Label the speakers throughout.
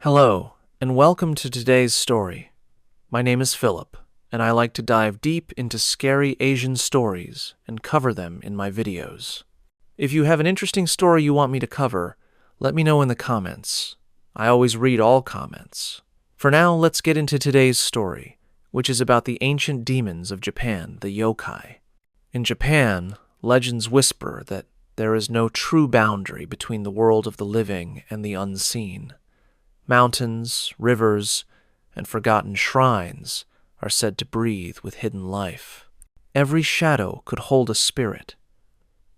Speaker 1: Hello, and welcome to today's story. My name is Philip, and I like to dive deep into scary Asian stories and cover them in my videos. If you have an interesting story you want me to cover, let me know in the comments. I always read all comments. For now, let's get into today's story, which is about the ancient demons of Japan, the yokai. In Japan, legends whisper that there is no true boundary between the world of the living and the unseen. Mountains, rivers, and forgotten shrines are said to breathe with hidden life. Every shadow could hold a spirit.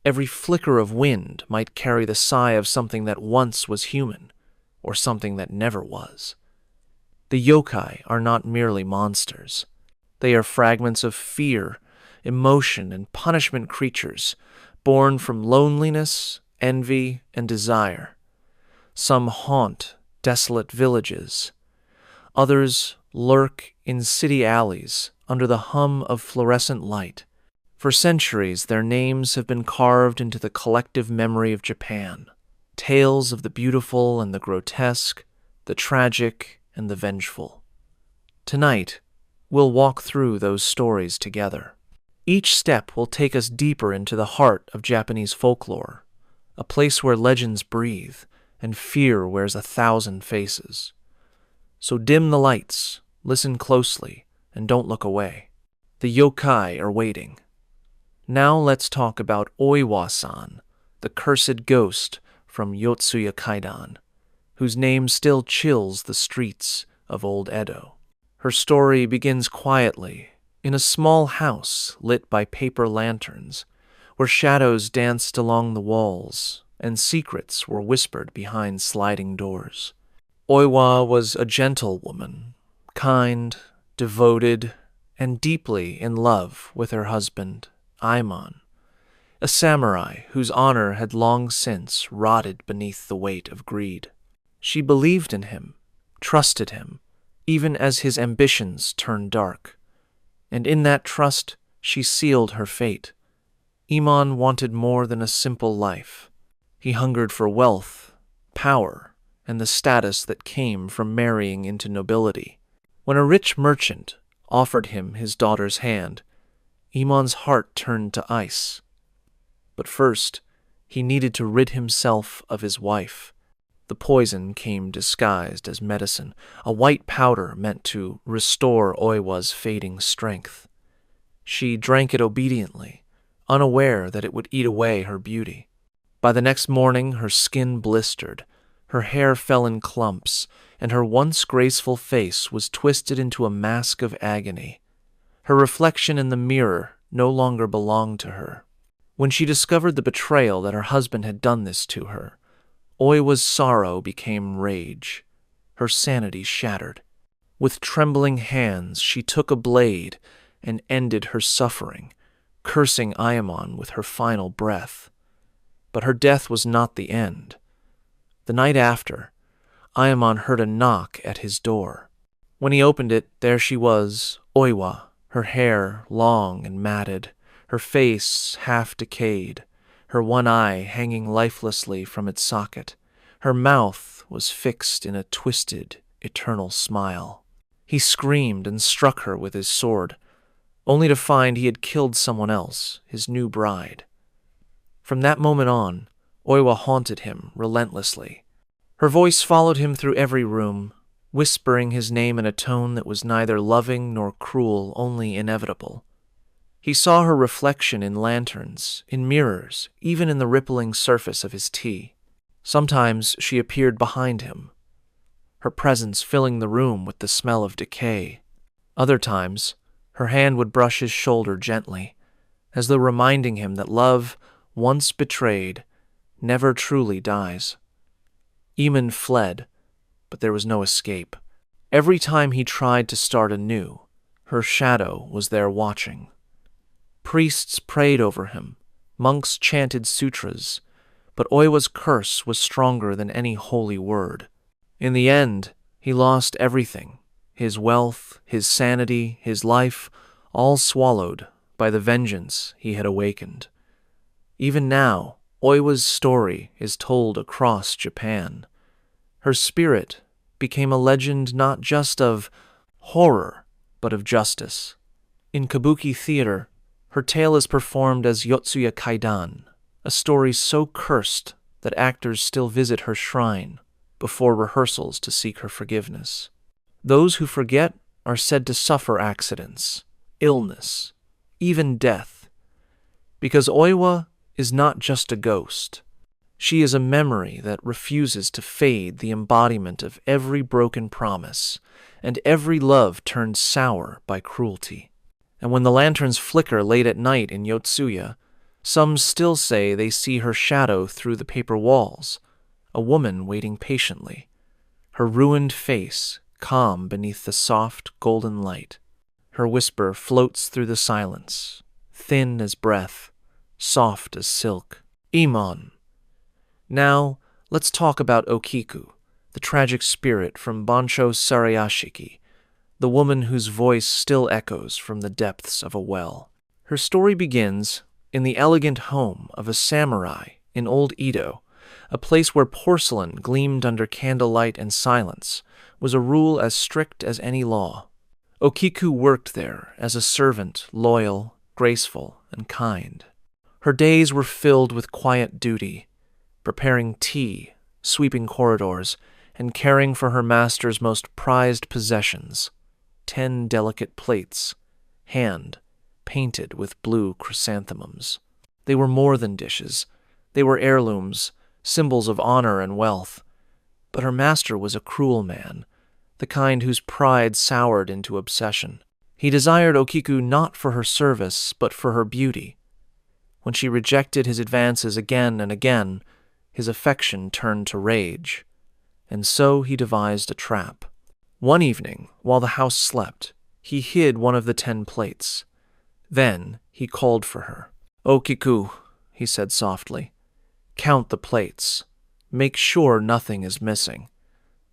Speaker 1: Every flicker of wind might carry the sigh of something that once was human, or something that never was. The yokai are not merely monsters. They are fragments of fear, emotion, and punishment creatures, born from loneliness, envy, and desire. Some haunt desolate villages. Others lurk in city alleys under the hum of fluorescent light. For centuries, their names have been carved into the collective memory of Japan. Tales of the beautiful and the grotesque, the tragic and the vengeful. Tonight, we'll walk through those stories together. Each step will take us deeper into the heart of Japanese folklore, a place where legends breathe and fear wears 1,000 faces. So dim the lights, listen closely, and don't look away. The yokai are waiting. Now let's talk about Oiwa-san, the cursed ghost from Yotsuya Kaidan, whose name still chills the streets of old Edo. Her story begins quietly, in a small house lit by paper lanterns, where shadows danced along the walls and secrets were whispered behind sliding doors. Oiwa was a gentle woman, kind, devoted, and deeply in love with her husband, Aimon, a samurai whose honor had long since rotted beneath the weight of greed. She believed in him, trusted him, even as his ambitions turned dark. And in that trust, she sealed her fate. Aimon wanted more than a simple life. He hungered for wealth, power, and the status that came from marrying into nobility. When a rich merchant offered him his daughter's hand, Aimon's heart turned to ice. But first, he needed to rid himself of his wife. The poison came disguised as medicine, a white powder meant to restore Oiwa's fading strength. She drank it obediently, unaware that it would eat away her beauty. By the next morning, her skin blistered, her hair fell in clumps, and her once graceful face was twisted into a mask of agony. Her reflection in the mirror no longer belonged to her. When she discovered the betrayal that her husband had done this to her, Oiwa's sorrow became rage. Her sanity shattered. With trembling hands, she took a blade and ended her suffering, cursing Aimon with her final breath. But her death was not the end. The night after, Aimon heard a knock at his door. When he opened it, there she was, Oiwa, her hair long and matted, her face half decayed, her one eye hanging lifelessly from its socket. Her mouth was fixed in a twisted, eternal smile. He screamed and struck her with his sword, only to find he had killed someone else, his new bride. From that moment on, Oiwa haunted him relentlessly. Her voice followed him through every room, whispering his name in a tone that was neither loving nor cruel, only inevitable. He saw her reflection in lanterns, in mirrors, even in the rippling surface of his tea. Sometimes she appeared behind him, her presence filling the room with the smell of decay. Other times, her hand would brush his shoulder gently, as though reminding him that love, once betrayed, never truly dies. Aimon fled, but there was no escape. Every time he tried to start anew, her shadow was there watching. Priests prayed over him, monks chanted sutras, but Oiwa's curse was stronger than any holy word. In the end, he lost everything, his wealth, his sanity, his life, all swallowed by the vengeance he had awakened. Even now, Oiwa's story is told across Japan. Her spirit, became a legend not just of horror, but of justice. In kabuki theater, her tale is performed as Yotsuya Kaidan, a story so cursed that actors still visit her shrine before rehearsals to seek her forgiveness. Those who forget are said to suffer accidents, illness, even death, because Oiwa is not just a ghost. She is a memory that refuses to fade, the embodiment of every broken promise and every love turned sour by cruelty. And when the lanterns flicker late at night in Yotsuya, some still say they see her shadow through the paper walls, a woman waiting patiently, her ruined face calm beneath the soft golden light. Her whisper floats through the silence, thin as breath, soft as silk. Imon. Now, let's talk about Okiku, the tragic spirit from Bancho Sarayashiki, the woman whose voice still echoes from the depths of a well. Her story begins in the elegant home of a samurai in Old Edo, a place where porcelain gleamed under candlelight and silence was a rule as strict as any law. Okiku worked there as a servant, loyal, graceful, and kind. Her days were filled with quiet duty, preparing tea, sweeping corridors, and caring for her master's most prized possessions, 10 delicate plates, hand-painted with blue chrysanthemums. They were more than dishes. They were heirlooms, symbols of honor and wealth. But her master was a cruel man, the kind whose pride soured into obsession. He desired Okiku not for her service, but for her beauty. When she rejected his advances again and again, his affection turned to rage, and so he devised a trap. One evening, while the house slept, he hid one of the 10 plates. Then he called for her. "Okiku," he said softly, "count the plates. Make sure nothing is missing."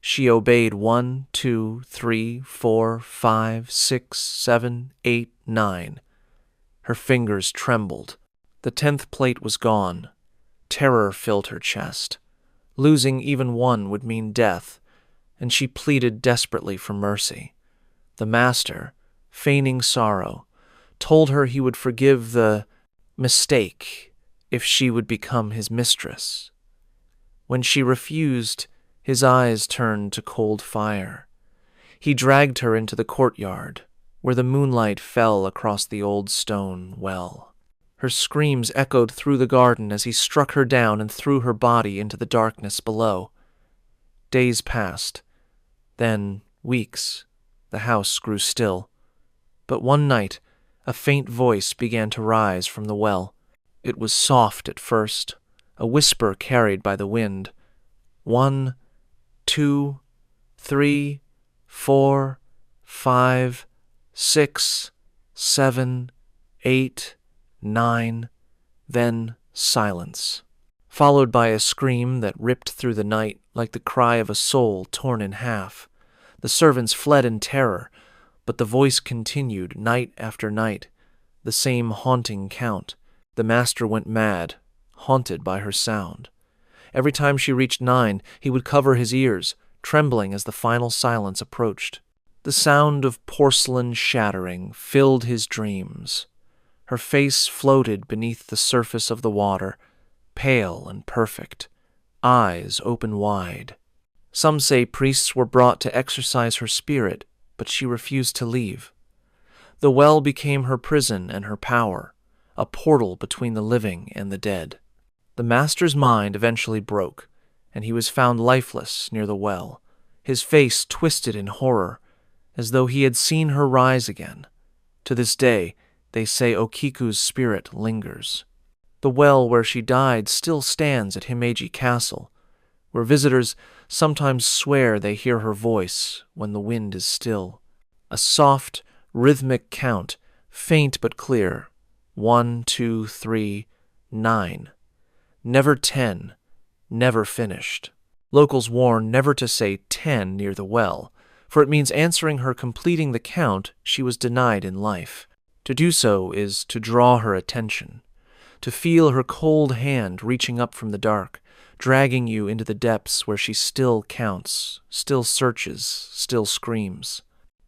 Speaker 1: She obeyed 1, 2, 3, 4, 5, 6, 7, 8, 9. Her fingers trembled. The 10th plate was gone. Terror filled her chest. Losing even one would mean death, and she pleaded desperately for mercy. The master, feigning sorrow, told her he would forgive the mistake if she would become his mistress. When she refused, his eyes turned to cold fire. He dragged her into the courtyard, where the moonlight fell across the old stone well. Her screams echoed through the garden as he struck her down and threw her body into the darkness below. Days passed, then weeks. The house grew still. But one night, a faint voice began to rise from the well. It was soft at first, a whisper carried by the wind. 1, 2, 3, 4, 5, 6, 7, 8, 9, then silence, followed by a scream that ripped through the night like the cry of a soul torn in half. The servants fled in terror, but the voice continued night after night, the same haunting count. The master went mad, haunted by her sound. Every time she reached 9, he would cover his ears, trembling as the final silence approached. The sound of porcelain shattering filled his dreams. Her face floated beneath the surface of the water, pale and perfect, eyes open wide. Some say priests were brought to exorcise her spirit, but she refused to leave. The well became her prison and her power, a portal between the living and the dead. The master's mind eventually broke, and he was found lifeless near the well, his face twisted in horror, as though he had seen her rise again. To this day, they say Okiku's spirit lingers. The well where she died still stands at Himeji Castle, where visitors sometimes swear they hear her voice when the wind is still. A soft, rhythmic count, faint but clear. 1, 2, 3, 9. Never 10, never finished. Locals warn never to say 10 near the well, for it means answering her completing the count she was denied in life. To do so is to draw her attention, to feel her cold hand reaching up from the dark, dragging you into the depths where she still counts, still searches, still screams.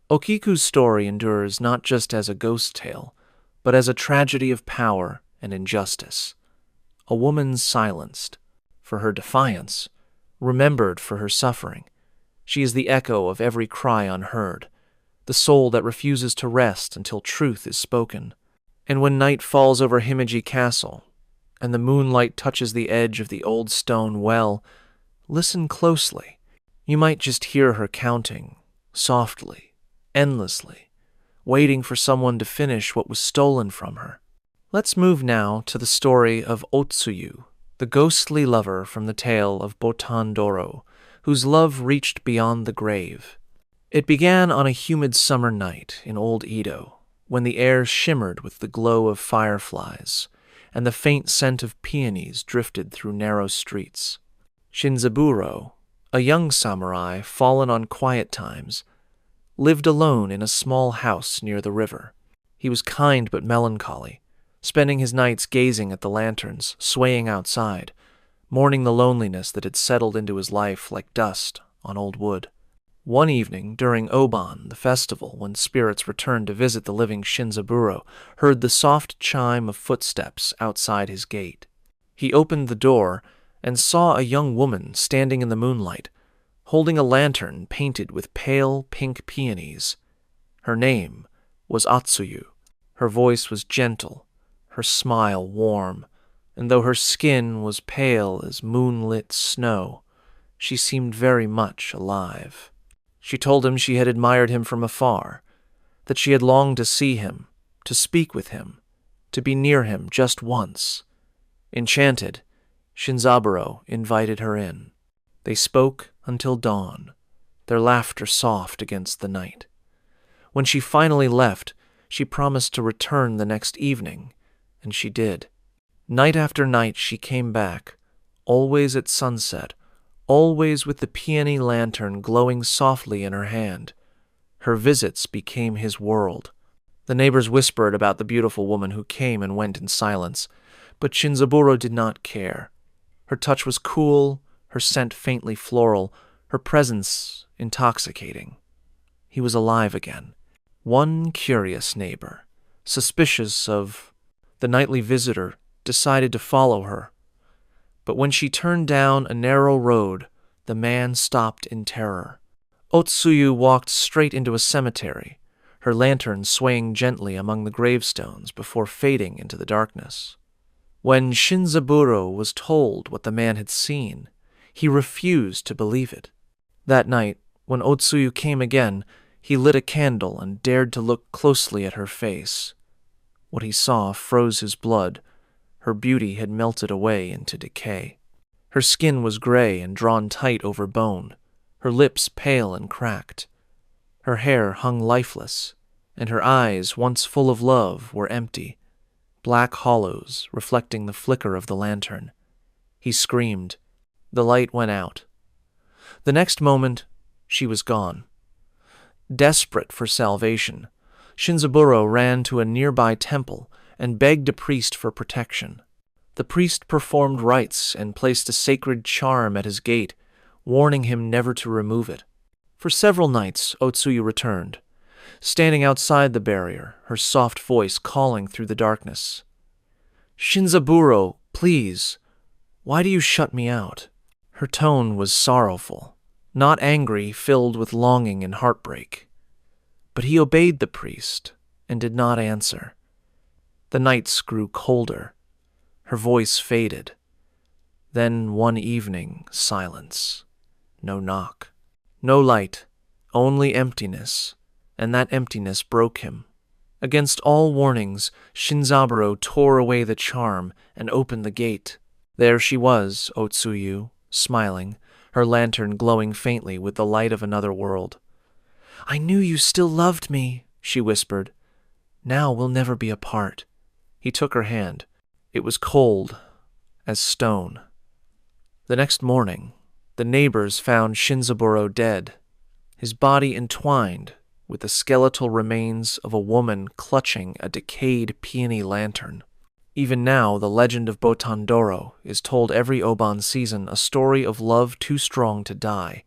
Speaker 1: Okiku's story endures not just as a ghost tale, but as a tragedy of power and injustice. A woman silenced for her defiance, remembered for her suffering. She is the echo of every cry unheard, the soul that refuses to rest until truth is spoken. And when night falls over Himeji Castle, and the moonlight touches the edge of the old stone well, listen closely. You might just hear her counting, softly, endlessly, waiting for someone to finish what was stolen from her. Let's move now to the story of Otsuyu, the ghostly lover from the tale of Botandoro, whose love reached beyond the grave. It began on a humid summer night in Old Edo, when the air shimmered with the glow of fireflies, and the faint scent of peonies drifted through narrow streets. Shinzaburo, a young samurai fallen on quiet times, lived alone in a small house near the river. He was kind but melancholy, spending his nights gazing at the lanterns swaying outside, mourning the loneliness that had settled into his life like dust on old wood. One evening, during Oban, the festival, when spirits returned to visit the living Shinzaburo, heard the soft chime of footsteps outside his gate. He opened the door and saw a young woman standing in the moonlight, holding a lantern painted with pale pink peonies. Her name was Atsuyu. Her voice was gentle, her smile warm, and though her skin was pale as moonlit snow, she seemed very much alive. She told him she had admired him from afar, that she had longed to see him, to speak with him, to be near him just once. Enchanted, Shinzaburo invited her in. They spoke until dawn, their laughter soft against the night. When she finally left, she promised to return the next evening, and she did. Night after night she came back, always at sunset, always with the peony lantern glowing softly in her hand. Her visits became his world. The neighbors whispered about the beautiful woman who came and went in silence, but Shinzaburo did not care. Her touch was cool, her scent faintly floral, her presence intoxicating. He was alive again. One curious neighbor, suspicious of the nightly visitor, decided to follow her. But when she turned down a narrow road, the man stopped in terror. Otsuyu walked straight into a cemetery, her lantern swaying gently among the gravestones before fading into the darkness. When Shinzaburo was told what the man had seen, he refused to believe it. That night, when Otsuyu came again, he lit a candle and dared to look closely at her face. What he saw froze his blood. Her beauty had melted away into decay. Her skin was gray and drawn tight over bone, her lips pale and cracked. Her hair hung lifeless, and her eyes, once full of love, were empty, black hollows reflecting the flicker of the lantern. He screamed. The light went out. The next moment, she was gone. Desperate for salvation, Shinzaburo ran to a nearby temple and begged a priest for protection. The priest performed rites and placed a sacred charm at his gate, warning him never to remove it. For several nights, Otsuyu returned, standing outside the barrier, her soft voice calling through the darkness. "Shinzaburo, please, why do you shut me out?" Her tone was sorrowful, not angry, filled with longing and heartbreak. But he obeyed the priest and did not answer. The nights grew colder. Her voice faded. Then one evening, silence. No knock. No light, only emptiness, and that emptiness broke him. Against all warnings, Shinzaburo tore away the charm and opened the gate. There she was, Otsuyu, smiling, her lantern glowing faintly with the light of another world. "I knew you still loved me," she whispered. "Now we'll never be apart." He took her hand. It was cold as stone. The next morning, the neighbors found Shinzaburo dead, his body entwined with the skeletal remains of a woman clutching a decayed peony lantern. Even now, the legend of Botandoro is told every Oban season, a story of love too strong to die,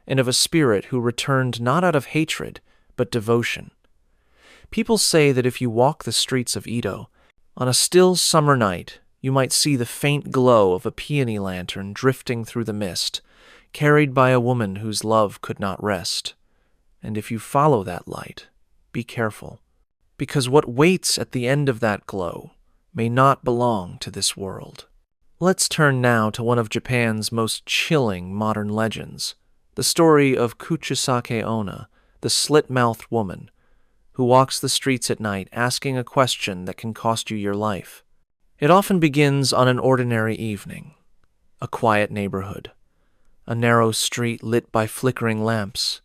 Speaker 1: and of a spirit who returned not out of hatred, but devotion. People say that if you walk the streets of Edo, on a still summer night, you might see the faint glow of a peony lantern drifting through the mist, carried by a woman whose love could not rest. And if you follow that light, be careful, because what waits at the end of that glow may not belong to this world. Let's turn now to one of Japan's most chilling modern legends, the story of Kuchisake Onna, the slit-mouthed woman, who walks the streets at night asking a question that can cost you your life. It often begins on an ordinary evening, a quiet neighborhood, a narrow street lit by flickering lamps.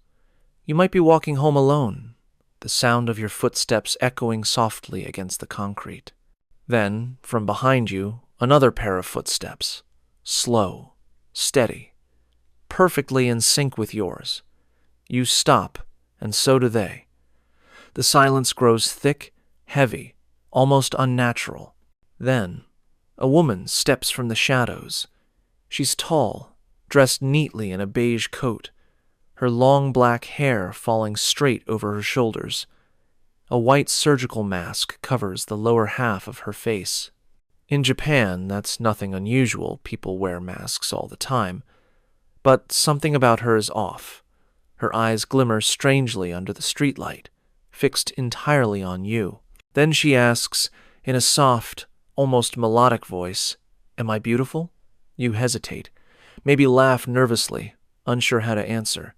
Speaker 1: You might be walking home alone, the sound of your footsteps echoing softly against the concrete. Then, from behind you, another pair of footsteps, slow, steady, perfectly in sync with yours. You stop, and so do they. The silence grows thick, heavy, almost unnatural. Then, a woman steps from the shadows. She's tall, dressed neatly in a beige coat, her long black hair falling straight over her shoulders. A white surgical mask covers the lower half of her face. In Japan, that's nothing unusual. People wear masks all the time. But something about her is off. Her eyes glimmer strangely under the streetlight, fixed entirely on you. Then she asks, in a soft, almost melodic voice, "Am I beautiful?" You hesitate, maybe laugh nervously, unsure how to answer.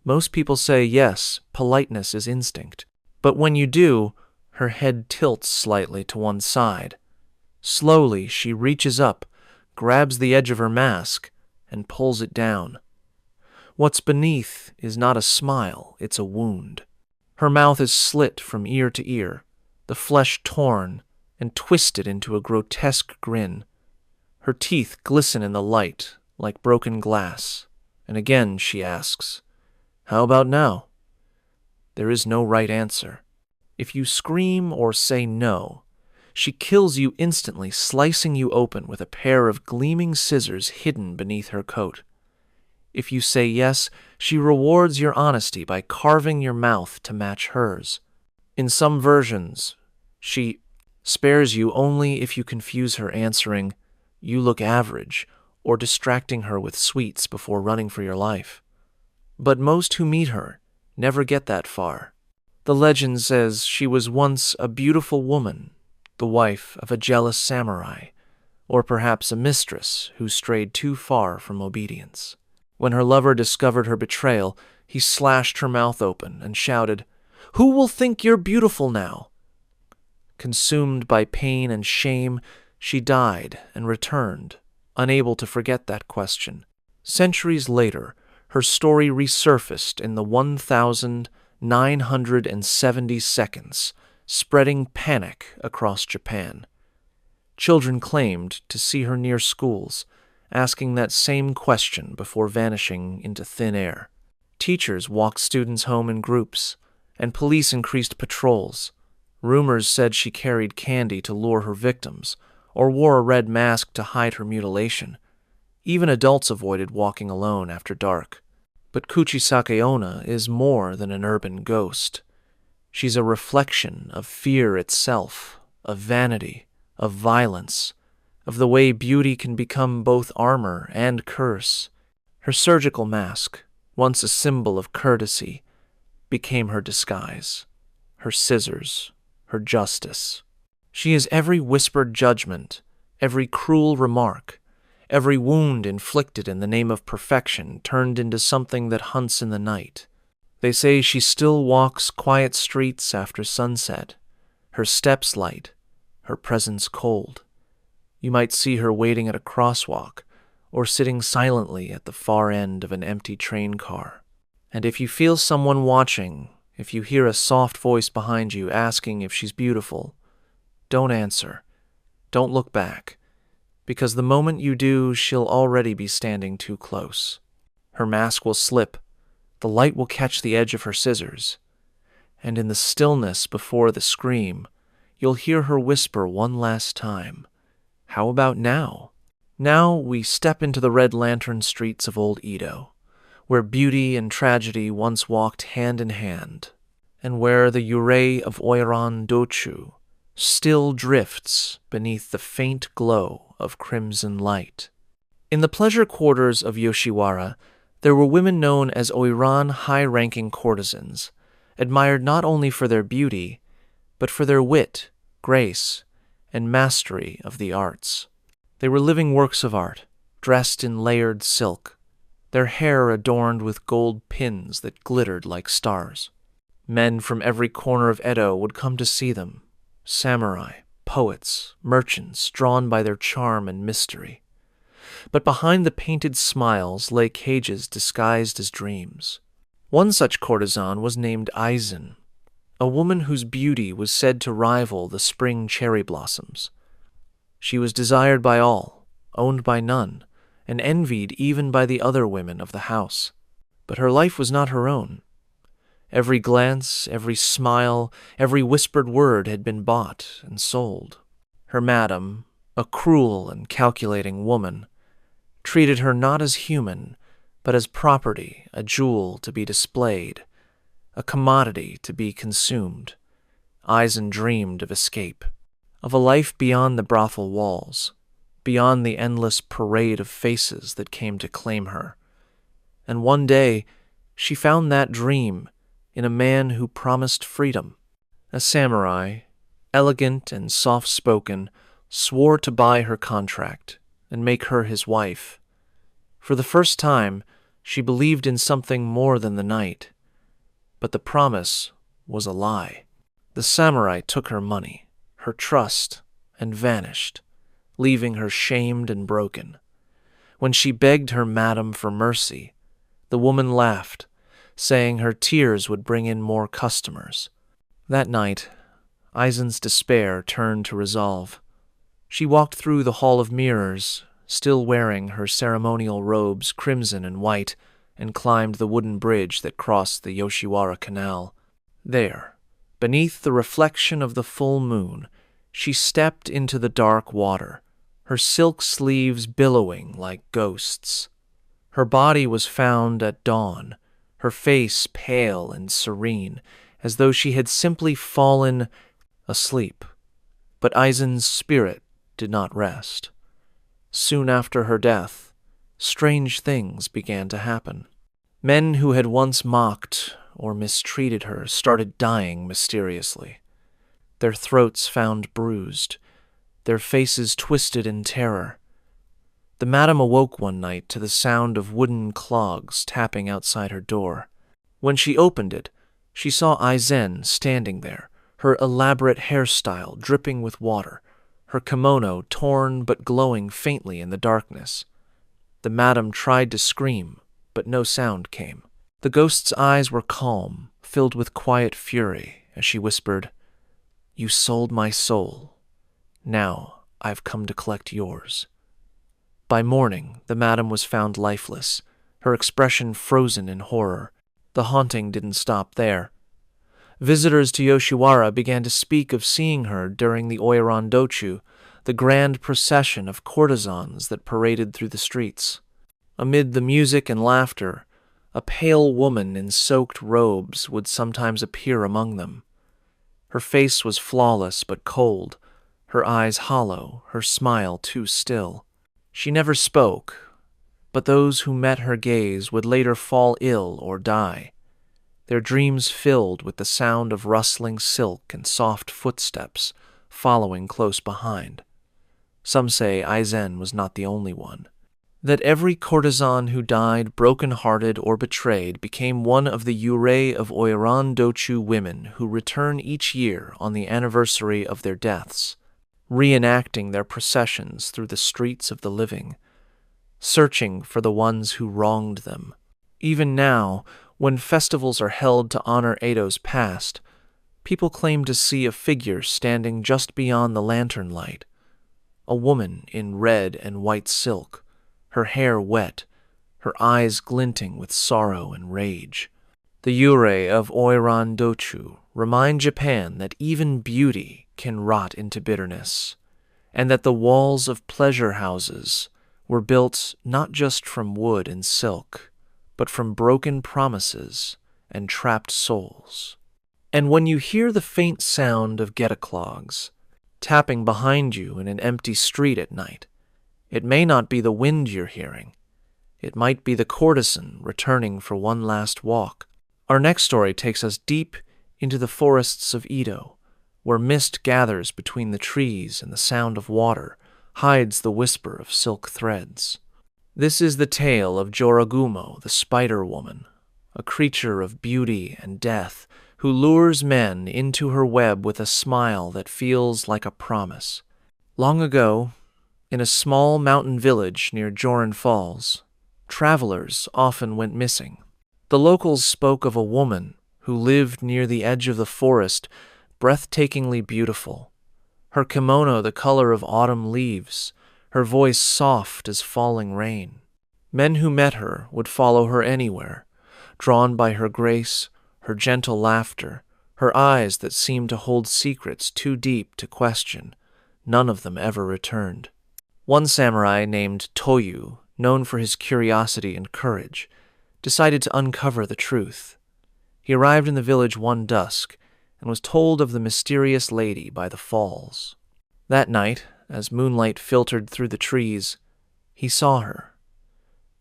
Speaker 1: Most people say yes, politeness is instinct. But when you do, her head tilts slightly to one side. Slowly, she reaches up, grabs the edge of her mask, and pulls it down. What's beneath is not a smile, it's a wound. Her mouth is slit from ear to ear, the flesh torn and twisted into a grotesque grin. Her teeth glisten in the light like broken glass, and again she asks, "How about now?" There is no right answer. If you scream or say no, she kills you instantly, slicing you open with a pair of gleaming scissors hidden beneath her coat. If you say yes, she rewards your honesty by carving your mouth to match hers. In some versions, she spares you only if you confuse her answering, "You look average," or distracting her with sweets before running for your life. But most who meet her never get that far. The legend says she was once a beautiful woman, the wife of a jealous samurai, or perhaps a mistress who strayed too far from obedience. When her lover discovered her betrayal, he slashed her mouth open and shouted, "Who will think you're beautiful now?" Consumed by pain and shame, she died and returned, unable to forget that question. Centuries later, her story resurfaced in the 1,970 seconds, spreading panic across Japan. Children claimed to see her near schools, asking that same question before vanishing into thin air. Teachers walked students home in groups, and police increased patrols. Rumors said she carried candy to lure her victims, or wore a red mask to hide her mutilation. Even adults avoided walking alone after dark. But Kuchisake Onna is more than an urban ghost. She's a reflection of fear itself, of vanity, of violence, of the way beauty can become both armor and curse. Her surgical mask, once a symbol of courtesy, became her disguise, her scissors, her justice. She is every whispered judgment, every cruel remark, every wound inflicted in the name of perfection turned into something that hunts in the night. They say she still walks quiet streets after sunset, her steps light, her presence cold. You might see her waiting at a crosswalk, or sitting silently at the far end of an empty train car. And if you feel someone watching, if you hear a soft voice behind you asking if she's beautiful, don't answer. Don't look back, because the moment you do, she'll already be standing too close. Her mask will slip, the light will catch the edge of her scissors, and in the stillness before the scream, you'll hear her whisper one last time, "How about now?" Now we step into the red lantern streets of old Edo, where beauty and tragedy once walked hand in hand, and where the yurei of Oiran Dochu still drifts beneath the faint glow of crimson light. In the pleasure quarters of Yoshiwara, there were women known as Oiran high-ranking courtesans, admired not only for their beauty, but for their wit, grace, and mastery of the arts. They were living works of art, dressed in layered silk, their hair adorned with gold pins that glittered like stars. Men from every corner of Edo would come to see them, samurai, poets, merchants, drawn by their charm and mystery. But behind the painted smiles lay cages disguised as dreams. One such courtesan was named Aizen, a woman whose beauty was said to rival the spring cherry blossoms. She was desired by all, owned by none, and envied even by the other women of the house. But her life was not her own. Every glance, every smile, every whispered word had been bought and sold. Her madam, a cruel and calculating woman, treated her not as human, but as property, a jewel to be displayed, a commodity to be consumed. Aizen dreamed of escape, of a life beyond the brothel walls, beyond the endless parade of faces that came to claim her. And one day, she found that dream in a man who promised freedom. A samurai, elegant and soft-spoken, swore to buy her contract and make her his wife. For the first time, she believed in something more than the night. But the promise was a lie. The samurai took her money, her trust, and vanished, leaving her shamed and broken. When she begged her madam for mercy, the woman laughed, saying her tears would bring in more customers. That night, Aizen's despair turned to resolve. She walked through the Hall of Mirrors, still wearing her ceremonial robes crimson and white, and climbed the wooden bridge that crossed the Yoshiwara Canal. There, beneath the reflection of the full moon, she stepped into the dark water, her silk sleeves billowing like ghosts. Her body was found at dawn, her face pale and serene, as though she had simply fallen asleep. But Aizen's spirit did not rest. Soon after her death, strange things began to happen. Men who had once mocked or mistreated her started dying mysteriously, their throats found bruised, their faces twisted in terror. The madam awoke one night to the sound of wooden clogs tapping outside her door. When she opened it, she saw Aizen standing there, her elaborate hairstyle dripping with water, her kimono torn but glowing faintly in the darkness. The madam tried to scream, but no sound came. The ghost's eyes were calm, filled with quiet fury, as she whispered, "You sold my soul. Now I've come to collect yours." By morning, the madam was found lifeless, her expression frozen in horror. The haunting didn't stop there. Visitors to Yoshiwara began to speak of seeing her during the Oiran Dochu, the grand procession of courtesans that paraded through the streets. Amid the music and laughter, a pale woman in soaked robes would sometimes appear among them. Her face was flawless but cold, her eyes hollow, her smile too still. She never spoke, but those who met her gaze would later fall ill or die, their dreams filled with the sound of rustling silk and soft footsteps following close behind. Some say Aizen was not the only one. That every courtesan who died broken-hearted or betrayed became one of the yurei of Oiran Dochu women who return each year on the anniversary of their deaths, reenacting their processions through the streets of the living, searching for the ones who wronged them. Even now, when festivals are held to honor Edo's past, people claim to see a figure standing just beyond the lantern light, a woman in red and white silk, her hair wet, her eyes glinting with sorrow and rage. The yurei of Oiran Dochu remind Japan that even beauty can rot into bitterness, and that the walls of pleasure houses were built not just from wood and silk, but from broken promises and trapped souls. And when you hear the faint sound of gettaclogs tapping behind you in an empty street at night, it may not be the wind you're hearing. It might be the courtesan returning for one last walk. Our next story takes us deep into the forests of Edo, where mist gathers between the trees and the sound of water hides the whisper of silk threads. This is the tale of Jorōgumo, the spider woman, a creature of beauty and death who lures men into her web with a smile that feels like a promise. Long ago, in a small mountain village near Joran Falls, travelers often went missing. The locals spoke of a woman who lived near the edge of the forest, breathtakingly beautiful, her kimono the color of autumn leaves, her voice soft as falling rain. Men who met her would follow her anywhere, drawn by her grace, her gentle laughter, her eyes that seemed to hold secrets too deep to question. None of them ever returned. One samurai named Toyu, known for his curiosity and courage, decided to uncover the truth. He arrived in the village one dusk and was told of the mysterious lady by the falls. That night, as moonlight filtered through the trees, he saw her.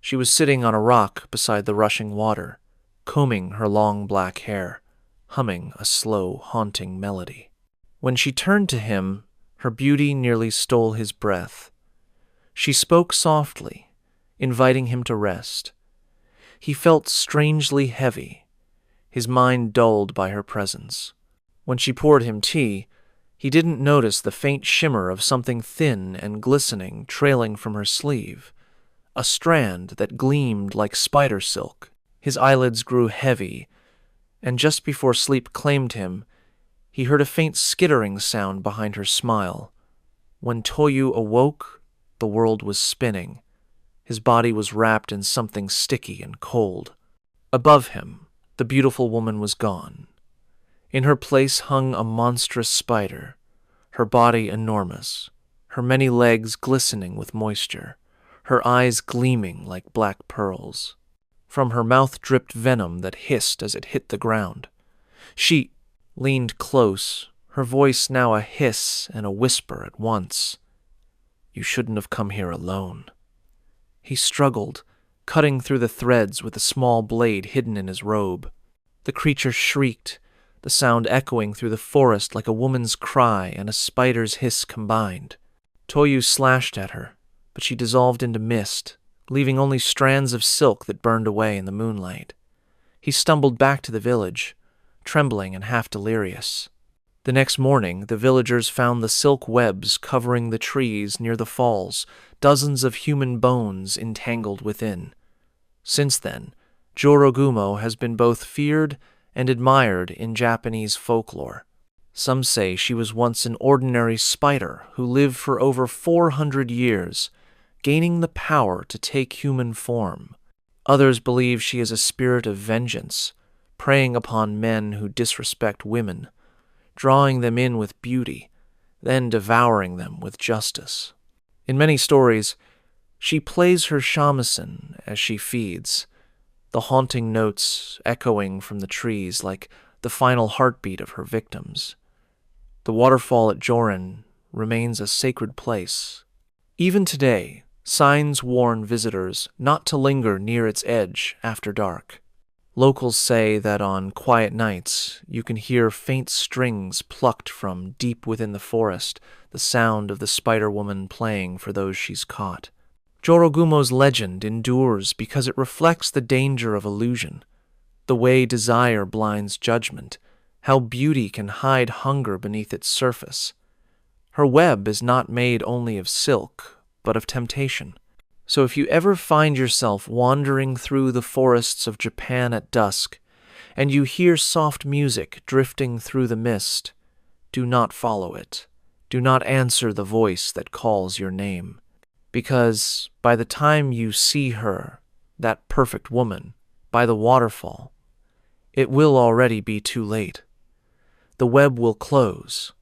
Speaker 1: She was sitting on a rock beside the rushing water, combing her long black hair, humming a slow, haunting melody. When she turned to him, her beauty nearly stole his breath. She spoke softly, inviting him to rest. He felt strangely heavy, his mind dulled by her presence. When she poured him tea, he didn't notice the faint shimmer of something thin and glistening trailing from her sleeve, a strand that gleamed like spider silk. His eyelids grew heavy, and just before sleep claimed him, he heard a faint skittering sound behind her smile. When Toyu awoke, the world was spinning. His body was wrapped in something sticky and cold. Above him, the beautiful woman was gone. In her place hung a monstrous spider, her body enormous, her many legs glistening with moisture, her eyes gleaming like black pearls. From her mouth dripped venom that hissed as it hit the ground. She leaned close, her voice now a hiss and a whisper at once. "You shouldn't have come here alone." He struggled, cutting through the threads with a small blade hidden in his robe. The creature shrieked, the sound echoing through the forest like a woman's cry and a spider's hiss combined. Toyu slashed at her, but she dissolved into mist, leaving only strands of silk that burned away in the moonlight. He stumbled back to the village, trembling and half delirious. The next morning, the villagers found the silk webs covering the trees near the falls, dozens of human bones entangled within. Since then, Jorōgumo has been both feared and admired in Japanese folklore. Some say she was once an ordinary spider who lived for over 400 years, gaining the power to take human form. Others believe she is a spirit of vengeance, preying upon men who disrespect women, drawing them in with beauty, then devouring them with justice. In many stories, she plays her shamisen as she feeds, the haunting notes echoing from the trees like the final heartbeat of her victims. The waterfall at Joran remains a sacred place. Even today, signs warn visitors not to linger near its edge after dark. Locals say that on quiet nights you can hear faint strings plucked from deep within the forest, the sound of the spider-woman playing for those she's caught. Jorōgumo's legend endures because it reflects the danger of illusion, the way desire blinds judgment, how beauty can hide hunger beneath its surface. Her web is not made only of silk, but of temptation. So if you ever find yourself wandering through the forests of Japan at dusk, and you hear soft music drifting through the mist, do not follow it. Do not answer the voice that calls your name. Because by the time you see her, that perfect woman, by the waterfall, it will already be too late. The web will close,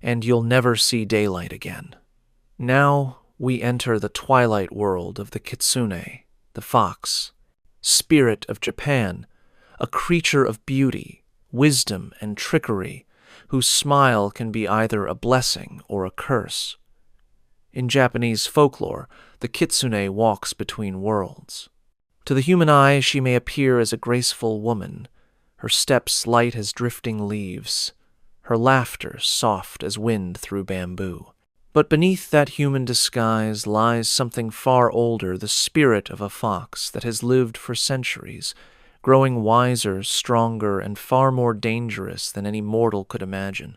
Speaker 1: and you'll never see daylight again. Now we enter the twilight world of the kitsune, the fox, spirit of Japan, a creature of beauty, wisdom, and trickery, whose smile can be either a blessing or a curse. In Japanese folklore, the kitsune walks between worlds. To the human eye, she may appear as a graceful woman, her steps light as drifting leaves, her laughter soft as wind through bamboo. But beneath that human disguise lies something far older, the spirit of a fox that has lived for centuries, growing wiser, stronger, and far more dangerous than any mortal could imagine.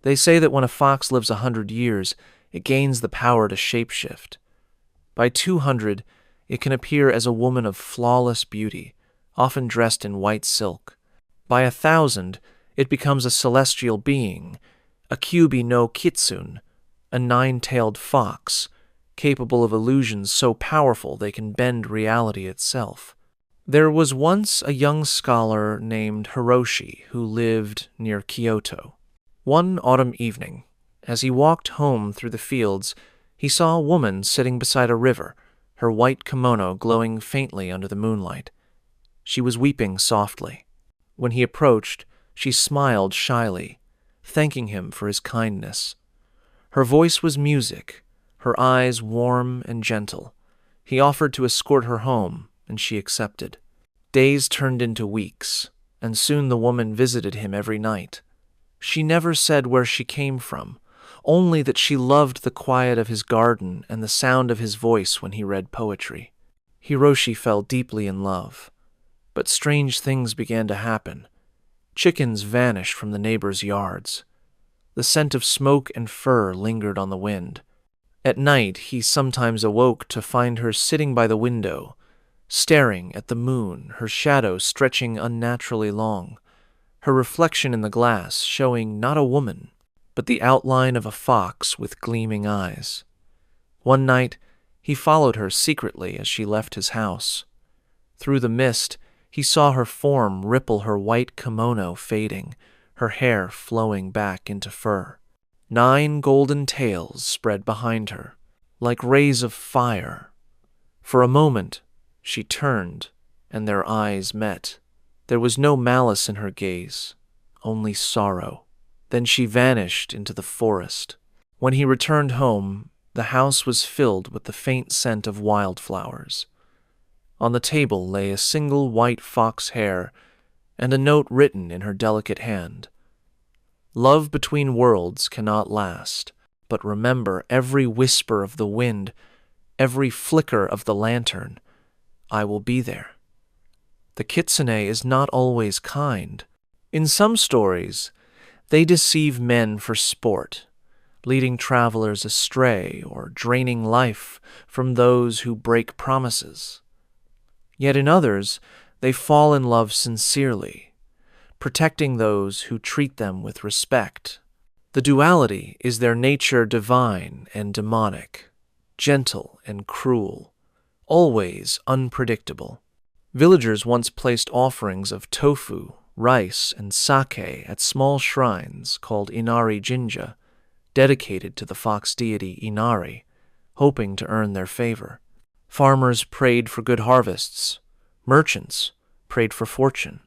Speaker 1: They say that when a fox lives 100 years, it gains the power to shapeshift. By 200, it can appear as a woman of flawless beauty, often dressed in white silk. By 1,000, it becomes a celestial being, a kyubi no kitsune, a 9-tailed fox, capable of illusions so powerful they can bend reality itself. There was once a young scholar named Hiroshi who lived near Kyoto. One autumn evening, as he walked home through the fields, he saw a woman sitting beside a river, her white kimono glowing faintly under the moonlight. She was weeping softly. When he approached, she smiled shyly, thanking him for his kindness. Her voice was music, her eyes warm and gentle. He offered to escort her home, and she accepted. Days turned into weeks, and soon the woman visited him every night. She never said where she came from, only that she loved the quiet of his garden and the sound of his voice when he read poetry. Hiroshi fell deeply in love. But strange things began to happen. Chickens vanished from the neighbors' yards. The scent of smoke and fur lingered on the wind. At night, he sometimes awoke to find her sitting by the window, staring at the moon, her shadow stretching unnaturally long, her reflection in the glass showing not a woman, but the outline of a fox with gleaming eyes. One night, he followed her secretly as she left his house. Through the mist, he saw her form ripple her white kimono fading, her hair flowing back into fur. 9 golden tails spread behind her, like rays of fire. For a moment, she turned, and their eyes met. There was no malice in her gaze, only sorrow. Then she vanished into the forest. When he returned home, the house was filled with the faint scent of wildflowers. On the table lay a single white fox hair and a note written in her delicate hand. Love between worlds cannot last, but remember every whisper of the wind, every flicker of the lantern. I will be there. The kitsune is not always kind. In some stories, they deceive men for sport, leading travelers astray or draining life from those who break promises. Yet in others, they fall in love sincerely, protecting those who treat them with respect. The duality is their nature divine and demonic, gentle and cruel, always unpredictable. Villagers once placed offerings of tofu, rice, and sake at small shrines called Inari Jinja, dedicated to the fox deity Inari, hoping to earn their favor. Farmers prayed for good harvests, merchants prayed for fortune,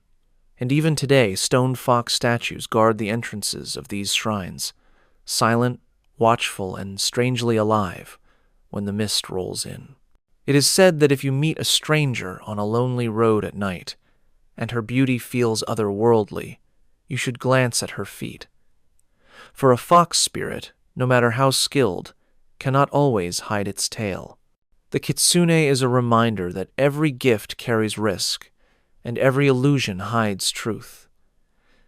Speaker 1: and even today stone fox statues guard the entrances of these shrines, silent, watchful, and strangely alive when the mist rolls in. It is said that if you meet a stranger on a lonely road at night, and her beauty feels otherworldly, you should glance at her feet. For a fox spirit, no matter how skilled, cannot always hide its tail. The kitsune is a reminder that every gift carries risk, and every illusion hides truth.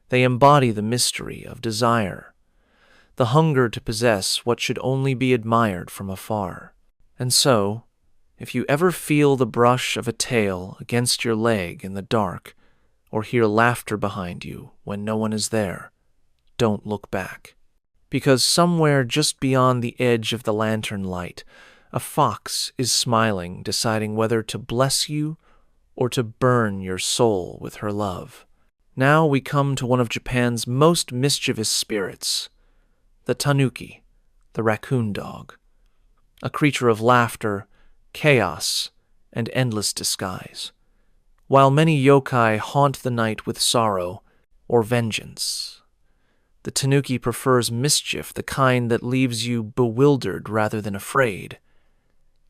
Speaker 1: They embody the mystery of desire, the hunger to possess what should only be admired from afar. And so, if you ever feel the brush of a tail against your leg in the dark, or hear laughter behind you when no one is there, don't look back. Because somewhere just beyond the edge of the lantern light, a fox is smiling, deciding whether to bless you or to burn your soul with her love. Now we come to one of Japan's most mischievous spirits, the tanuki, the raccoon dog, a creature of laughter, chaos, and endless disguise. While many yokai haunt the night with sorrow or vengeance, the tanuki prefers mischief, the kind that leaves you bewildered rather than afraid.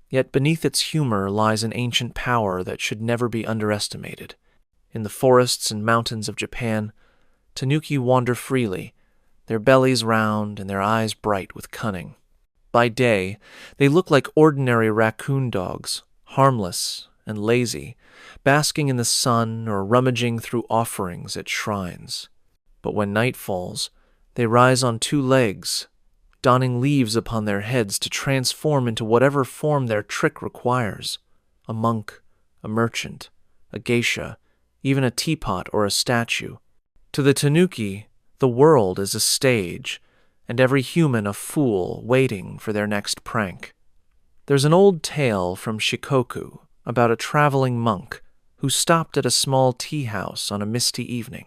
Speaker 1: Yet beneath its humor lies an ancient power that should never be underestimated. In the forests and mountains of Japan, tanuki wander freely, their bellies round and their eyes bright with cunning. By day, they look like ordinary raccoon dogs, harmless and lazy, basking in the sun or rummaging through offerings at shrines. But when night falls, they rise on two legs, donning leaves upon their heads to transform into whatever form their trick requires: a monk, a merchant, a geisha, even a teapot or a statue. To the tanuki, the world is a stage, and every human a fool waiting for their next prank. There's an old tale from Shikoku about a traveling monk who stopped at a small tea house on a misty evening.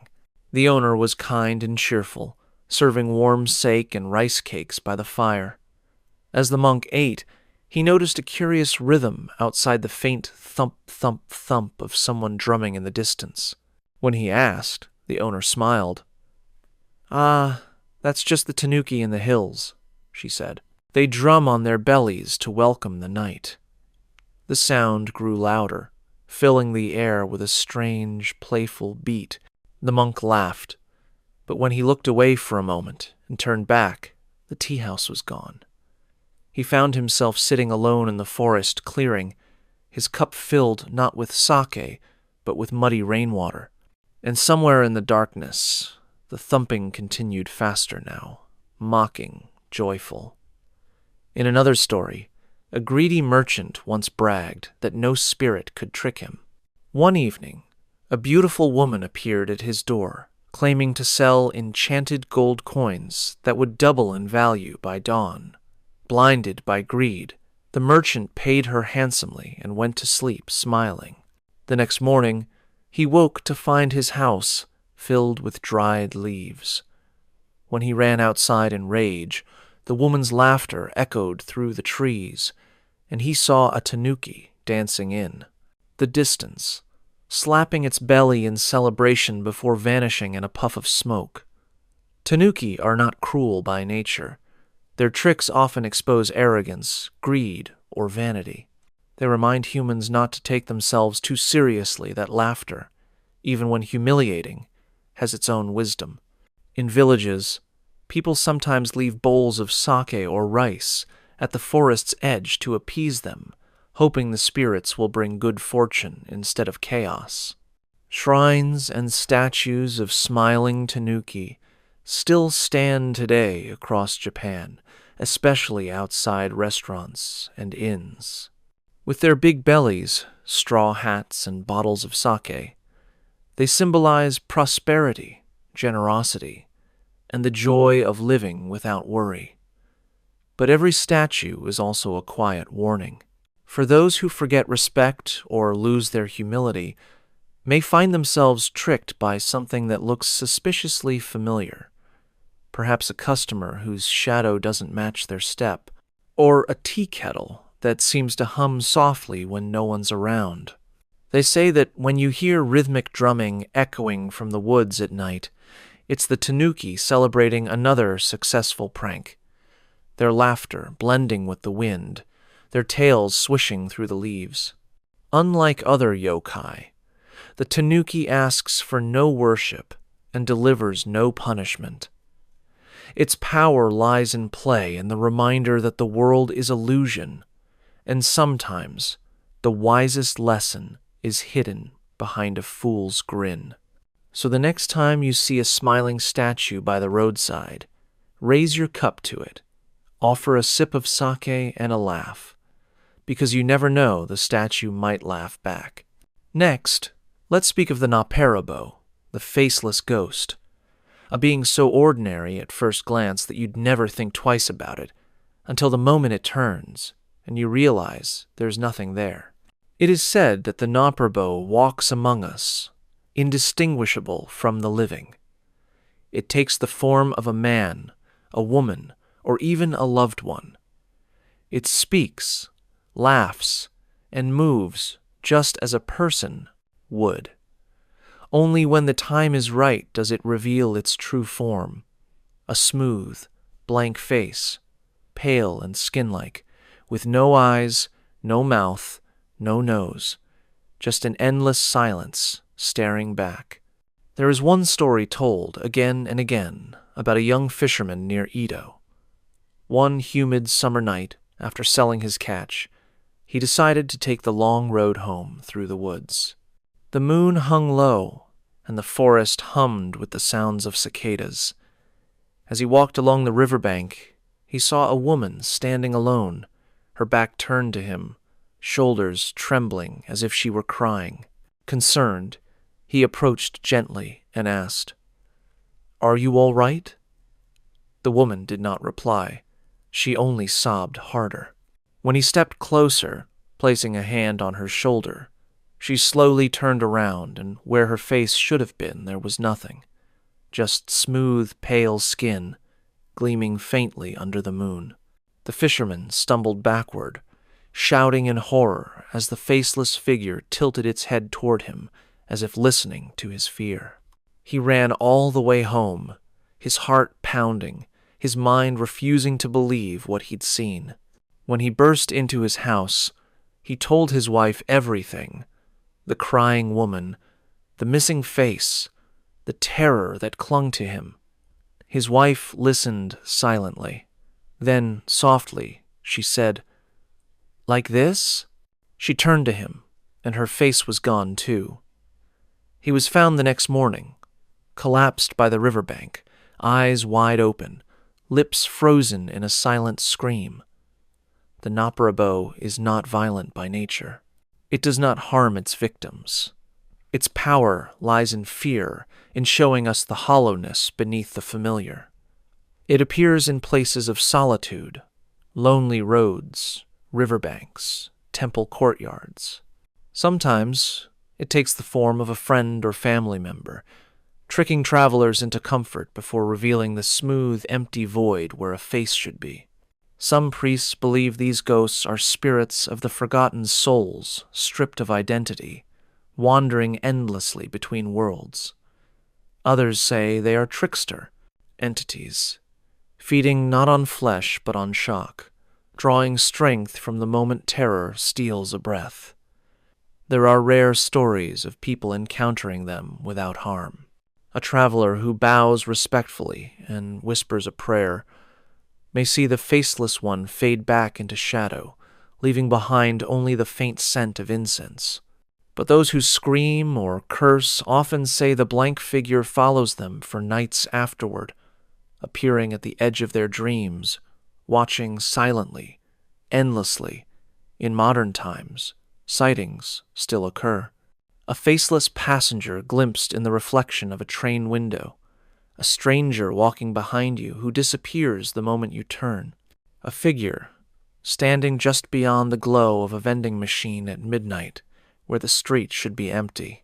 Speaker 1: The owner was kind and cheerful, serving warm sake and rice cakes by the fire. As the monk ate, he noticed a curious rhythm outside the faint thump, thump, thump of someone drumming in the distance. When he asked, the owner smiled. "Ah, that's just the tanuki in the hills," she said. "They drum on their bellies to welcome the night." The sound grew louder, filling the air with a strange, playful beat. The monk laughed, but when he looked away for a moment and turned back, the tea house was gone. He found himself sitting alone in the forest clearing, his cup filled not with sake, but with muddy rainwater. And somewhere in the darkness, the thumping continued faster now, mocking, joyful. In another story, a greedy merchant once bragged that no spirit could trick him. One evening, a beautiful woman appeared at his door, claiming to sell enchanted gold coins that would double in value by dawn. Blinded by greed, the merchant paid her handsomely and went to sleep smiling. The next morning, he woke to find his house filled with dried leaves. When he ran outside in rage, the woman's laughter echoed through the trees, and he saw a tanuki dancing in the distance, slapping its belly in celebration before vanishing in a puff of smoke. Tanuki are not cruel by nature. Their tricks often expose arrogance, greed, or vanity. They remind humans not to take themselves too seriously, that laughter, even when humiliating, has its own wisdom. In villages, people sometimes leave bowls of sake or rice at the forest's edge to appease them, hoping the spirits will bring good fortune instead of chaos. Shrines and statues of smiling tanuki still stand today across Japan, especially outside restaurants and inns. With their big bellies, straw hats, and bottles of sake, they symbolize prosperity, generosity, and the joy of living without worry. But every statue is also a quiet warning. For those who forget respect or lose their humility may find themselves tricked by something that looks suspiciously familiar. Perhaps a customer whose shadow doesn't match their step, or a tea kettle that seems to hum softly when no one's around. They say that when you hear rhythmic drumming echoing from the woods at night, it's the tanuki celebrating another successful prank. Their laughter blending with the wind, their tails swishing through the leaves. Unlike other yokai, the tanuki asks for no worship and delivers no punishment. Its power lies in play and the reminder that the world is illusion, and sometimes the wisest lesson is hidden behind a fool's grin. So the next time you see a smiling statue by the roadside, raise your cup to it, offer a sip of sake and a laugh, because you never know, the statue might laugh back. Next, let's speak of the naperabo, the faceless ghost, a being so ordinary at first glance that you'd never think twice about it, until the moment it turns, and you realize there's nothing there. It is said that the naperabo walks among us, indistinguishable from the living. It takes the form of a man, a woman, or even a loved one. It speaks, laughs, and moves just as a person would. Only when the time is right does it reveal its true form, a smooth, blank face, pale and skin-like, with no eyes, no mouth, no nose, just an endless silence staring back. There is one story told again and again about a young fisherman near Edo. One humid summer night, after selling his catch, he decided to take the long road home through the woods. The moon hung low, and the forest hummed with the sounds of cicadas. As he walked along the riverbank, he saw a woman standing alone, her back turned to him, shoulders trembling as if she were crying. Concerned, he approached gently and asked, "Are you all right?" The woman did not reply. She only sobbed harder. When he stepped closer, placing a hand on her shoulder, she slowly turned around, and where her face should have been, there was nothing. Just smooth, pale skin, gleaming faintly under the moon. The fisherman stumbled backward, shouting in horror as the faceless figure tilted its head toward him, as if listening to his fear. He ran all the way home, his heart pounding, his mind refusing to believe what he'd seen. When he burst into his house, he told his wife everything: the crying woman, the missing face, the terror that clung to him. His wife listened silently. Then, softly, she said, "Like this?" She turned to him, and her face was gone too. He was found the next morning, collapsed by the riverbank, eyes wide open, lips frozen in a silent scream. The Nopperabo is not violent by nature. It does not harm its victims. Its power lies in fear, in showing us the hollowness beneath the familiar. It appears in places of solitude, lonely roads, riverbanks, temple courtyards. Sometimes it takes the form of a friend or family member, tricking travelers into comfort before revealing the smooth, empty void where a face should be. Some priests believe these ghosts are spirits of the forgotten souls, stripped of identity, wandering endlessly between worlds. Others say they are trickster entities, feeding not on flesh but on shock, drawing strength from the moment terror steals a breath. There are rare stories of people encountering them without harm. A traveler who bows respectfully and whispers a prayer may see the faceless one fade back into shadow, leaving behind only the faint scent of incense. But those who scream or curse often say the blank figure follows them for nights afterward, appearing at the edge of their dreams, watching silently, endlessly. In modern times, sightings still occur. A faceless passenger glimpsed in the reflection of a train window, a stranger walking behind you who disappears the moment you turn, a figure standing just beyond the glow of a vending machine at midnight where the street should be empty.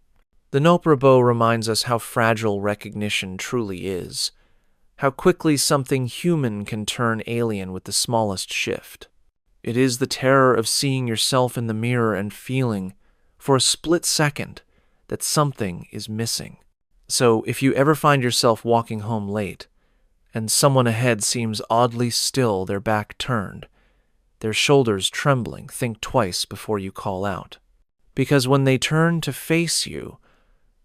Speaker 1: The Nopperabo reminds us how fragile recognition truly is, how quickly something human can turn alien with the smallest shift. It is the terror of seeing yourself in the mirror and feeling, for a split second, that something is missing. So if you ever find yourself walking home late, and someone ahead seems oddly still, their back turned, their shoulders trembling, think twice before you call out. Because when they turn to face you,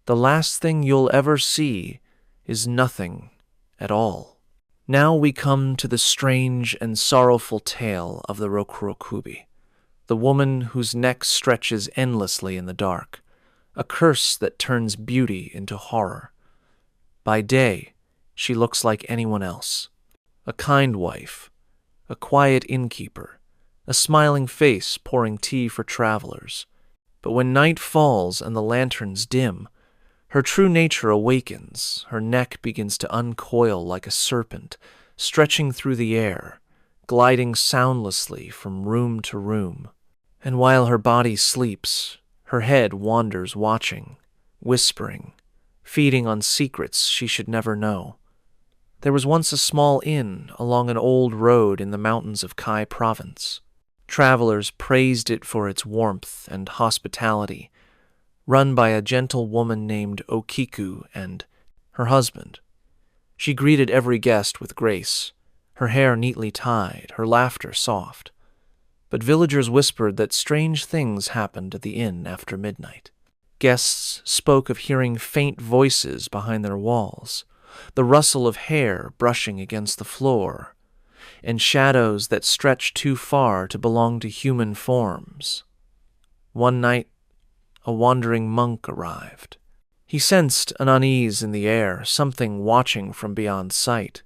Speaker 1: the last thing you'll ever see is nothing at all. Now we come to the strange and sorrowful tale of the Rokurokubi, the woman whose neck stretches endlessly in the dark, a curse that turns beauty into horror. By day, she looks like anyone else, a kind wife, a quiet innkeeper, a smiling face pouring tea for travelers. But when night falls and the lanterns dim, her true nature awakens, her neck begins to uncoil like a serpent, stretching through the air, gliding soundlessly from room to room. And while her body sleeps, her head wanders watching, whispering, feeding on secrets she should never know. There was once a small inn along an old road in the mountains of Kai province. Travelers praised it for its warmth and hospitality, run by a gentle woman named Okiku and her husband. She greeted every guest with grace, her hair neatly tied, her laughter soft. But villagers whispered that strange things happened at the inn after midnight. Guests spoke of hearing faint voices behind their walls, the rustle of hair brushing against the floor, and shadows that stretched too far to belong to human forms. One night, a wandering monk arrived. He sensed an unease in the air, something watching from beyond sight.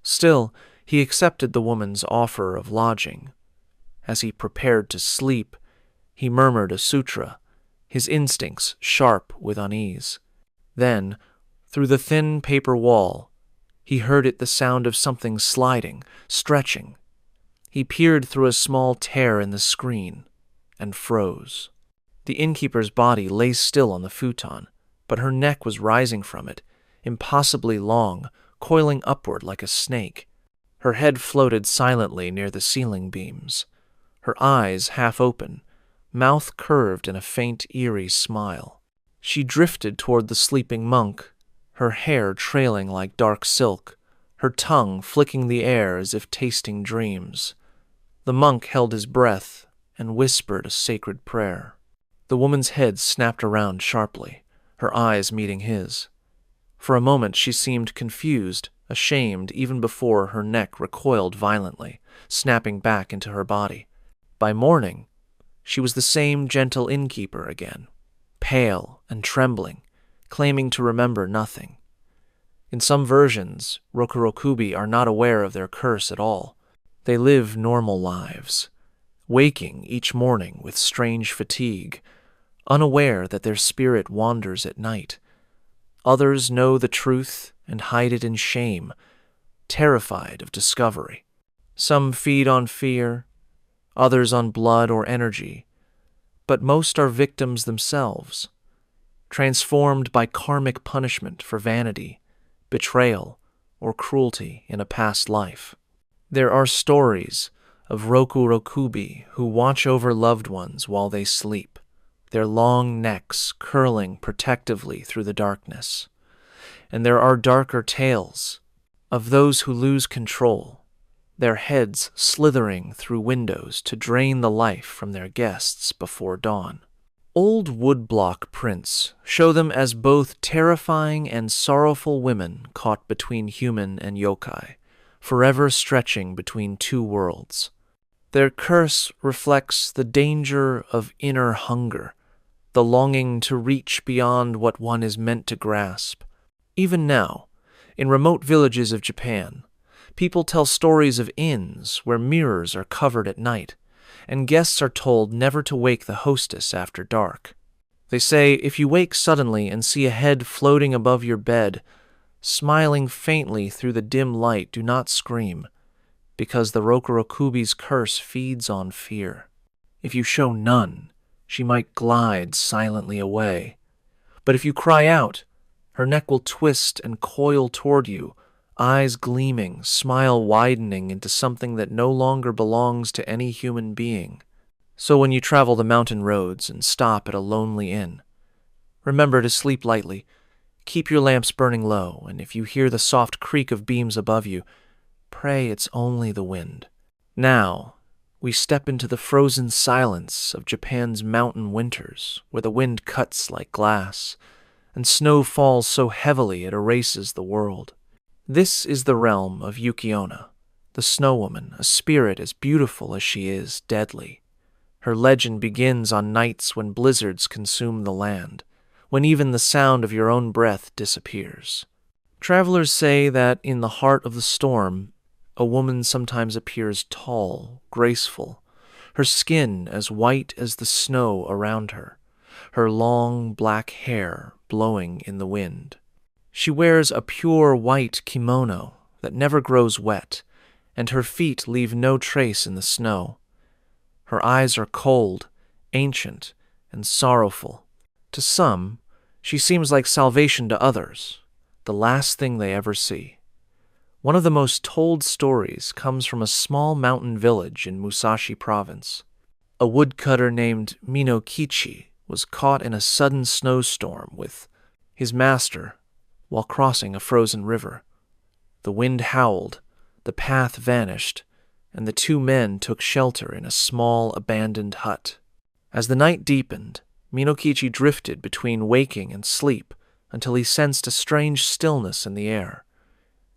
Speaker 1: Still, he accepted the woman's offer of lodging. As he prepared to sleep, he murmured a sutra, his instincts sharp with unease. Then, through the thin paper wall, he heard the sound of something sliding, stretching. He peered through a small tear in the screen and froze. The innkeeper's body lay still on the futon, but her neck was rising from it, impossibly long, coiling upward like a snake. Her head floated silently near the ceiling beams, her eyes half open, mouth curved in a faint, eerie smile. She drifted toward the sleeping monk, her hair trailing like dark silk, her tongue flicking the air as if tasting dreams. The monk held his breath and whispered a sacred prayer. The woman's head snapped around sharply, her eyes meeting his. For a moment she seemed confused, ashamed, even before her neck recoiled violently, snapping back into her body. By morning, she was the same gentle innkeeper again, pale and trembling, claiming to remember nothing. In some versions, Rokurokubi are not aware of their curse at all. They live normal lives, waking each morning with strange fatigue, unaware that their spirit wanders at night. Others know the truth and hide it in shame, terrified of discovery. Some feed on fear, others on blood or energy, but most are victims themselves, transformed by karmic punishment for vanity, betrayal, or cruelty in a past life. There are stories of Rokurokubi who watch over loved ones while they sleep, their long necks curling protectively through the darkness. And there are darker tales of those who lose control, their heads slithering through windows to drain the life from their guests before dawn. Old woodblock prints show them as both terrifying and sorrowful women caught between human and yokai, forever stretching between two worlds. Their curse reflects the danger of inner hunger, the longing to reach beyond what one is meant to grasp. Even now, in remote villages of Japan, people tell stories of inns where mirrors are covered at night, and guests are told never to wake the hostess after dark. They say if you wake suddenly and see a head floating above your bed, smiling faintly through the dim light, do not scream, because the Rokurokubi's curse feeds on fear. If you show none, she might glide silently away. But if you cry out, her neck will twist and coil toward you, eyes gleaming, smile widening into something that no longer belongs to any human being. So when you travel the mountain roads and stop at a lonely inn, remember to sleep lightly, keep your lamps burning low, and if you hear the soft creak of beams above you, pray it's only the wind. Now, we step into the frozen silence of Japan's mountain winters, where the wind cuts like glass, and snow falls so heavily it erases the world. This is the realm of Yuki-onna, the snow woman, a spirit as beautiful as she is deadly. Her legend begins on nights when blizzards consume the land, when even the sound of your own breath disappears. Travelers say that in the heart of the storm, a woman sometimes appears tall, graceful, her skin as white as the snow around her, her long black hair blowing in the wind. She wears a pure white kimono that never grows wet, and her feet leave no trace in the snow. Her eyes are cold, ancient, and sorrowful. To some, She seems like salvation to others, the last thing they ever see. One of the most told stories comes from a small mountain village in Musashi Province. A woodcutter named Minokichi was caught in a sudden snowstorm with his master while crossing a frozen river. The wind howled, the path vanished, and the two men took shelter in a small abandoned hut. As the night deepened, Minokichi drifted between waking and sleep until he sensed a strange stillness in the air.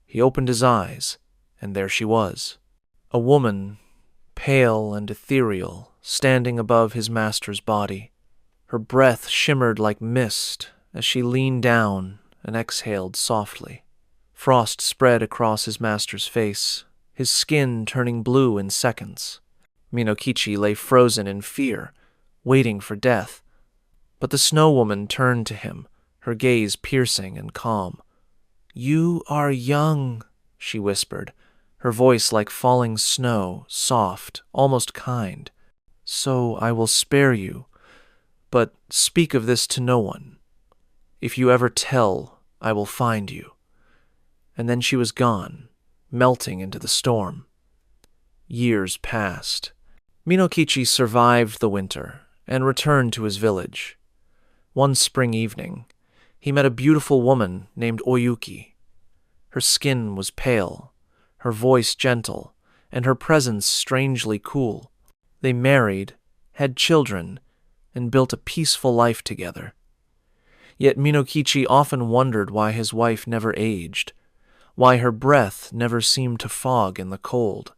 Speaker 1: He opened his eyes, and there she was, a woman, pale and ethereal, standing above his master's body. Her breath shimmered like mist as she leaned down and exhaled softly. Frost spread across his master's face, his skin turning blue in seconds. Minokichi lay frozen in fear, waiting for death. But the snow woman turned to him, her gaze piercing and calm. "You are young," she whispered, her voice like falling snow, soft, almost kind. "So I will spare you, but speak of this to no one. If you ever tell, I will find you." And then she was gone, melting into the storm. Years passed. Minokichi survived the winter and returned to his village. One spring evening, he met a beautiful woman named Oyuki. Her skin was pale, her voice gentle, and her presence strangely cool. They married, had children, and built a peaceful life together. Yet Minokichi often wondered why his wife never aged, why her breath never seemed to fog in the cold.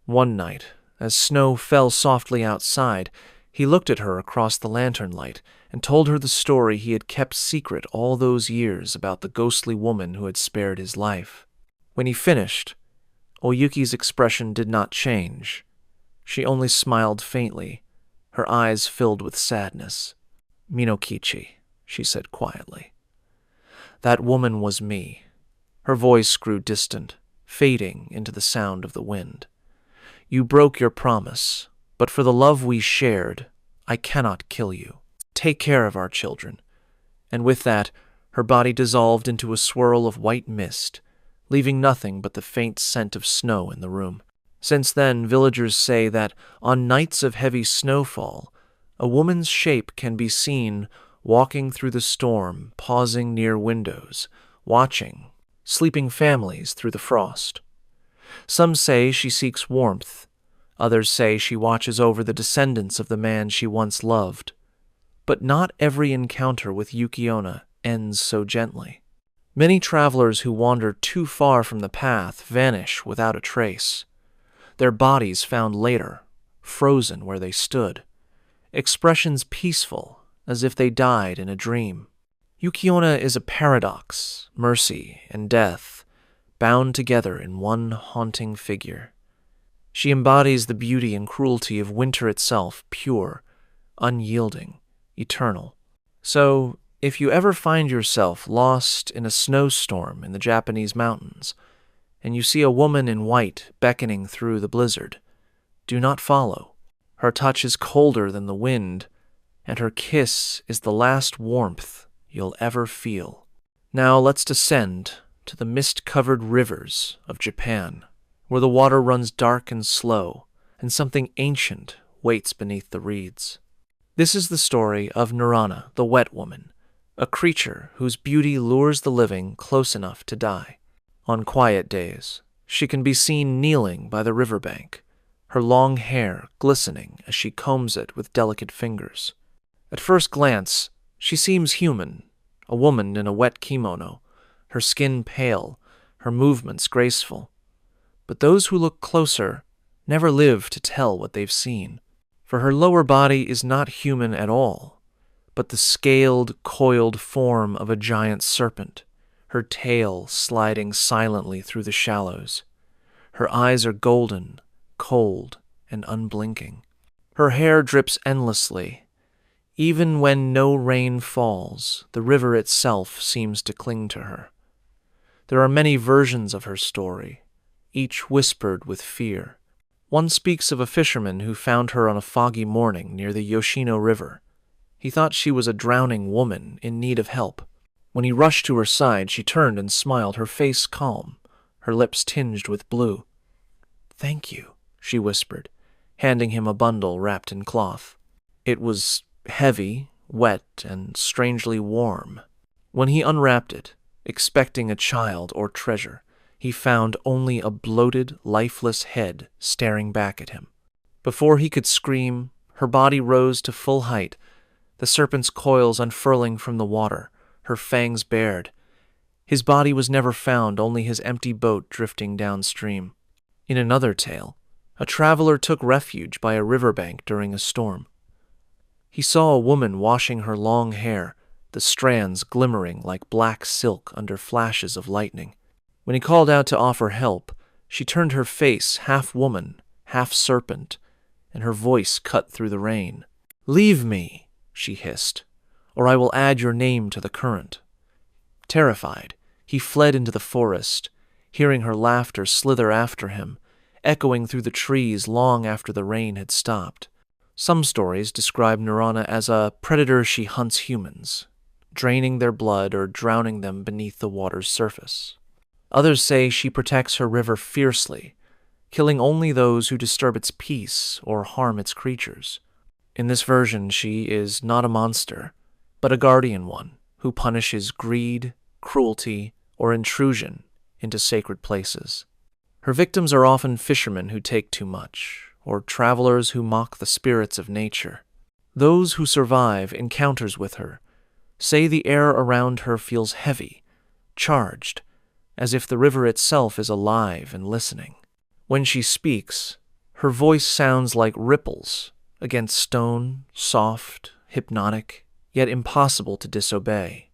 Speaker 1: One night, as snow fell softly outside, he looked at her across the lantern light and told her the story he had kept secret all those years about the ghostly woman who had spared his life. When he finished, Oyuki's expression did not change. She only smiled faintly, her eyes filled with sadness. "Minokichi," she said quietly. "That woman was me." Her voice grew distant, fading into the sound of the wind. "You broke your promise, but for the love we shared, I cannot kill you. Take care of our children." And with that, her body dissolved into a swirl of white mist, leaving nothing but the faint scent of snow in the room. Since then, villagers say that on nights of heavy snowfall, a woman's shape can be seen walking through the storm, pausing near windows, watching sleeping families through the frost. Some say she seeks warmth. Others say she watches over the descendants of the man she once loved. But not every encounter with Yukiona ends so gently. Many travelers who wander too far from the path vanish without a trace. Their bodies found later, frozen where they stood, expressions peaceful as if they died in a dream. Yukiona is a paradox, mercy and death, bound together in one haunting figure. She embodies the beauty and cruelty of winter itself, pure, unyielding, eternal. So, if you ever find yourself lost in a snowstorm in the Japanese mountains, and you see a woman in white beckoning through the blizzard, do not follow. Her touch is colder than the wind, and her kiss is the last warmth you'll ever feel. Now let's descend to the mist-covered rivers of Japan, where the water runs dark and slow, and something ancient waits beneath the reeds. This is the story of Narana, the Wet Woman, a creature whose beauty lures the living close enough to die. On quiet days, she can be seen kneeling by the riverbank, her long hair glistening as she combs it with delicate fingers. At first glance, she seems human, a woman in a wet kimono, her skin pale, her movements graceful. But those who look closer never live to tell what they've seen, for her lower body is not human at all, but the scaled, coiled form of a giant serpent, her tail sliding silently through the shallows. Her eyes are golden, cold, and unblinking. Her hair drips endlessly. Even when no rain falls, the river itself seems to cling to her. There are many versions of her story, each whispered with fear. One speaks of a fisherman who found her on a foggy morning near the Yoshino River. He thought she was a drowning woman in need of help. When he rushed to her side, she turned and smiled, her face calm, her lips tinged with blue. "Thank you," she whispered, handing him a bundle wrapped in cloth. It was heavy, wet, and strangely warm. When he unwrapped it, expecting a child or treasure, he found only a bloated, lifeless head staring back at him. Before he could scream, her body rose to full height, the serpent's coils unfurling from the water, her fangs bared. His body was never found, only his empty boat drifting downstream. In another tale, a traveler took refuge by a riverbank during a storm. He saw a woman washing her long hair, the strands glimmering like black silk under flashes of lightning. When he called out to offer help, she turned her face half woman, half serpent, and her voice cut through the rain. "Leave me," she hissed, "or I will add your name to the current." Terrified, he fled into the forest, hearing her laughter slither after him, echoing through the trees long after the rain had stopped. Some stories describe Nirana as a predator. She hunts humans, draining their blood or drowning them beneath the water's surface. Others say she protects her river fiercely, killing only those who disturb its peace or harm its creatures. In this version, she is not a monster, but a guardian one who punishes greed, cruelty, or intrusion into sacred places. Her victims are often fishermen who take too much, or travelers who mock the spirits of nature. Those who survive encounters with her say the air around her feels heavy, charged, as if the river itself is alive and listening. When she speaks, her voice sounds like ripples against stone, soft, hypnotic, yet impossible to disobey.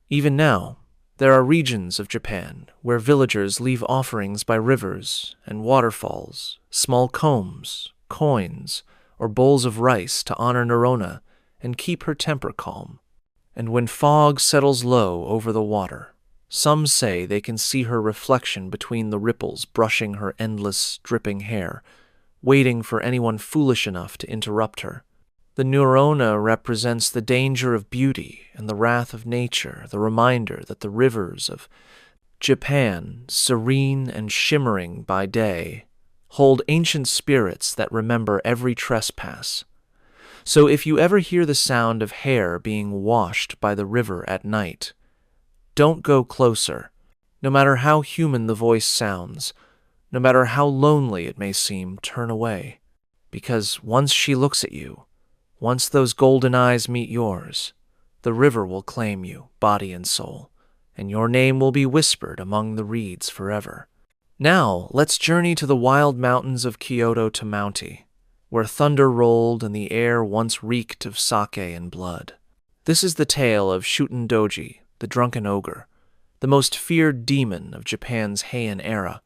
Speaker 1: Even now, there are regions of Japan where villagers leave offerings by rivers and waterfalls, small combs, coins, or bowls of rice to honor Nirona and keep her temper calm. And when fog settles low over the water, some say they can see her reflection between the ripples brushing her endless, dripping hair, waiting for anyone foolish enough to interrupt her. The Nirona represents the danger of beauty and the wrath of nature, the reminder that the rivers of Japan, serene and shimmering by day, hold ancient spirits that remember every trespass. So if you ever hear the sound of hair being washed by the river at night, don't go closer. No matter how human the voice sounds, no matter how lonely it may seem, turn away. Because once she looks at you, once those golden eyes meet yours, the river will claim you, body and soul, and your name will be whispered among the reeds forever. Now, let's journey to the wild mountains of Kyoto to Mountie, where thunder rolled and the air once reeked of sake and blood. This is the tale of Shutendoji, the drunken ogre, the most feared demon of Japan's Heian era.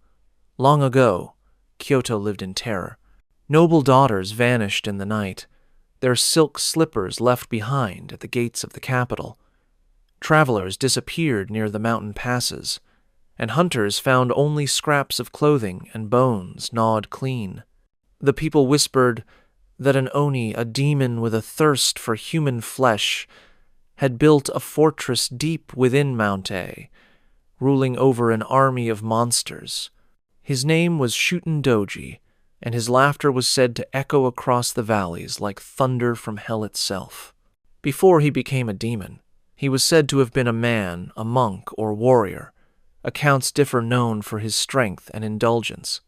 Speaker 1: Long ago, Kyoto lived in terror. Noble daughters vanished in the night, their silk slippers left behind at the gates of the capital. Travelers disappeared near the mountain passes, and hunters found only scraps of clothing and bones gnawed clean. The people whispered that an oni, a demon with a thirst for human flesh, had built a fortress deep within Mount A, ruling over an army of monsters. His name was Shutendoji, and his laughter was said to echo across the valleys like thunder from hell itself. Before he became a demon, he was said to have been a man, a monk, or warrior. Accounts differ known for his strength and indulgence.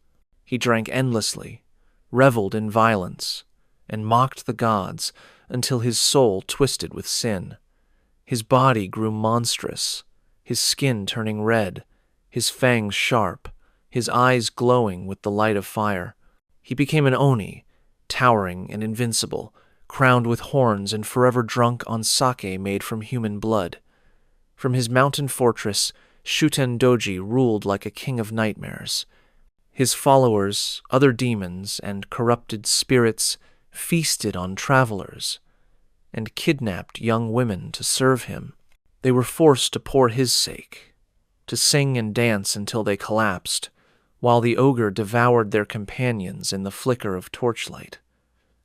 Speaker 1: He drank endlessly, reveled in violence, and mocked the gods until his soul twisted with sin. His body grew monstrous, his skin turning red, his fangs sharp, his eyes glowing with the light of fire. He became an oni, towering and invincible, crowned with horns and forever drunk on sake made from human blood. From his mountain fortress, Shutendoji ruled like a king of nightmares. His followers, other demons, and corrupted spirits feasted on travelers and kidnapped young women to serve him. They were forced to pour his sake, to sing and dance until they collapsed, while the ogre devoured their companions in the flicker of torchlight.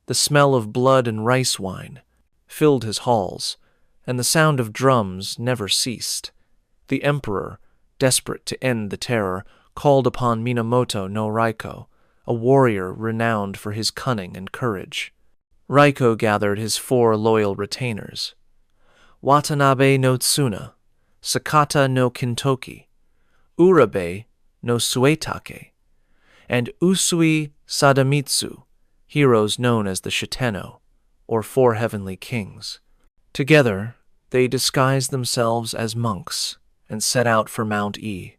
Speaker 1: The smell of blood and rice wine, filled his halls, and the sound of drums never ceased. The emperor, desperate to end the terror, called upon Minamoto no Raiko, a warrior renowned for his cunning and courage. Raiko gathered his 4 loyal retainers: Watanabe no Tsuna, Sakata no Kintoki, Urabe no Suetake, and Usui Sadamitsu, heroes known as the Shiteno, or 4 heavenly kings. Together, they disguised themselves as monks and set out for Mount E,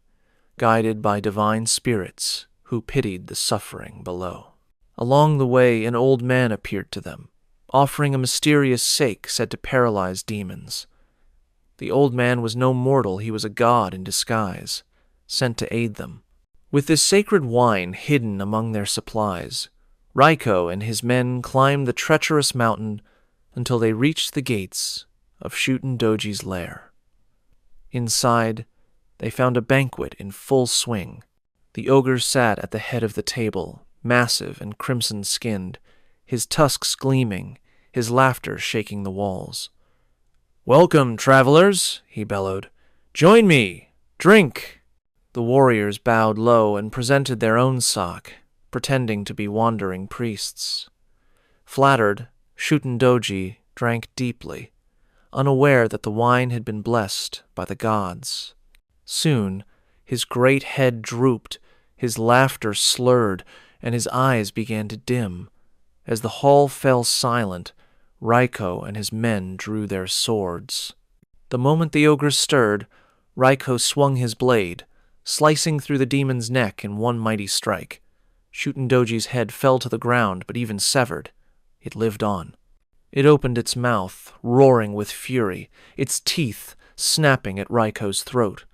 Speaker 1: guided by divine spirits who pitied the suffering below. Along the way, an old man appeared to them, offering a mysterious sake said to paralyze demons. The old man was no mortal, he was a god in disguise, sent to aid them. With this sacred wine hidden among their supplies, Raiko and his men climbed the treacherous mountain until they reached the gates of Shutendoji's lair. Inside, they found a banquet in full swing. The ogre sat at the head of the table, massive and crimson-skinned, his tusks gleaming, his laughter shaking the walls. "Welcome, travelers," he bellowed. "Join me! Drink!" The warriors bowed low and presented their own sake, pretending to be wandering priests. Flattered, Shutendoji drank deeply, unaware that the wine had been blessed by the gods. Soon, his great head drooped, his laughter slurred, and his eyes began to dim. As the hall fell silent, Raiko and his men drew their swords. The moment the ogre stirred, Raiko swung his blade, slicing through the demon's neck in one mighty strike. Shutendoji's head fell to the ground, but even severed, it lived on. It opened its mouth, roaring with fury, its teeth snapping at Raiko's throat.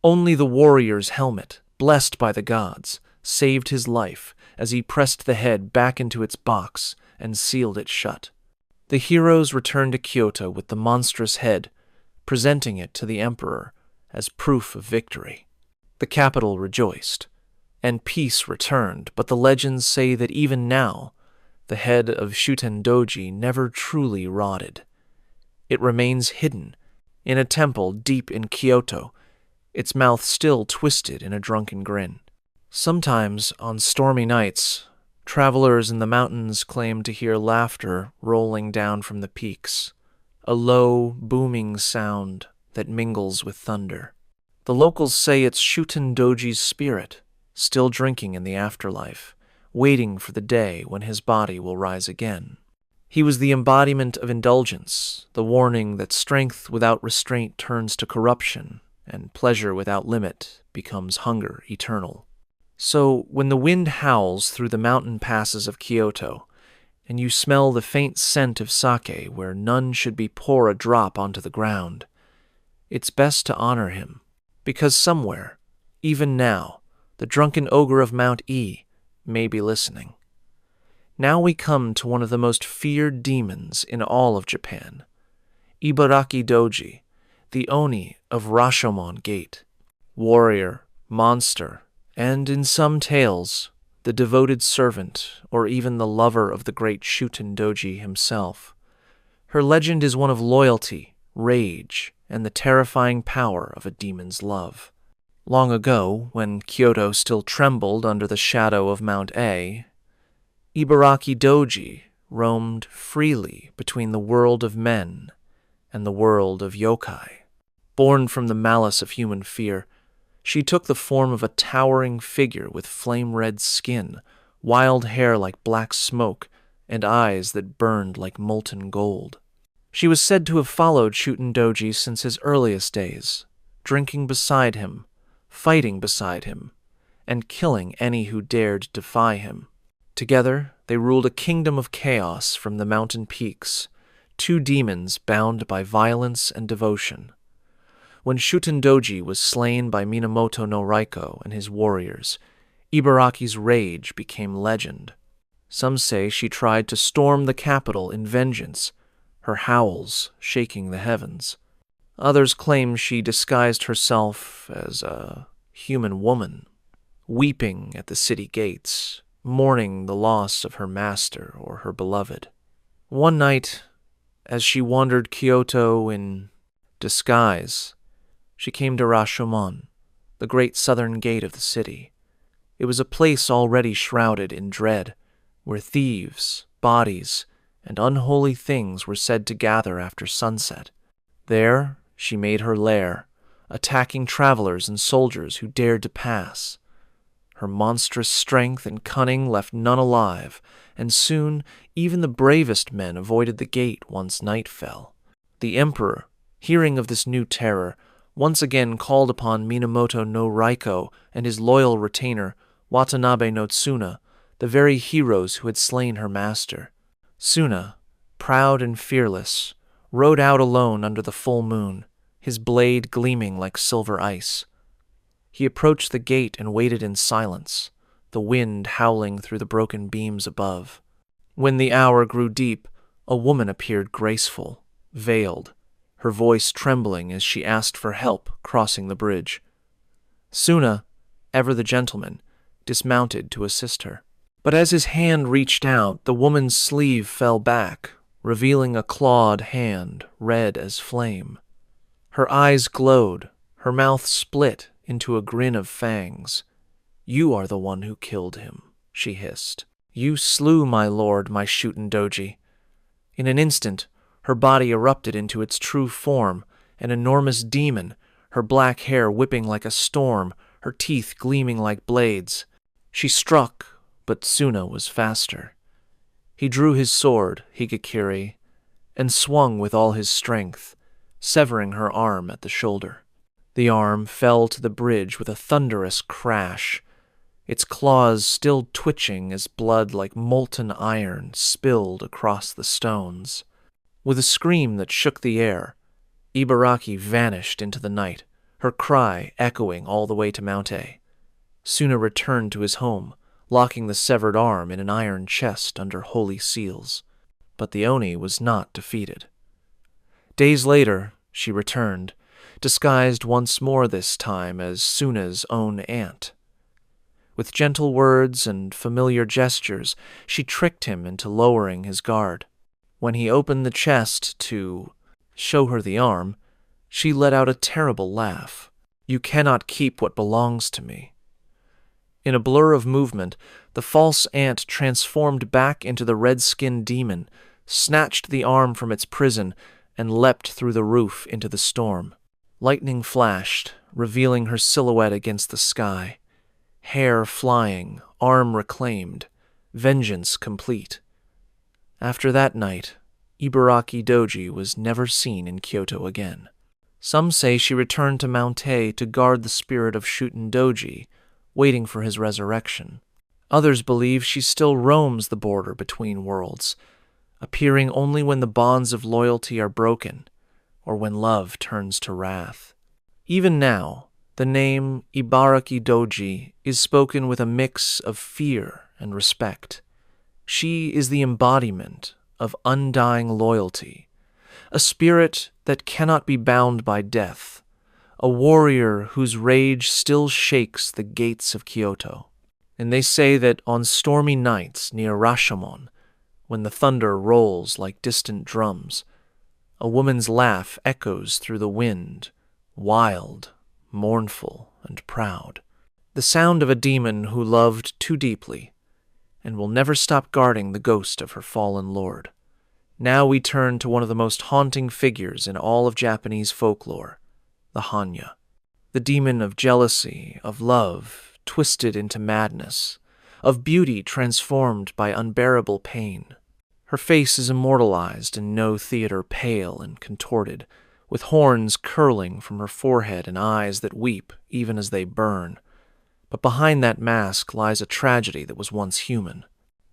Speaker 1: Only the warrior's helmet, blessed by the gods, saved his life as he pressed the head back into its box and sealed it shut. The heroes returned to Kyoto with the monstrous head, presenting it to the emperor as proof of victory. The capital rejoiced, and peace returned, but the legends say that even now, the head of Shutendoji never truly rotted. It remains hidden in a temple deep in Kyoto, its mouth still twisted in a drunken grin. Sometimes, on stormy nights, travelers in the mountains claim to hear laughter rolling down from the peaks, a low, booming sound that mingles with thunder. The locals say it's Shutendoji's spirit, still drinking in the afterlife, waiting for the day when his body will rise again. He was the embodiment of indulgence, the warning that strength without restraint turns to corruption, and pleasure without limit becomes hunger eternal. So, when the wind howls through the mountain passes of Kyoto, and you smell the faint scent of sake where none should be pour a drop onto the ground, it's best to honor him, because somewhere, even now, the drunken ogre of Mount E may be listening. Now we come to one of the most feared demons in all of Japan, Ibaraki Doji, the Oni of Rashomon Gate. Warrior, monster, and in some tales, the devoted servant or even the lover of the great Shutendoji himself. Her legend is one of loyalty, rage, and the terrifying power of a demon's love. Long ago, when Kyoto still trembled under the shadow of Mount A, Ibaraki Doji roamed freely between the world of men and the world of yokai. Born from the malice of human fear, she took the form of a towering figure with flame-red skin, wild hair like black smoke, and eyes that burned like molten gold. She was said to have followed Shutendoji since his earliest days, drinking beside him, fighting beside him, and killing any who dared defy him. Together, they ruled a kingdom of chaos from the mountain peaks, 2 demons bound by violence and devotion. When Shutendoji was slain by Minamoto no Raiko and his warriors, Ibaraki's rage became legend. Some say she tried to storm the capital in vengeance, her howls shaking the heavens. Others claim she disguised herself as a human woman, weeping at the city gates, mourning the loss of her master or her beloved. One night, As she wandered Kyoto in disguise, she came to Rashomon, the great southern gate of the city. It was a place already shrouded in dread, where thieves, bodies, and unholy things were said to gather after sunset. There she made her lair, attacking travelers and soldiers who dared to pass. Her monstrous strength and cunning left none alive, and soon even the bravest men avoided the gate once night fell. The emperor, hearing of this new terror, once again called upon Minamoto no Raiko and his loyal retainer, Watanabe no Tsuna, the very heroes who had slain her master. Tsuna, proud and fearless, rode out alone under the full moon, his blade gleaming like silver ice. He approached the gate and waited in silence, the wind howling through the broken beams above. When the hour grew deep, a woman appeared graceful, veiled, her voice trembling as she asked for help crossing the bridge. Tsuna, ever the gentleman, dismounted to assist her. But as his hand reached out, the woman's sleeve fell back, revealing a clawed hand, red as flame. Her eyes glowed, her mouth split into a grin of fangs. "You are the one who killed him," she hissed. "You slew my lord, my Shuten Doji." In an instant, her body erupted into its true form, an enormous demon, her black hair whipping like a storm, her teeth gleaming like blades. She struck, but Tsuna was faster. He drew his sword, Higakiri, and swung with all his strength, severing her arm at the shoulder. The arm fell to the bridge with a thunderous crash, its claws still twitching as blood like molten iron spilled across the stones. With a scream that shook the air, Ibaraki vanished into the night, her cry echoing all the way to Mount A. Tsuna returned to his home, locking the severed arm in an iron chest under holy seals. But the Oni was not defeated. Days later, she returned, disguised once more this time as Tsuna's own aunt. With gentle words and familiar gestures, she tricked him into lowering his guard. When he opened the chest to show her the arm, she let out a terrible laugh. "You cannot keep what belongs to me." In a blur of movement, the false aunt transformed back into the red-skinned demon, snatched the arm from its prison, and leapt through the roof into the storm. Lightning flashed, revealing her silhouette against the sky. Hair flying, arm reclaimed, vengeance complete. After that night, Ibaraki Doji was never seen in Kyoto again. Some say she returned to Mount A to guard the spirit of Shuten Doji, waiting for his resurrection. Others believe she still roams the border between worlds, appearing only when the bonds of loyalty are broken, or when love turns to wrath. Even now, the name Ibaraki Doji is spoken with a mix of fear and respect. She is the embodiment of undying loyalty, a spirit that cannot be bound by death, a warrior whose rage still shakes the gates of Kyoto. And they say that on stormy nights near Rashomon, when the thunder rolls like distant drums, a woman's laugh echoes through the wind, wild, mournful, and proud. The sound of a demon who loved too deeply and will never stop guarding the ghost of her fallen lord. Now we turn to one of the most haunting figures in all of Japanese folklore, the Hanya, the demon of jealousy, of love twisted into madness, of beauty transformed by unbearable pain. Her face is immortalized in no theater, pale and contorted, with horns curling from her forehead and eyes that weep even as they burn. But behind that mask lies a tragedy that was once human.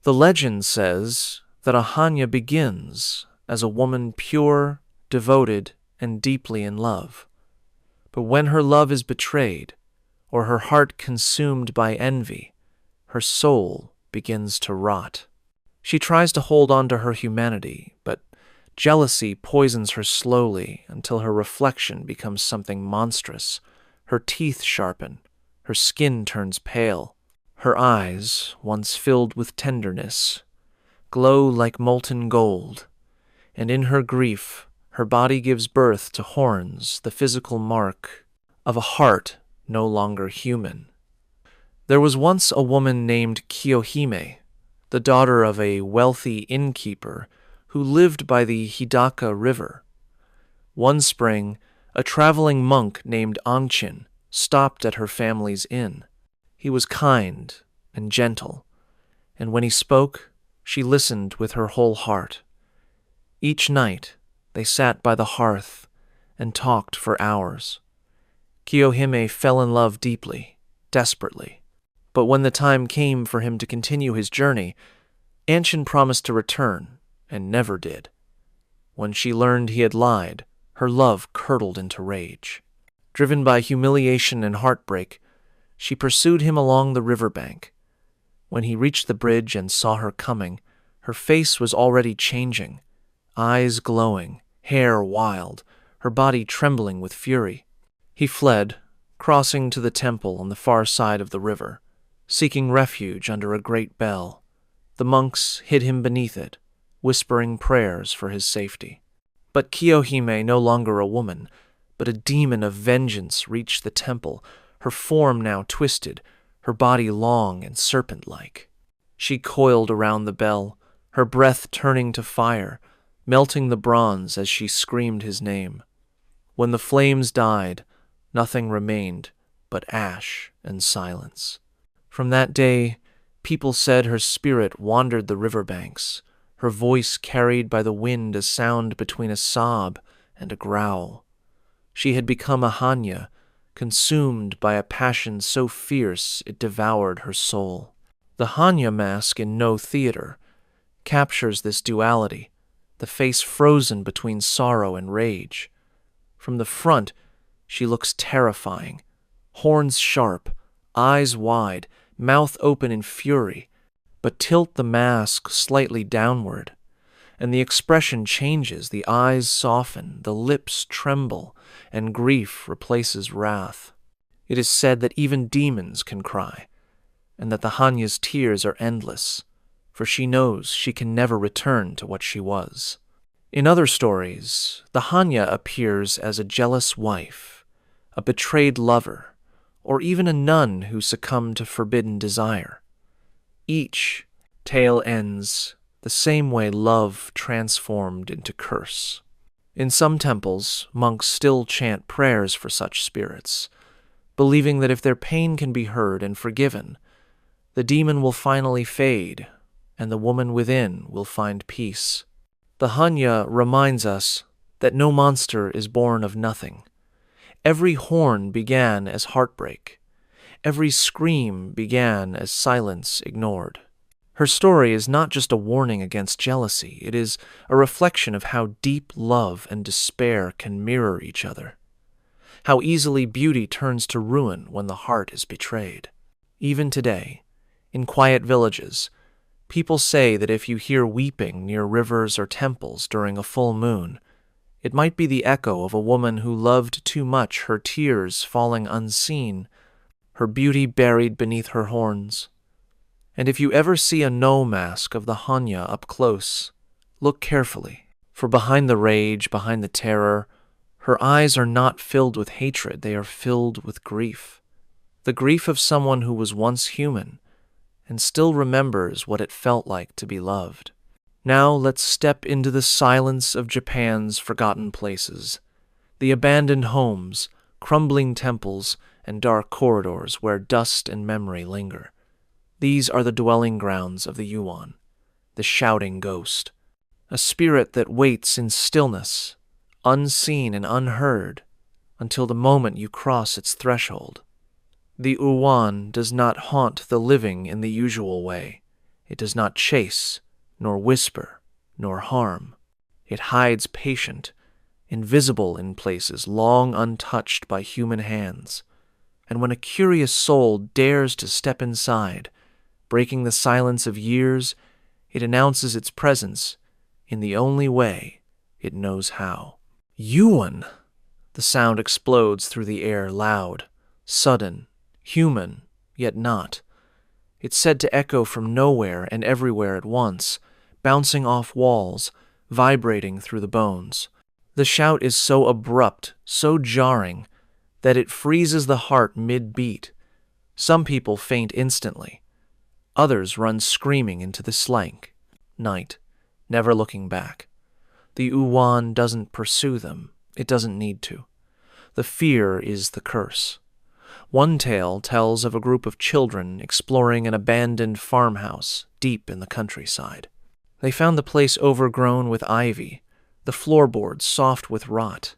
Speaker 1: The legend says that a Hanya begins as a woman pure, devoted, and deeply in love. But when her love is betrayed, or her heart consumed by envy, her soul begins to rot. She tries to hold on to her humanity, but jealousy poisons her slowly until her reflection becomes something monstrous. Her teeth sharpen, her skin turns pale, her eyes, once filled with tenderness, glow like molten gold, and in her grief, her body gives birth to horns, the physical mark of a heart no longer human. There was once a woman named Kiyohime, the daughter of a wealthy innkeeper who lived by the Hidaka River. One spring, a traveling monk named Anchin stopped at her family's inn. He was kind and gentle, and when he spoke, she listened with her whole heart. Each night, they sat by the hearth and talked for hours. Kiyohime fell in love deeply, desperately. But when the time came for him to continue his journey, Anchin promised to return, and never did. When she learned he had lied, her love curdled into rage. Driven by humiliation and heartbreak, she pursued him along the riverbank. When he reached the bridge and saw her coming, her face was already changing, eyes glowing, hair wild, her body trembling with fury. He fled, crossing to the temple on the far side of the river, seeking refuge under a great bell. The monks hid him beneath it, whispering prayers for his safety. But Kiyohime, no longer a woman, but a demon of vengeance, reached the temple, her form now twisted, her body long and serpent-like. She coiled around the bell, her breath turning to fire, melting the bronze as she screamed his name. When the flames died, nothing remained but ash and silence. From that day, people said her spirit wandered the riverbanks, her voice carried by the wind a sound between a sob and a growl. She had become a hanya, consumed by a passion so fierce it devoured her soul. The hanya mask in No Theater captures this duality, the face frozen between sorrow and rage. From the front, she looks terrifying, horns sharp, eyes wide, mouth open in fury, but tilt the mask slightly downward, and the expression changes, the eyes soften, the lips tremble, and grief replaces wrath. It is said that even demons can cry, and that the Hanya's tears are endless, for she knows she can never return to what she was. In other stories, the Hanya appears as a jealous wife, a betrayed lover, or even a nun who succumbed to forbidden desire. Each tale ends the same way love transformed into curse. In some temples, monks still chant prayers for such spirits, believing that if their pain can be heard and forgiven, the demon will finally fade, and the woman within will find peace. The Hanya reminds us that no monster is born of nothing. Every horn began as heartbreak. Every scream began as silence ignored. Her story is not just a warning against jealousy, it is a reflection of how deep love and despair can mirror each other, how easily beauty turns to ruin when the heart is betrayed. Even today, in quiet villages, people say that if you hear weeping near rivers or temples during a full moon, it might be the echo of a woman who loved too much, her tears falling unseen, her beauty buried beneath her horns. And if you ever see a no mask of the Hanya up close, look carefully, for behind the rage, behind the terror, her eyes are not filled with hatred, they are filled with grief. The grief of someone who was once human and still remembers what it felt like to be loved. Now let's step into the silence of Japan's forgotten places, the abandoned homes, crumbling temples, and dark corridors where dust and memory linger. These are the dwelling grounds of the Yuan, the shouting ghost, a spirit that waits in stillness, unseen and unheard, until the moment you cross its threshold. The Yuan does not haunt the living in the usual way. It does not chase, nor whisper, nor harm. It hides patient, invisible in places long untouched by human hands. And when a curious soul dares to step inside, breaking the silence of years, it announces its presence in the only way it knows how. Yuan! The sound explodes through the air, loud, sudden, human, yet not. It's said to echo from nowhere and everywhere at once, bouncing off walls, vibrating through the bones. The shout is so abrupt, so jarring, that it freezes the heart mid-beat. Some people faint instantly. Others run screaming into the slank night, never looking back. The Uwan doesn't pursue them. It doesn't need to. The fear is the curse. One tale tells of a group of children exploring an abandoned farmhouse deep in the countryside. They found the place overgrown with ivy, the floorboards soft with rot.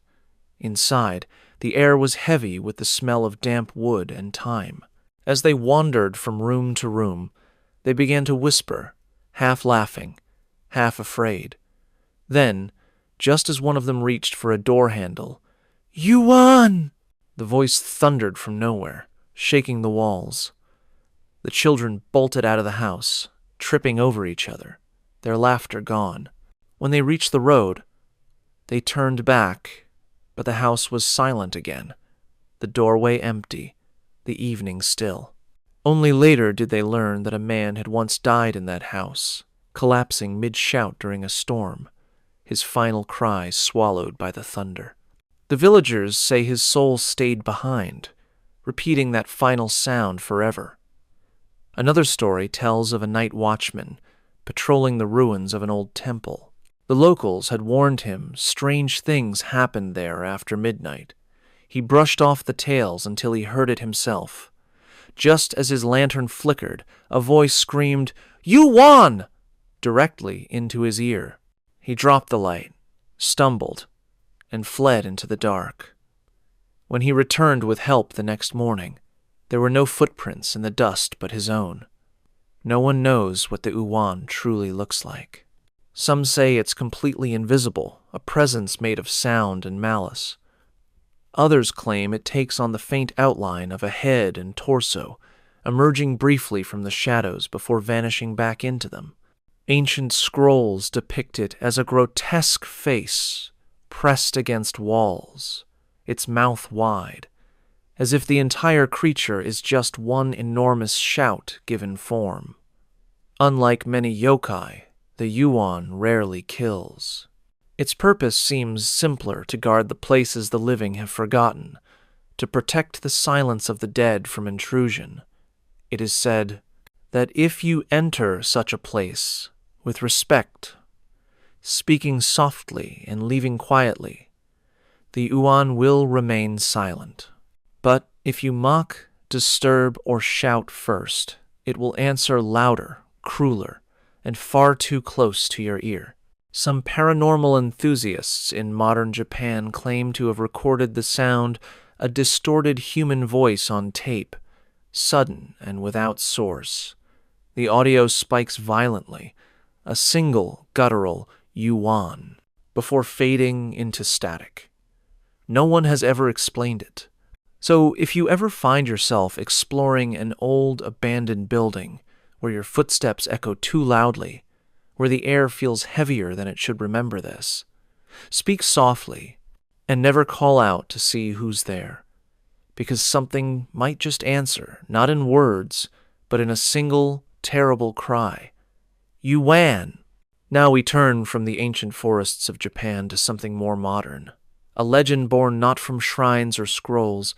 Speaker 1: Inside, the air was heavy with the smell of damp wood and thyme. As they wandered from room to room, they began to whisper, half laughing, half afraid. Then, just as one of them reached for a door handle, "Yuan!" the voice thundered from nowhere, shaking the walls. The children bolted out of the house, tripping over each other, their laughter gone. When they reached the road, they turned back, but the house was silent again, the doorway empty, the evening still. Only later did they learn that a man had once died in that house, collapsing mid-shout during a storm, his final cry swallowed by the thunder. The villagers say his soul stayed behind, repeating that final sound forever. Another story tells of a night watchman patrolling the ruins of an old temple. The locals had warned him strange things happened there after midnight. He brushed off the tales until he heard it himself. Just as his lantern flickered, a voice screamed, "You won!" directly into his ear. He dropped the light, stumbled, and fled into the dark. When he returned with help the next morning, there were no footprints in the dust but his own. No one knows what the Uwan truly looks like. Some say it's completely invisible, a presence made of sound and malice. Others claim it takes on the faint outline of a head and torso, emerging briefly from the shadows before vanishing back into them. Ancient scrolls depict it as a grotesque face pressed against walls, its mouth wide, as if the entire creature is just one enormous shout given form. Unlike many yokai, the Yuan rarely kills. Its purpose seems simpler: to guard the places the living have forgotten, to protect the silence of the dead from intrusion. It is said that if you enter such a place with respect, speaking softly and leaving quietly, the Yuan will remain silent. But if you mock, disturb, or shout first, it will answer louder, crueler, and far too close to your ear. Some paranormal enthusiasts in modern Japan claim to have recorded the sound, a distorted human voice on tape, sudden and without source. The audio spikes violently, a single guttural "Yuan," before fading into static. No one has ever explained it. So if you ever find yourself exploring an old abandoned building where your footsteps echo too loudly, where the air feels heavier than it should remember this, speak softly and never call out to see who's there, because something might just answer, not in words, but in a single terrible cry. "Yuan!" Now we turn from the ancient forests of Japan to something more modern, a legend born not from shrines or scrolls,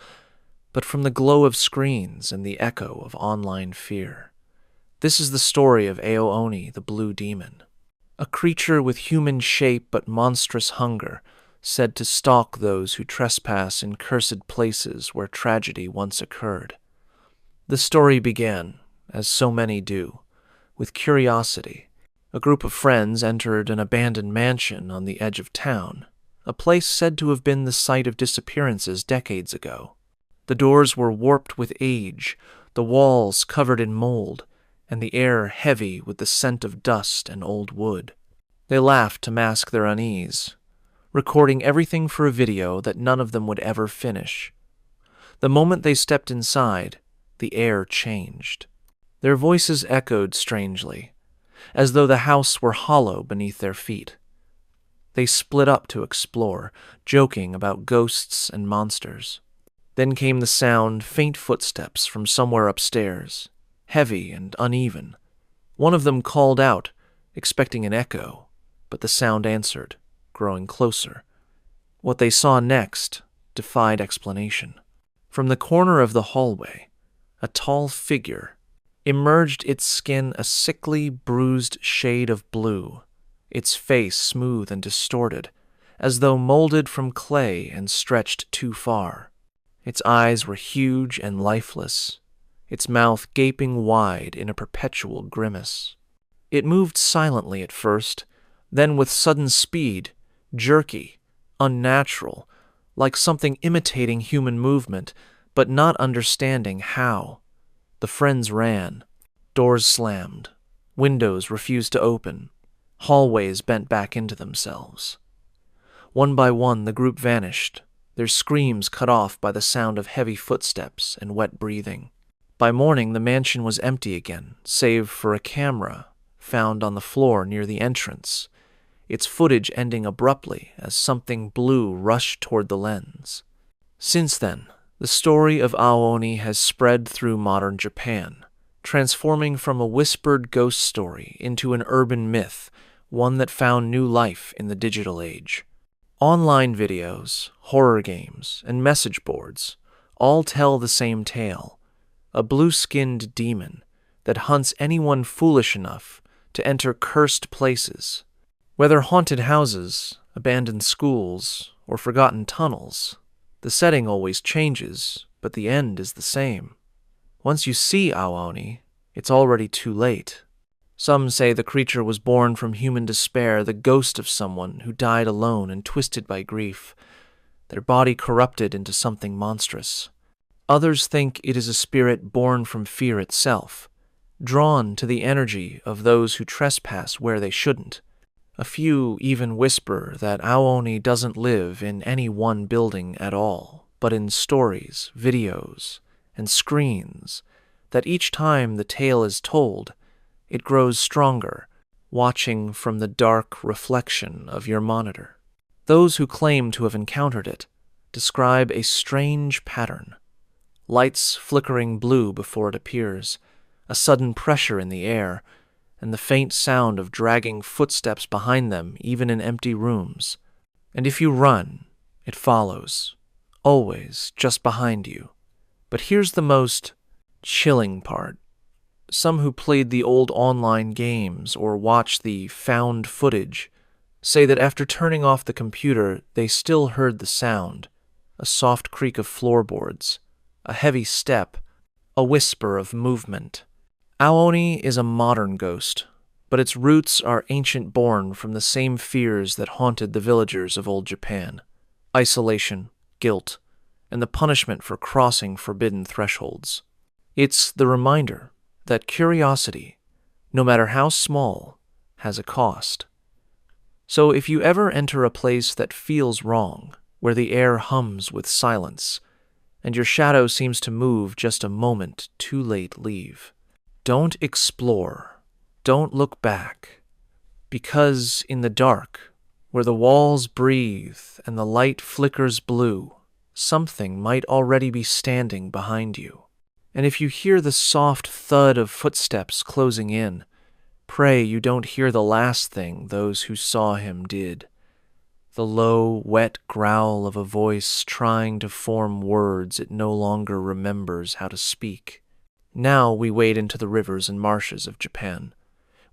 Speaker 1: but from the glow of screens and the echo of online fear. This is the story of Aooni, the Blue Demon, a creature with human shape but monstrous hunger, said to stalk those who trespass in cursed places where tragedy once occurred. The story began, as so many do, with curiosity. A group of friends entered an abandoned mansion on the edge of town, a place said to have been the site of disappearances decades ago. The doors were warped with age, the walls covered in mold, and the air heavy with the scent of dust and old wood. They laughed to mask their unease, recording everything for a video that none of them would ever finish. The moment they stepped inside, the air changed. Their voices echoed strangely, as though the house were hollow beneath their feet. They split up to explore, joking about ghosts and monsters. Then came the sound, faint footsteps from somewhere upstairs, heavy and uneven. One of them called out, expecting an echo, but the sound answered, growing closer. What they saw next defied explanation. From the corner of the hallway, a tall figure emerged, its skin a sickly, bruised shade of blue, its face smooth and distorted, as though molded from clay and stretched too far. Its eyes were huge and lifeless, its mouth gaping wide in a perpetual grimace. It moved silently at first, then with sudden speed, jerky, unnatural, like something imitating human movement, but not understanding how. The friends ran. Doors slammed. Windows refused to open. Hallways bent back into themselves. One by one, the group vanished, their screams cut off by the sound of heavy footsteps and wet breathing. By morning, the mansion was empty again, save for a camera found on the floor near the entrance, its footage ending abruptly as something blue rushed toward the lens. Since then, the story of Aoni has spread through modern Japan, transforming from a whispered ghost story into an urban myth, one that found new life in the digital age. Online videos, horror games, and message boards all tell the same tale: a blue-skinned demon that hunts anyone foolish enough to enter cursed places. Whether haunted houses, abandoned schools, or forgotten tunnels, the setting always changes, but the end is the same. Once you see Aoni, it's already too late. Some say the creature was born from human despair, the ghost of someone who died alone and twisted by grief, their body corrupted into something monstrous. Others think it is a spirit born from fear itself, drawn to the energy of those who trespass where they shouldn't. A few even whisper that Aoni doesn't live in any one building at all, but in stories, videos, and screens, that each time the tale is told, it grows stronger, watching from the dark reflection of your monitor. Those who claim to have encountered it describe a strange pattern: lights flickering blue before it appears, a sudden pressure in the air, and the faint sound of dragging footsteps behind them even in empty rooms. And if you run, it follows, always just behind you. But here's the most chilling part. Some who played the old online games or watched the found footage say that after turning off the computer, they still heard the sound: a soft creak of floorboards, a heavy step, a whisper of movement. Aoni is a modern ghost, but its roots are ancient, born from the same fears that haunted the villagers of old Japan: isolation, guilt, and the punishment for crossing forbidden thresholds. It's the reminder that curiosity, no matter how small, has a cost. So if you ever enter a place that feels wrong, where the air hums with silence, and your shadow seems to move just a moment too late, leave. Don't explore. Don't look back. Because in the dark, where the walls breathe and the light flickers blue, something might already be standing behind you. And if you hear the soft thud of footsteps closing in, pray you don't hear the last thing those who saw him did: the low, wet growl of a voice trying to form words it no longer remembers how to speak. Now we wade into the rivers and marshes of Japan,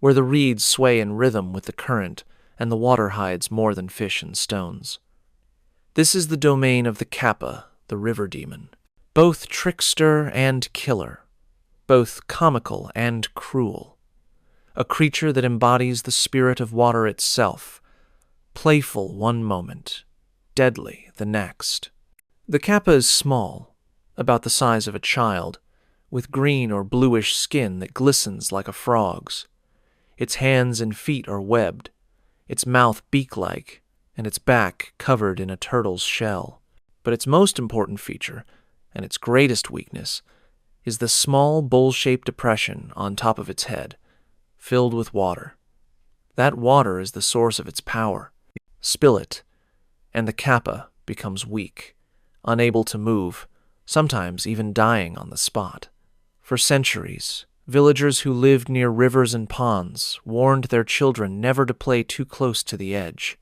Speaker 1: where the reeds sway in rhythm with the current and the water hides more than fish and stones. This is the domain of the Kappa, the river demon, both trickster and killer, both comical and cruel, a creature that embodies the spirit of water itself, playful one moment, deadly the next. The Kappa is small, about the size of a child, with green or bluish skin that glistens like a frog's. Its hands and feet are webbed, its mouth beak-like, and its back covered in a turtle's shell. But its most important feature, and its greatest weakness, is the small bowl-shaped depression on top of its head, filled with water. That water is the source of its power. Spill it, and the Kappa becomes weak, unable to move, sometimes even dying on the spot. For centuries, Villagers who lived near rivers and ponds warned their children never to play too close to the edge,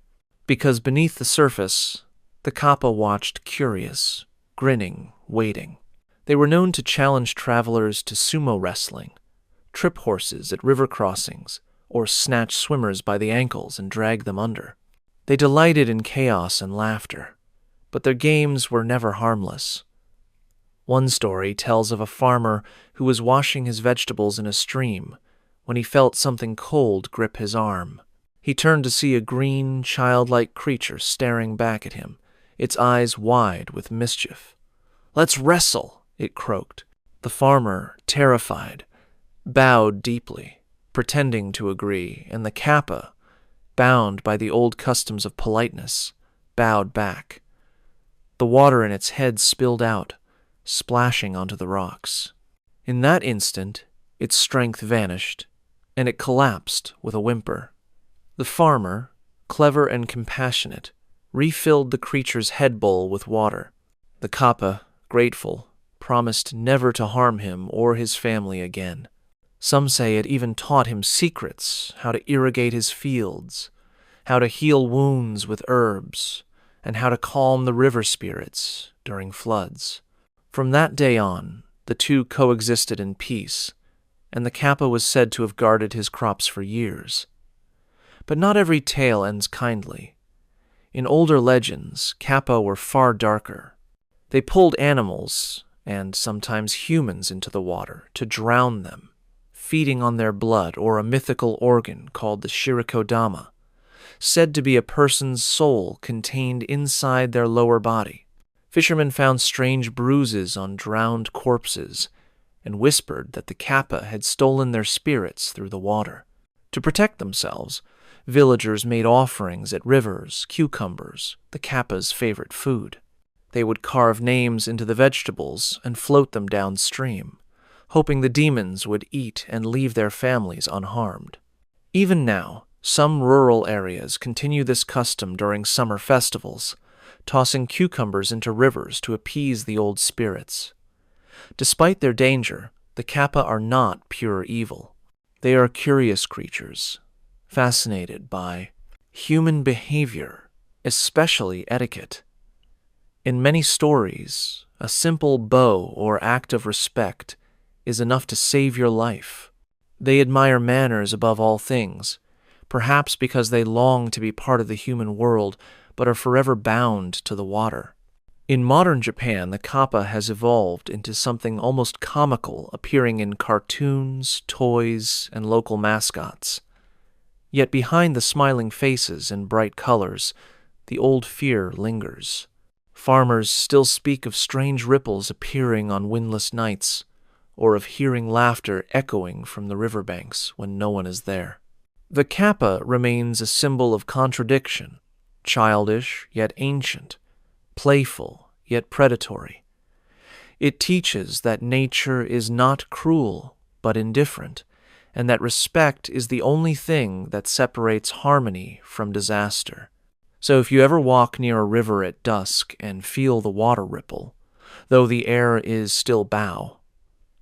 Speaker 1: because beneath the surface, the kappa watched curious, grinning, waiting. They were known to challenge travelers to sumo wrestling, trip horses at river crossings, or snatch swimmers by the ankles and drag them under. They delighted in chaos and laughter, but their games were never harmless. One story tells of a farmer who was washing his vegetables in a stream when he felt something cold grip his arm. He turned to see a green, childlike creature staring back at him, its eyes wide with mischief. "Let's wrestle," it croaked. The farmer, terrified, bowed deeply, pretending to agree, and the kappa, bound by the old customs of politeness, bowed back. The water in its head spilled out, splashing onto the rocks. In that instant, its strength vanished, and it collapsed with a whimper. The farmer, clever and compassionate, refilled the creature's head bowl with water. The kappa, grateful, promised never to harm him or his family again. Some say it even taught him secrets, how to irrigate his fields, how to heal wounds with herbs, and how to calm the river spirits during floods. From that day on, the two coexisted in peace, and the kappa was said to have guarded his crops for years. But not every tale ends kindly. In older legends, kappa were far darker. They pulled animals, and sometimes humans, into the water to drown them, feeding on their blood or a mythical organ called the shirikodama, said to be a person's soul contained inside their lower body. Fishermen found strange bruises on drowned corpses and whispered that the kappa had stolen their spirits through the water. To protect themselves, villagers made offerings at rivers, cucumbers, the kappa's favorite food. They would carve names into the vegetables and float them downstream, hoping the demons would eat and leave their families unharmed. Even now, some rural areas continue this custom during summer festivals, tossing cucumbers into rivers to appease the old spirits. Despite their danger, the kappa are not pure evil. They are curious creatures, fascinated by human behavior, especially etiquette. In many stories, a simple bow or act of respect is enough to save your life. They admire manners above all things, perhaps because they long to be part of the human world but are forever bound to the water. In modern Japan, the kappa has evolved into something almost comical, appearing in cartoons, toys, and local mascots. Yet behind the smiling faces and bright colors, the old fear lingers. Farmers still speak of strange ripples appearing on windless nights, or of hearing laughter echoing from the riverbanks when no one is there. The kappa remains a symbol of contradiction, childish yet ancient, playful yet predatory. It teaches that nature is not cruel but indifferent, and that respect is the only thing that separates harmony from disaster. So if you ever walk near a river at dusk and feel the water ripple, though the air is still bow,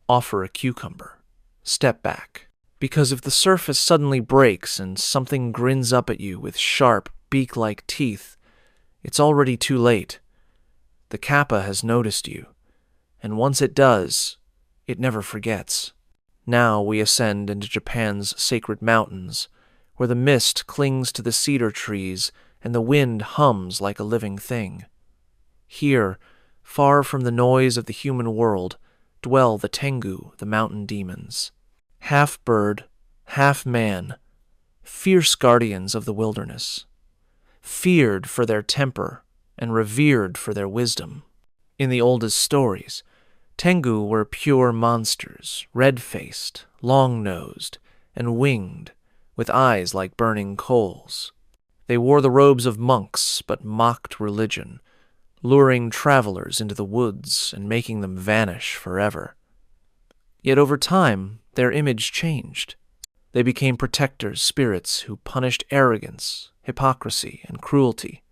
Speaker 1: offer a cucumber. Step back. Because if the surface suddenly breaks and something grins up at you with sharp, beak-like teeth, it's already too late. The kappa has noticed you, and once it does, it never forgets. Now we ascend into Japan's sacred mountains, where the mist clings to the cedar trees and the wind hums like a living thing. Here, far from the noise of the human world, dwell the Tengu, the mountain demons. Half bird, half man, fierce guardians of the wilderness, feared for their temper and revered for their wisdom. In the oldest stories, Tengu were pure monsters, red-faced, long-nosed, and winged, with eyes like burning coals. They wore the robes of monks but mocked religion, luring travelers into the woods and making them vanish forever. Yet over time, their image changed. They became protectors, spirits who punished arrogance, hypocrisy, and cruelty.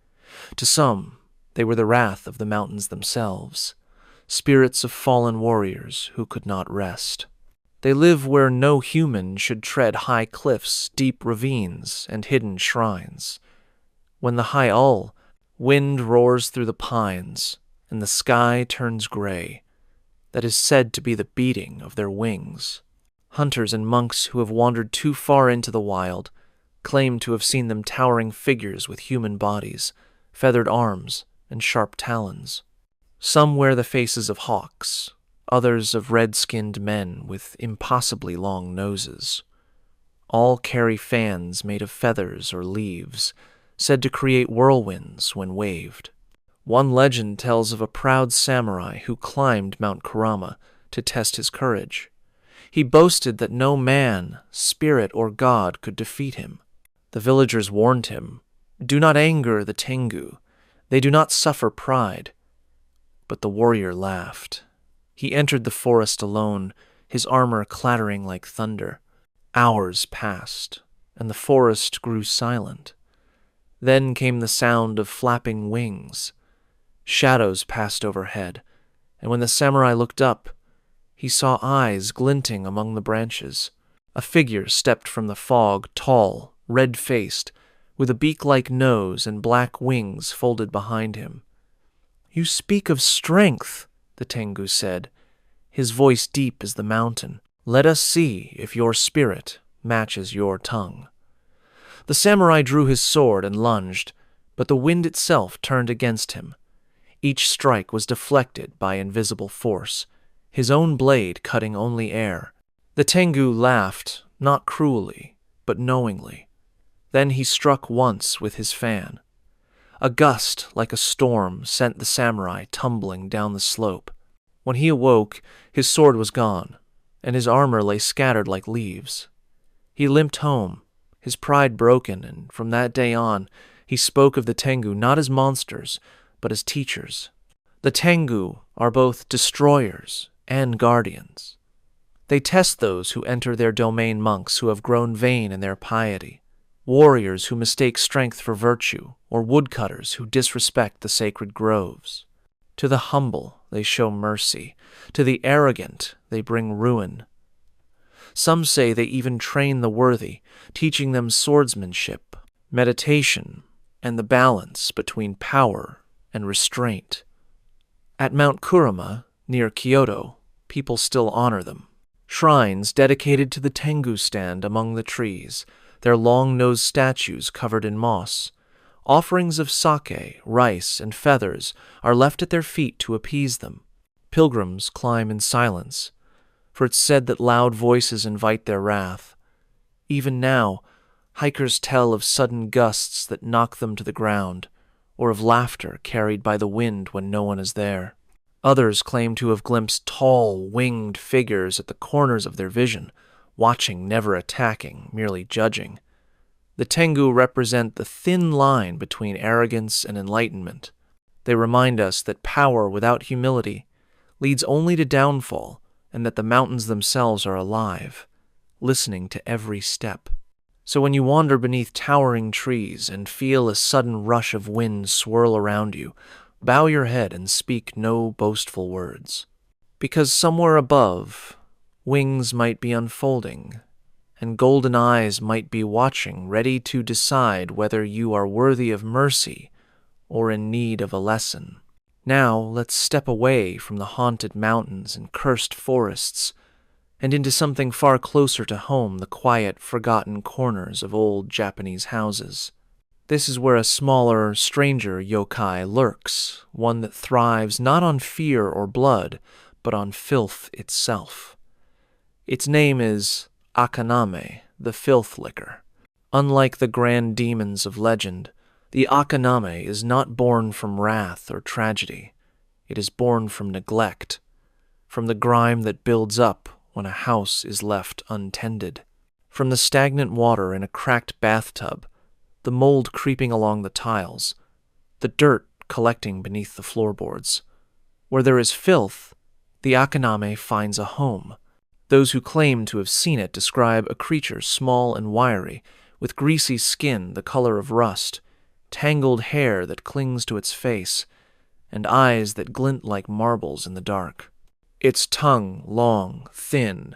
Speaker 1: To some, they were the wrath of the mountains themselves, spirits of fallen warriors who could not rest. They live where no human should tread high cliffs, deep ravines, and hidden shrines. When the high wind roars through the pines, and the sky turns gray, that is said to be the beating of their wings. Hunters and monks who have wandered too far into the wild claim to have seen them towering figures with human bodies, feathered arms, and sharp talons. Some wear the faces of hawks, others of red-skinned men with impossibly long noses. All carry fans made of feathers or leaves, said to create whirlwinds when waved. One legend tells of a proud samurai who climbed Mount Kurama to test his courage. He boasted that no man, spirit, or god could defeat him. The villagers warned him, "Do not anger the Tengu. They do not suffer pride." But the warrior laughed. He entered the forest alone, his armor clattering like thunder. Hours passed, and the forest grew silent. Then came the sound of flapping wings. Shadows passed overhead, and when the samurai looked up, he saw eyes glinting among the branches. A figure stepped from the fog, tall, red-faced, with a beak-like nose and black wings folded behind him. "You speak of strength," the Tengu said, his voice deep as the mountain. "Let us see if your spirit matches your tongue." The samurai drew his sword and lunged, but the wind itself turned against him. Each strike was deflected by invisible force, his own blade cutting only air. The Tengu laughed, not cruelly, but knowingly. Then he struck once with his fan. A gust, like a storm, sent the samurai tumbling down the slope. When he awoke, his sword was gone, and his armor lay scattered like leaves. He limped home, his pride broken, and from that day on, he spoke of the Tengu not as monsters, but as teachers. The Tengu are both destroyers and guardians. They test those who enter their domain, monks who have grown vain in their piety, warriors who mistake strength for virtue, or woodcutters who disrespect the sacred groves. To the humble they show mercy, to the arrogant they bring ruin. Some say they even train the worthy, teaching them swordsmanship, meditation, and the balance between power and restraint. At Mount Kurama, near Kyoto, people still honor them. Shrines dedicated to the Tengu stand among the trees, their long-nosed statues covered in moss. Offerings of sake, rice, and feathers are left at their feet to appease them. Pilgrims climb in silence, for it's said that loud voices invite their wrath. Even now, hikers tell of sudden gusts that knock them to the ground, or of laughter carried by the wind when no one is there. Others claim to have glimpsed tall, winged figures at the corners of their vision, watching, never attacking, merely judging. The Tengu represent the thin line between arrogance and enlightenment. They remind us that power without humility leads only to downfall, and that the mountains themselves are alive, listening to every step. So when you wander beneath towering trees and feel a sudden rush of wind swirl around you, bow your head and speak no boastful words. Because somewhere above, wings might be unfolding, and golden eyes might be watching, ready to decide whether you are worthy of mercy or in need of a lesson. Now let's step away from the haunted mountains and cursed forests, and into something far closer to home, the quiet, forgotten corners of old Japanese houses. This is where a smaller, stranger yokai lurks, one that thrives not on fear or blood, but on filth itself. Its name is Akaname, the filth licker. Unlike the grand demons of legend, the Akaname is not born from wrath or tragedy. It is born from neglect, from the grime that builds up when a house is left untended, from the stagnant water in a cracked bathtub, the mold creeping along the tiles, the dirt collecting beneath the floorboards. Where there is filth, the Akaname finds a home. Those who claim to have seen it describe a creature small and wiry, with greasy skin the color of rust, tangled hair that clings to its face, and eyes that glint like marbles in the dark. Its tongue long, thin,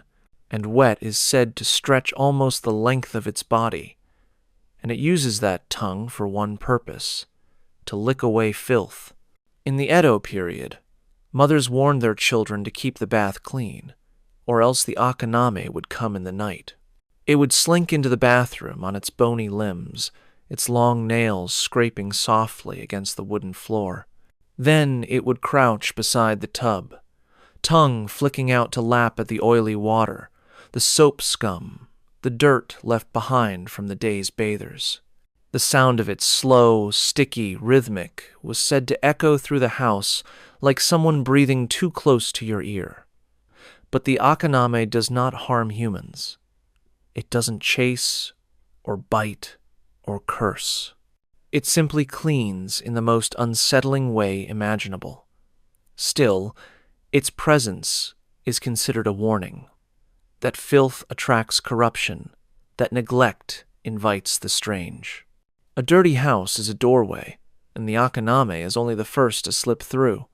Speaker 1: and wet is said to stretch almost the length of its body, and it uses that tongue for one purpose, to lick away filth. In the Edo period, mothers warned their children to keep the bath clean, or else the akaname would come in the night. It would slink into the bathroom on its bony limbs, its long nails scraping softly against the wooden floor. Then it would crouch beside the tub, tongue flicking out to lap at the oily water, the soap scum, the dirt left behind from the day's bathers. The sound of it, slow, sticky, rhythmic, was said to echo through the house like someone breathing too close to your ear. But the akaname does not harm humans. It doesn't chase, or bite, or curse. It simply cleans in the most unsettling way imaginable. Still, its presence is considered a warning, that filth attracts corruption, that neglect invites the strange. A dirty house is a doorway, and the akaname is only the first to slip through.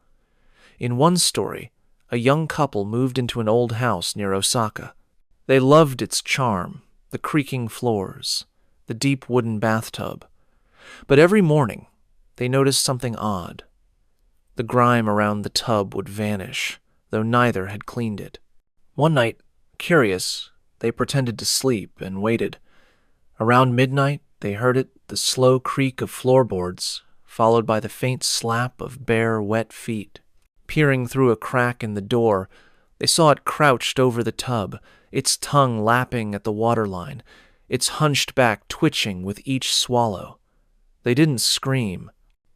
Speaker 1: In one story, a young couple moved into an old house near Osaka. They loved its charm, the creaking floors, the deep wooden bathtub. But every morning, they noticed something odd. The grime around the tub would vanish, though neither had cleaned it. One night, curious, they pretended to sleep and waited. Around midnight, they heard it, the slow creak of floorboards, followed by the faint slap of bare, wet feet. Peering through a crack in the door, they saw it crouched over the tub, its tongue lapping at the waterline, its hunched back twitching with each swallow. They didn't scream.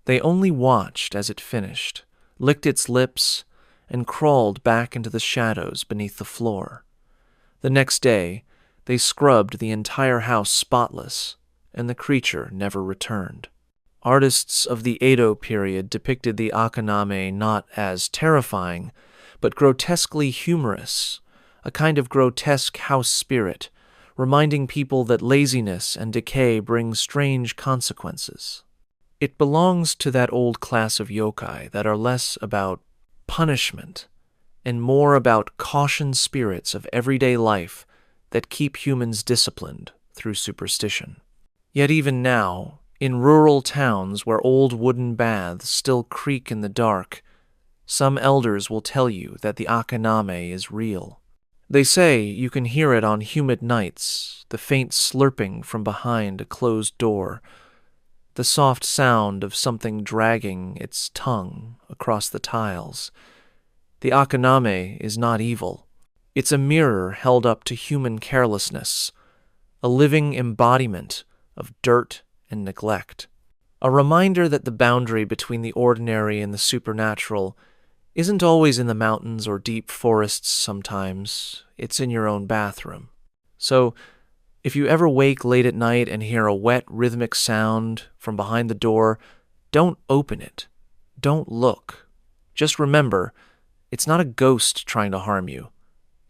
Speaker 1: They only watched as it finished, licked its lips, and crawled back into the shadows beneath the floor. The next day, they scrubbed the entire house spotless, and the creature never returned. Artists of the Edo period depicted the akaname not as terrifying, but grotesquely humorous, a kind of grotesque house spirit, reminding people that laziness and decay bring strange consequences. It belongs to that old class of yokai that are less about punishment and more about cautioned spirits of everyday life that keep humans disciplined through superstition. Yet even now, in rural towns where old wooden baths still creak in the dark, some elders will tell you that the akaname is real. They say you can hear it on humid nights, the faint slurping from behind a closed door, the soft sound of something dragging its tongue across the tiles. The akaname is not evil. It's a mirror held up to human carelessness, a living embodiment of dirt and neglect. A reminder that the boundary between the ordinary and the supernatural isn't always in the mountains or deep forests sometimes. It's in your own bathroom. So, if you ever wake late at night and hear a wet, rhythmic sound from behind the door, don't open it. Don't look. Just remember, it's not a ghost trying to harm you.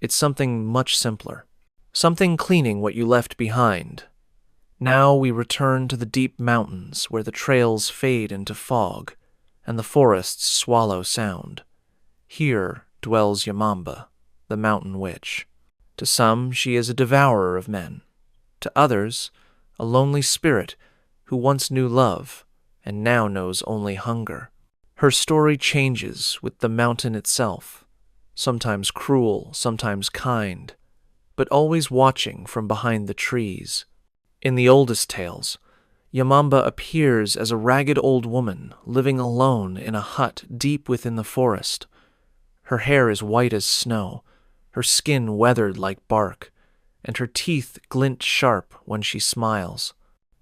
Speaker 1: It's something much simpler. Something cleaning what you left behind. Now we return to the deep mountains where the trails fade into fog and the forests swallow sound. Here dwells Yamamba, the mountain witch. To some, she is a devourer of men. To others, a lonely spirit who once knew love and now knows only hunger. Her story changes with the mountain itself, sometimes cruel, sometimes kind, but always watching from behind the trees. In the oldest tales, Yamamba appears as a ragged old woman living alone in a hut deep within the forest. Her hair is white as snow, her skin weathered like bark, and her teeth glint sharp when she smiles.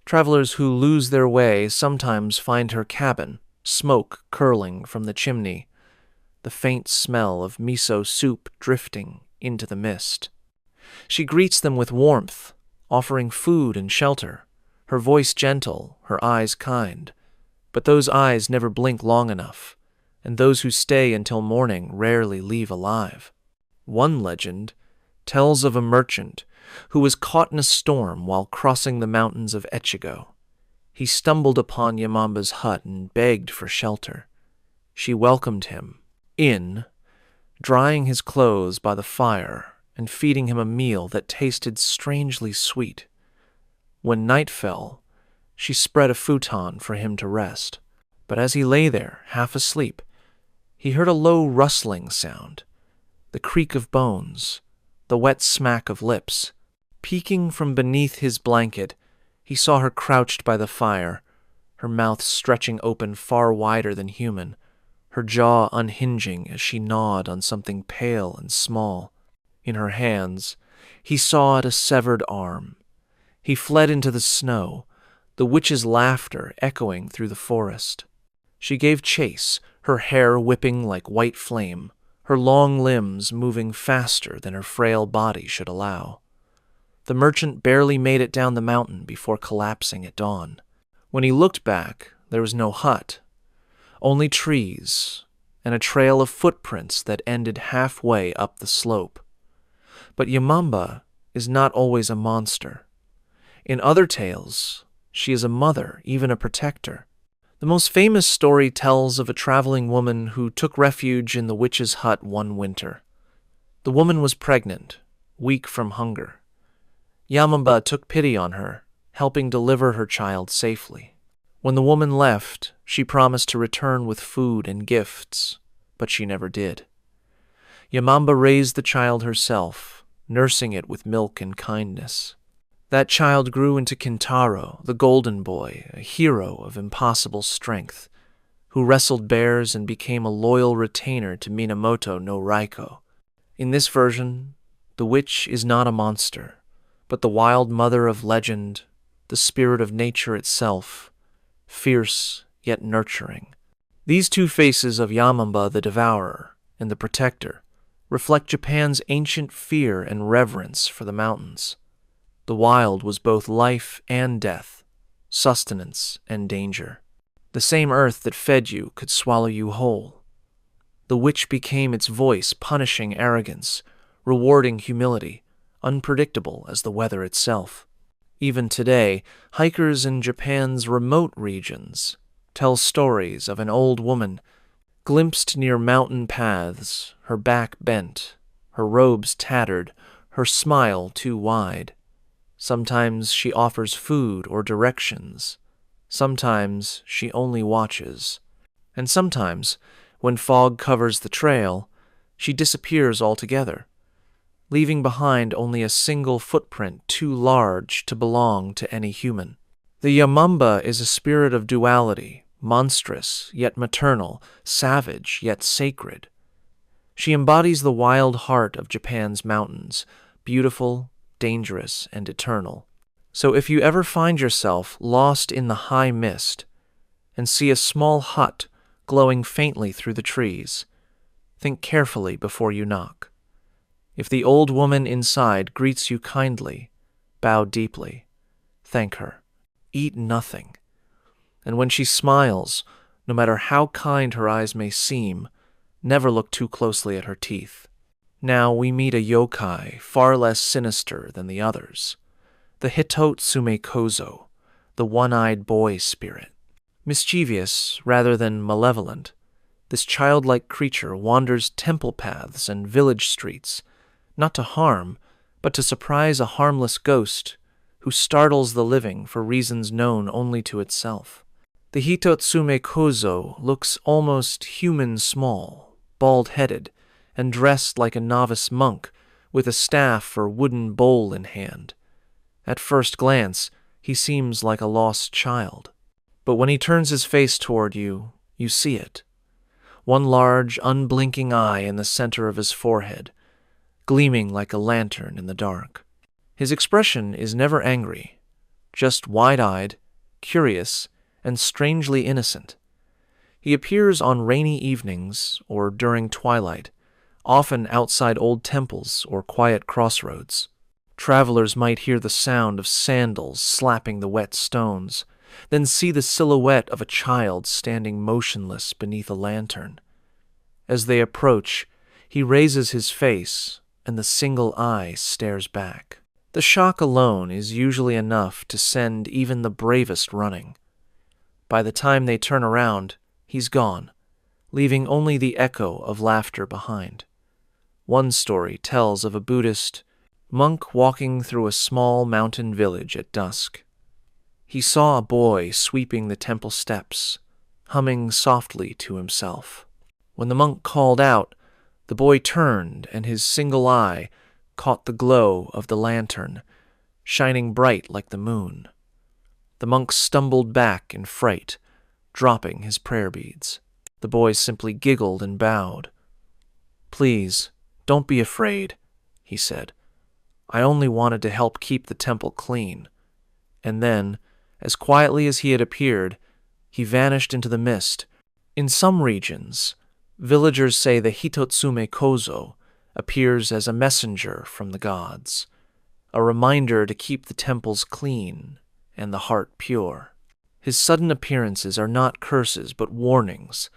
Speaker 1: Travelers who lose their way sometimes find her cabin, smoke curling from the chimney, the faint smell of miso soup drifting into the mist. She greets them with warmth, offering food and shelter, her voice gentle, her eyes kind. But those eyes never blink long enough, and those who stay until morning rarely leave alive. One legend tells of a merchant who was caught in a storm while crossing the mountains of Echigo. He stumbled upon Yamamba's hut and begged for shelter. She welcomed him in, drying his clothes by the fire and feeding him a meal that tasted strangely sweet. When night fell, she spread a futon for him to rest. But as he lay there, half asleep, he heard a low rustling sound, the creak of bones, the wet smack of lips. Peeking from beneath his blanket, he saw her crouched by the fire, her mouth stretching open far wider than human, her jaw unhinging as she gnawed on something pale and small. In her hands, he sawed a severed arm. He fled into the snow, the witch's laughter echoing through the forest. She gave chase, her hair whipping like white flame, her long limbs moving faster than her frail body should allow. The merchant barely made it down the mountain before collapsing at dawn. When he looked back, there was no hut, only trees and a trail of footprints that ended halfway up the slope. But Yamamba is not always a monster. In other tales, she is a mother, even a protector. The most famous story tells of a traveling woman who took refuge in the witch's hut one winter. The woman was pregnant, weak from hunger. Yamamba took pity on her, helping deliver her child safely. When the woman left, she promised to return with food and gifts, but she never did. Yamamba raised the child herself, nursing it with milk and kindness. That child grew into Kintaro, the golden boy, a hero of impossible strength, who wrestled bears and became a loyal retainer to Minamoto no Raiko. In this version, the witch is not a monster, but the wild mother of legend, the spirit of nature itself, fierce yet nurturing. These two faces of Yamamba the Devourer and the Protector reflect Japan's ancient fear and reverence for the mountains. The wild was both life and death, sustenance and danger. The same earth that fed you could swallow you whole. The witch became its voice, punishing arrogance, rewarding humility, unpredictable as the weather itself. Even today, hikers in Japan's remote regions tell stories of an old woman glimpsed near mountain paths, her back bent, her robes tattered, her smile too wide. Sometimes she offers food or directions. Sometimes she only watches. And sometimes, when fog covers the trail, she disappears altogether, leaving behind only a single footprint too large to belong to any human. The Yamamba is a spirit of duality, monstrous yet maternal, savage yet sacred. She embodies the wild heart of Japan's mountains, beautiful, dangerous, and eternal. So if you ever find yourself lost in the high mist and see a small hut glowing faintly through the trees, think carefully before you knock. If the old woman inside greets you kindly, bow deeply, thank her, eat nothing, and when she smiles, no matter how kind her eyes may seem, never look too closely at her teeth. Now we meet a yokai far less sinister than the others, the Hitotsume Kozo, the one-eyed boy spirit. Mischievous rather than malevolent, this childlike creature wanders temple paths and village streets, not to harm, but to surprise a harmless ghost who startles the living for reasons known only to itself. The Hitotsume Kozo looks almost human small, bald-headed, and dressed like a novice monk, with a staff or wooden bowl in hand. At first glance, he seems like a lost child. But when he turns his face toward you, you see it. One large, unblinking eye in the center of his forehead, gleaming like a lantern in the dark. His expression is never angry, just wide-eyed, curious, and strangely innocent. He appears on rainy evenings or during twilight, often outside old temples or quiet crossroads. Travelers might hear the sound of sandals slapping the wet stones, then see the silhouette of a child standing motionless beneath a lantern. As they approach, he raises his face, and the single eye stares back. The shock alone is usually enough to send even the bravest running. By the time they turn around, he's gone, leaving only the echo of laughter behind. One story tells of a Buddhist monk walking through a small mountain village at dusk. He saw a boy sweeping the temple steps, humming softly to himself. When the monk called out, the boy turned and his single eye caught the glow of the lantern, shining bright like the moon. The monk stumbled back in fright, dropping his prayer beads. The boy simply giggled and bowed. "Please, don't be afraid," he said. "I only wanted to help keep the temple clean." And then, as quietly as he had appeared, he vanished into the mist. In some regions, villagers say the Hitotsume Kozo appears as a messenger from the gods, a reminder to keep the temples clean and the heart pure. His sudden appearances are not curses but warnings,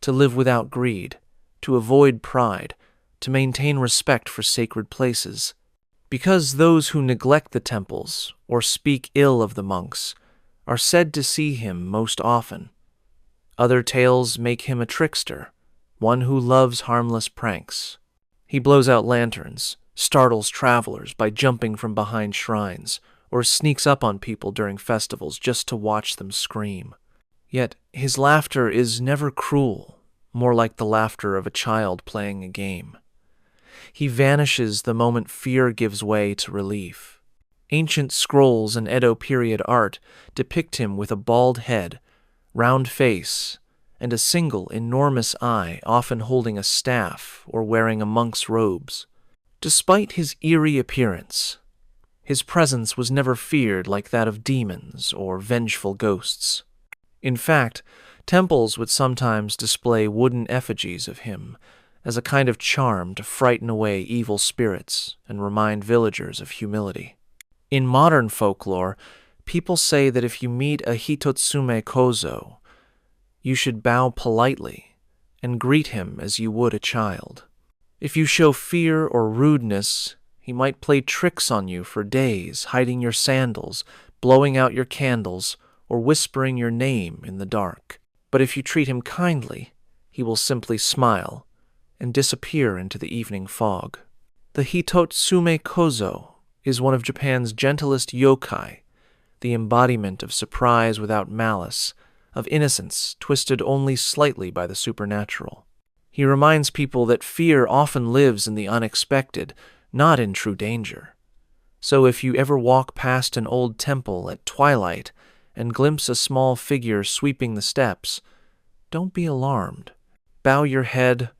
Speaker 1: to live without greed, to avoid pride, to maintain respect for sacred places. Because those who neglect the temples or speak ill of the monks are said to see him most often. Other tales make him a trickster, one who loves harmless pranks. He blows out lanterns, startles travelers by jumping from behind shrines, or sneaks up on people during festivals just to watch them scream. Yet his laughter is never cruel, more like the laughter of a child playing a game. He vanishes the moment fear gives way to relief. Ancient scrolls and Edo period art depict him with a bald head, round face, and a single enormous eye, often holding a staff or wearing a monk's robes. Despite his eerie appearance, his presence was never feared like that of demons or vengeful ghosts. In fact, temples would sometimes display wooden effigies of him as a kind of charm to frighten away evil spirits and remind villagers of humility. In modern folklore, people say that if you meet a Hitotsume Kozo, you should bow politely and greet him as you would a child. If you show fear or rudeness, he might play tricks on you for days, hiding your sandals, blowing out your candles, or whispering your name in the dark. But if you treat him kindly, he will simply smile and disappear into the evening fog. The Hitotsume Kozo is one of Japan's gentlest yokai, the embodiment of surprise without malice, of innocence twisted only slightly by the supernatural. He reminds people that fear often lives in the unexpected, not in true danger. So if you ever walk past an old temple at twilight and glimpse a small figure sweeping the steps, don't be alarmed. Bow your head,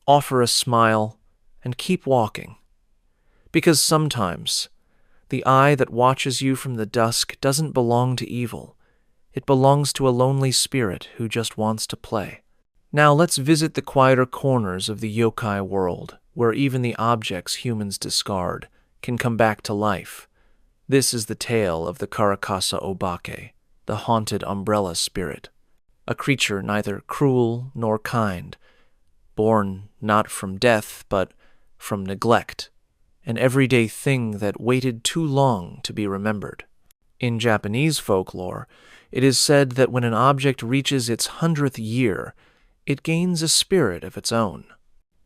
Speaker 1: offer a smile, and keep walking. Because sometimes the eye that watches you from the dusk doesn't belong to evil. It belongs to a lonely spirit who just wants to play. Now let's visit the quieter corners of the yokai world, where even the objects humans discard can come back to life. This is the tale of the Karakasa Obake, the haunted umbrella spirit, a creature neither cruel nor kind, born not from death but from neglect, an everyday thing that waited too long to be remembered. In Japanese folklore, it is said that when an object reaches its 100th year, it gains a spirit of its own.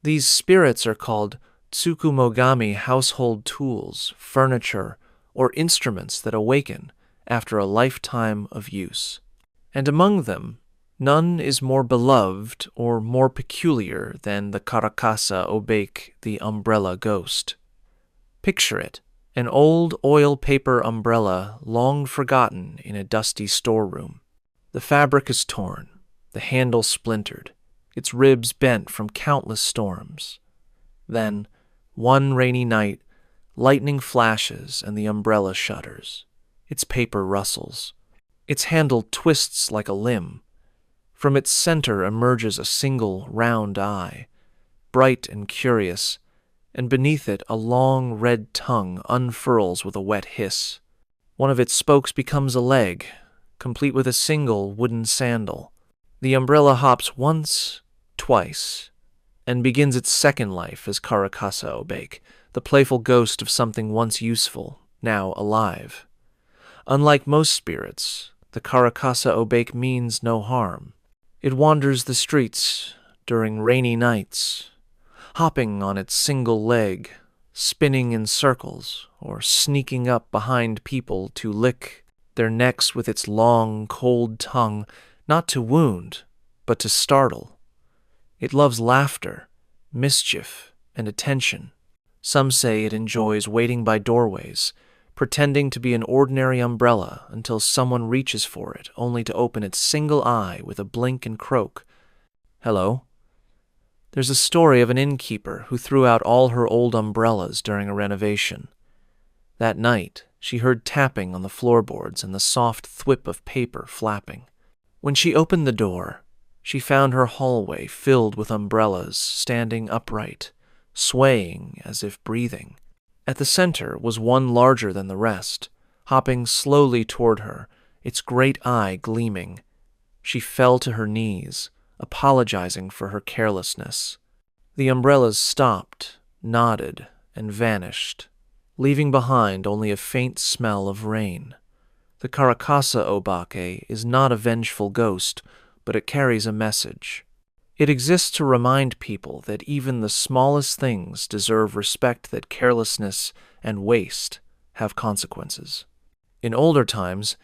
Speaker 1: These spirits are called tsukumogami, household tools, furniture, or instruments that awaken after a lifetime of use. And among them, none is more beloved or more peculiar than the Karakasa Obake, the umbrella ghost. Picture it, an old oil paper umbrella long forgotten in a dusty storeroom. The fabric is torn, the handle splintered, its ribs bent from countless storms. Then, one rainy night, lightning flashes and the umbrella shudders. Its paper rustles. Its handle twists like a limb. From its center emerges a single round eye, bright and curious, and beneath it a long red tongue unfurls with a wet hiss. One of its spokes becomes a leg, complete with a single wooden sandal. The umbrella hops once, twice, and begins its second life as Karakasa Obake, the playful ghost of something once useful, now alive. Unlike most spirits, the Karakasa Obake means no harm. It wanders the streets during rainy nights, hopping on its single leg, spinning in circles, or sneaking up behind people to lick their necks with its long, cold tongue, not to wound, but to startle. It loves laughter, mischief, and attention. Some say it enjoys waiting by doorways, pretending to be an ordinary umbrella until someone reaches for it, only to open its single eye with a blink and croak. Hello? There's a story of an innkeeper who threw out all her old umbrellas during a renovation. That night, she heard tapping on the floorboards and the soft thwip of paper flapping. When she opened the door, she found her hallway filled with umbrellas standing upright, swaying as if breathing. At the center was one larger than the rest, hopping slowly toward her, its great eye gleaming. She fell to her knees, apologizing for her carelessness. The umbrellas stopped, nodded, and vanished, leaving behind only a faint smell of rain. The Karakasa Obake is not a vengeful ghost, but it carries a message. It exists to remind people that even the smallest things deserve respect, that carelessness and waste have consequences. In older times,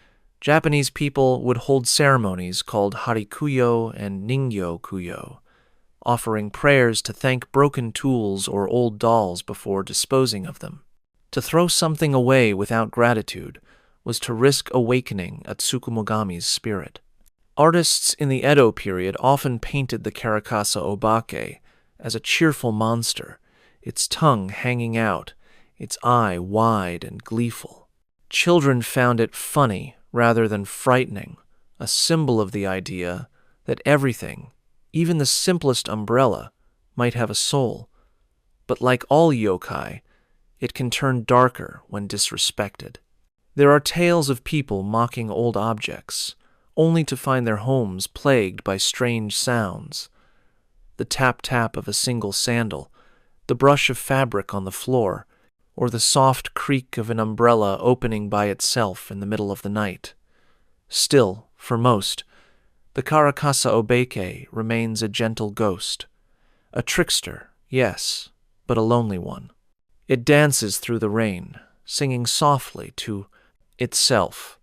Speaker 1: Japanese people would hold ceremonies called harikuyo and ningyo-kuyo, offering prayers to thank broken tools or old dolls before disposing of them. To throw something away without gratitude was to risk awakening a Tsukumogami's spirit. Artists in the Edo period often painted the Karakasa Obake as a cheerful monster, its tongue hanging out, its eye wide and gleeful. Children found it funny rather than frightening, a symbol of the idea that everything, even the simplest umbrella, might have a soul. But like all yokai, it can turn darker when disrespected. There are tales of people mocking old objects, only to find their homes plagued by strange sounds. The tap-tap of a single sandal, the brush of fabric on the floor, or the soft creak of an umbrella opening by itself in the middle of the night. Still, for most, the Karakasa Obake remains a gentle ghost. A trickster, yes, but a lonely one. It dances through the rain, singing softly to itself,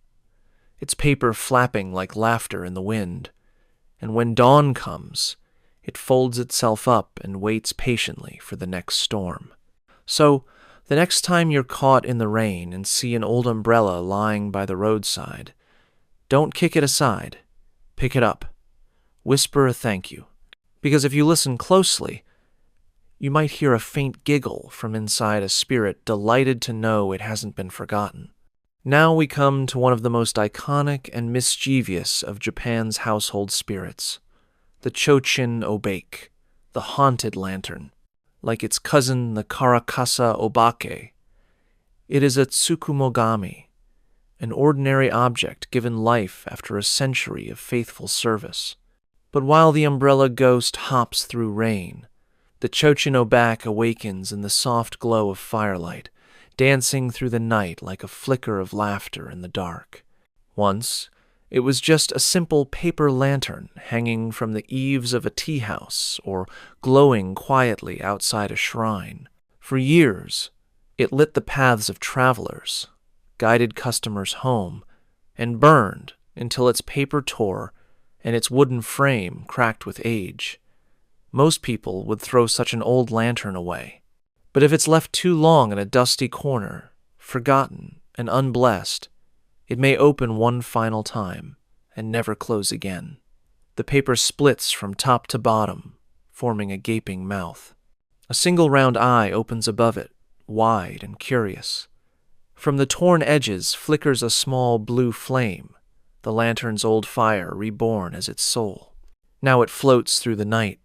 Speaker 1: its paper flapping like laughter in the wind, and when dawn comes, it folds itself up and waits patiently for the next storm. So, the next time you're caught in the rain and see an old umbrella lying by the roadside, don't kick it aside. Pick it up. Whisper a thank you. Because if you listen closely, you might hear a faint giggle from inside a spirit delighted to know it hasn't been forgotten. Now we come to one of the most iconic and mischievous of Japan's household spirits, the Chochin Obake, the haunted lantern. Like its cousin, the Karakasa Obake, it is a Tsukumogami, an ordinary object given life after a century of faithful service. But while the umbrella ghost hops through rain, the Chochin Obake awakens in the soft glow of firelight, dancing through the night like a flicker of laughter in the dark. Once, it was just a simple paper lantern hanging from the eaves of a tea house or glowing quietly outside a shrine. For years, it lit the paths of travelers, guided customers home, and burned until its paper tore and its wooden frame cracked with age. Most people would throw such an old lantern away. But if it's left too long in a dusty corner, forgotten and unblessed, it may open one final time and never close again. The paper splits from top to bottom, forming a gaping mouth. A single round eye opens above it, wide and curious. From the torn edges flickers a small blue flame, the lantern's old fire reborn as its soul. Now it floats through the night,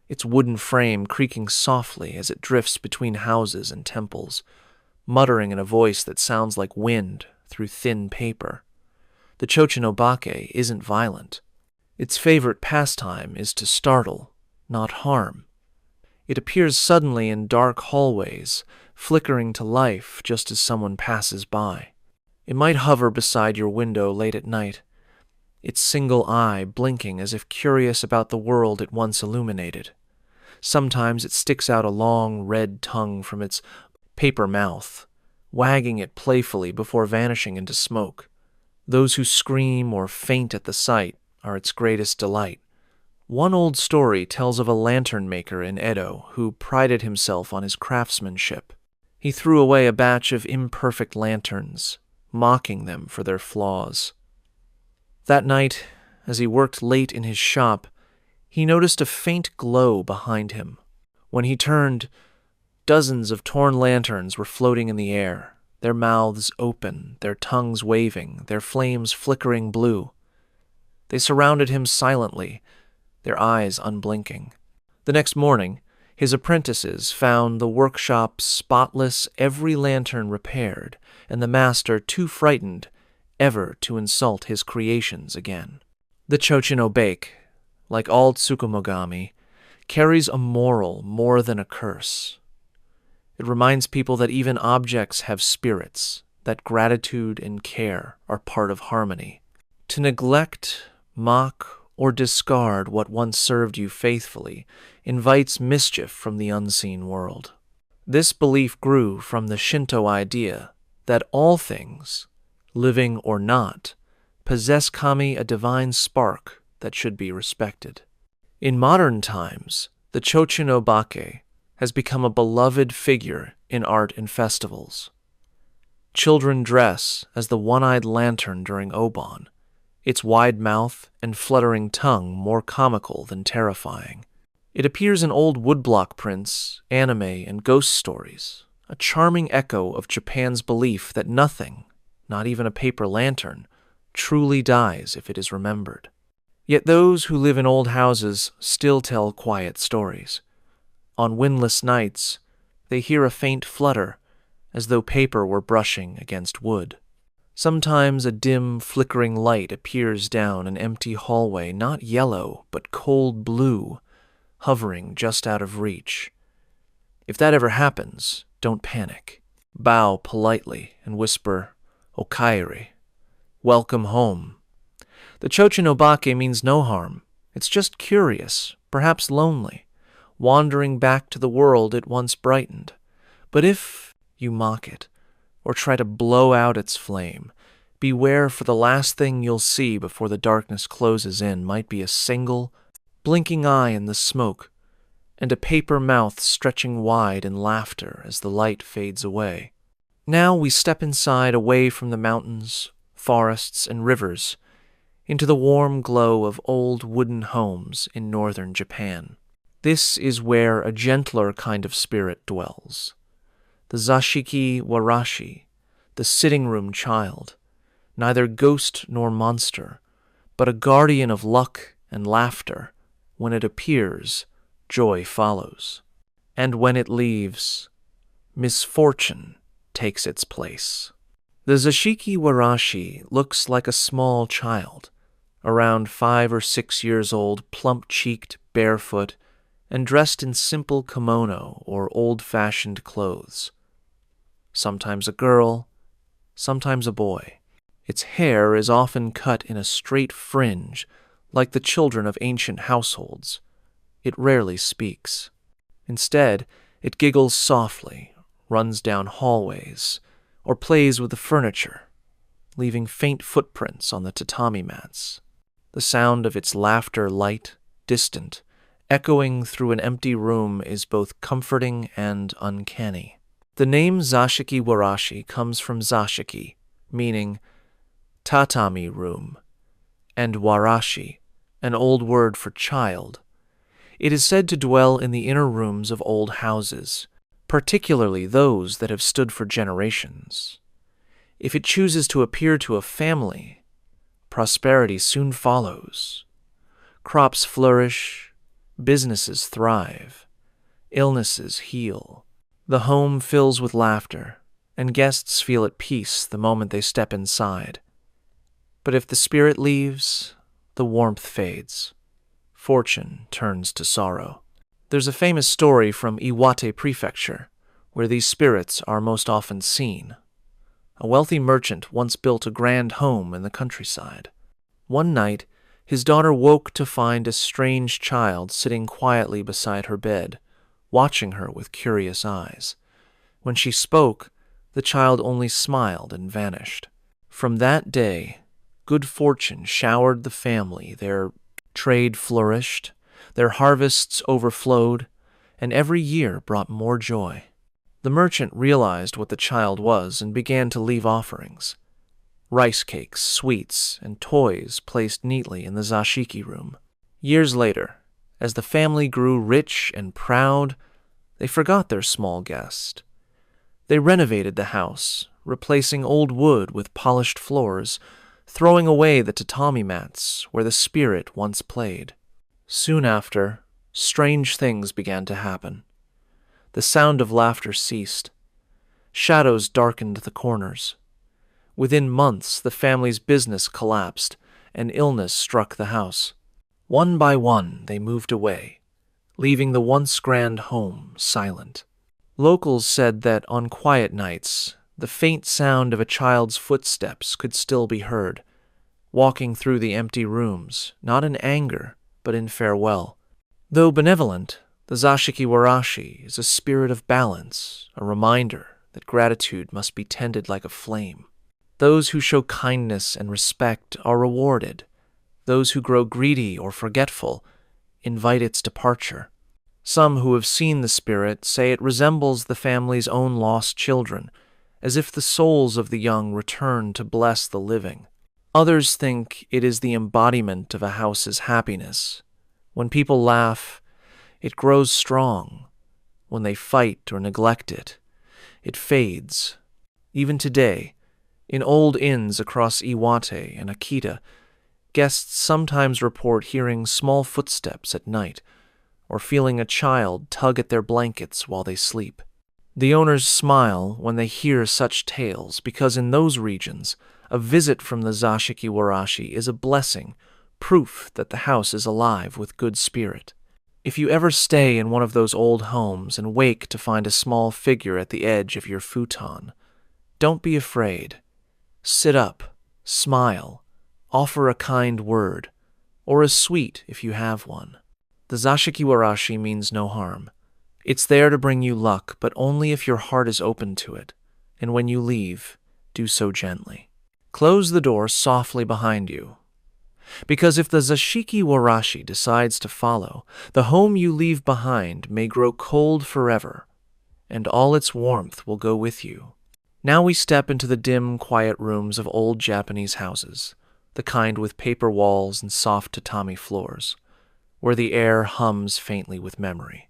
Speaker 1: its wooden frame creaking softly as it drifts between houses and temples, muttering in a voice that sounds like wind through thin paper. The Chochin Obake isn't violent. Its favorite pastime is to startle, not harm. It appears suddenly in dark hallways, flickering to life just as someone passes by. It might hover beside your window late at night, its single eye blinking as if curious about the world it once illuminated. Sometimes it sticks out a long red tongue from its paper mouth, wagging it playfully before vanishing into smoke. Those who scream or faint at the sight are its greatest delight. One old story tells of a lantern maker in Edo who prided himself on his craftsmanship. He threw away a batch of imperfect lanterns, mocking them for their flaws. That night, as he worked late in his shop, he noticed a faint glow behind him. When he turned, dozens of torn lanterns were floating in the air, their mouths open, their tongues waving, their flames flickering blue. They surrounded him silently, their eyes unblinking. The next morning, his apprentices found the workshop spotless, every lantern repaired, and the master too frightened ever to insult his creations again. The Chochino Bake, like all Tsukumogami, carries a moral more than a curse. It reminds people that even objects have spirits, that gratitude and care are part of harmony. To neglect, mock, or discard what once served you faithfully invites mischief from the unseen world. This belief grew from the Shinto idea that all things, living or not, possess kami, a divine spark that should be respected. In modern times, the Chochino Bake has become a beloved figure in art and festivals. Children dress as the one-eyed lantern during Obon, its wide mouth and fluttering tongue more comical than terrifying. It appears in old woodblock prints, anime, and ghost stories, a charming echo of Japan's belief that nothing, not even a paper lantern, truly dies if it is remembered. Yet those who live in old houses still tell quiet stories. On windless nights, they hear a faint flutter, as though paper were brushing against wood. Sometimes a dim, flickering light appears down an empty hallway, not yellow, but cold blue, hovering just out of reach. If that ever happens, don't panic. Bow politely and whisper, "Okairi," welcome home. The Chochinobake means no harm. It's just curious, perhaps lonely, wandering back to the world it once brightened. But if you mock it, or try to blow out its flame, beware, for the last thing you'll see before the darkness closes in might be a single, blinking eye in the smoke, and a paper mouth stretching wide in laughter as the light fades away. Now we step inside, away from the mountains, forests, and rivers, into the warm glow of old wooden homes in northern Japan. This is where a gentler kind of spirit dwells. The Zashiki Warashi, the sitting room child, neither ghost nor monster, but a guardian of luck and laughter. When it appears, joy follows. And when it leaves, misfortune takes its place. The Zashiki Warashi looks like a small child, around 5 or 6 years old, plump-cheeked, barefoot, and dressed in simple kimono or old-fashioned clothes. Sometimes a girl, sometimes a boy. Its hair is often cut in a straight fringe, like the children of ancient households. It rarely speaks. Instead, it giggles softly, runs down hallways, or plays with the furniture, leaving faint footprints on the tatami mats. The sound of its laughter, light, distant, echoing through an empty room, is both comforting and uncanny. The name Zashiki Warashi comes from Zashiki, meaning tatami room, and Warashi, an old word for child. It is said to dwell in the inner rooms of old houses, particularly those that have stood for generations. If it chooses to appear to a family, prosperity soon follows. Crops flourish, businesses thrive, illnesses heal. The home fills with laughter, and guests feel at peace the moment they step inside. But if the spirit leaves, the warmth fades. Fortune turns to sorrow. There's a famous story from Iwate Prefecture, where these spirits are most often seen. A wealthy merchant once built a grand home in the countryside. One night, His daughter woke to find a strange child sitting quietly beside her bed, watching her with curious eyes. When she spoke, the child only smiled and vanished. From that day, good fortune showered the family. Their trade flourished, their harvests overflowed, and every year brought more joy. The merchant realized what the child was and began to leave offerings. Rice cakes, sweets, and toys placed neatly in the zashiki room. Years later, as the family grew rich and proud, they forgot their small guest. They renovated the house, replacing old wood with polished floors, throwing away the tatami mats where the spirit once played. Soon after, strange things began to happen. The sound of laughter ceased. Shadows darkened the corners. Within months, the family's business collapsed, and illness struck the house. One by one, they moved away, leaving the once grand home silent. Locals said that on quiet nights, the faint sound of a child's footsteps could still be heard, walking through the empty rooms, not in anger, but in farewell. Though benevolent, the zashiki warashi is a spirit of balance, a reminder that gratitude must be tended like a flame. Those who show kindness and respect are rewarded. Those who grow greedy or forgetful invite its departure. Some who have seen the spirit say it resembles the family's own lost children, as if the souls of the young return to bless the living. Others think it is the embodiment of a house's happiness. When people laugh, it grows strong. When they fight or neglect it, it fades. Even today, in old inns across Iwate and Akita, guests sometimes report hearing small footsteps at night or feeling a child tug at their blankets while they sleep. The owners smile when they hear such tales because in those regions, a visit from the zashiki warashi is a blessing, proof that the house is alive with good spirit. If you ever stay in one of those old homes and wake to find a small figure at the edge of your futon, don't be afraid. Sit up, smile, offer a kind word, or a sweet if you have one. The zashiki warashi means no harm. It's there to bring you luck, but only if your heart is open to it, and when you leave, do so gently. Close the door softly behind you, because if the zashiki warashi decides to follow, the home you leave behind may grow cold forever, and all its warmth will go with you. Now we step into the dim, quiet rooms of old Japanese houses, the kind with paper walls and soft tatami floors, where the air hums faintly with memory.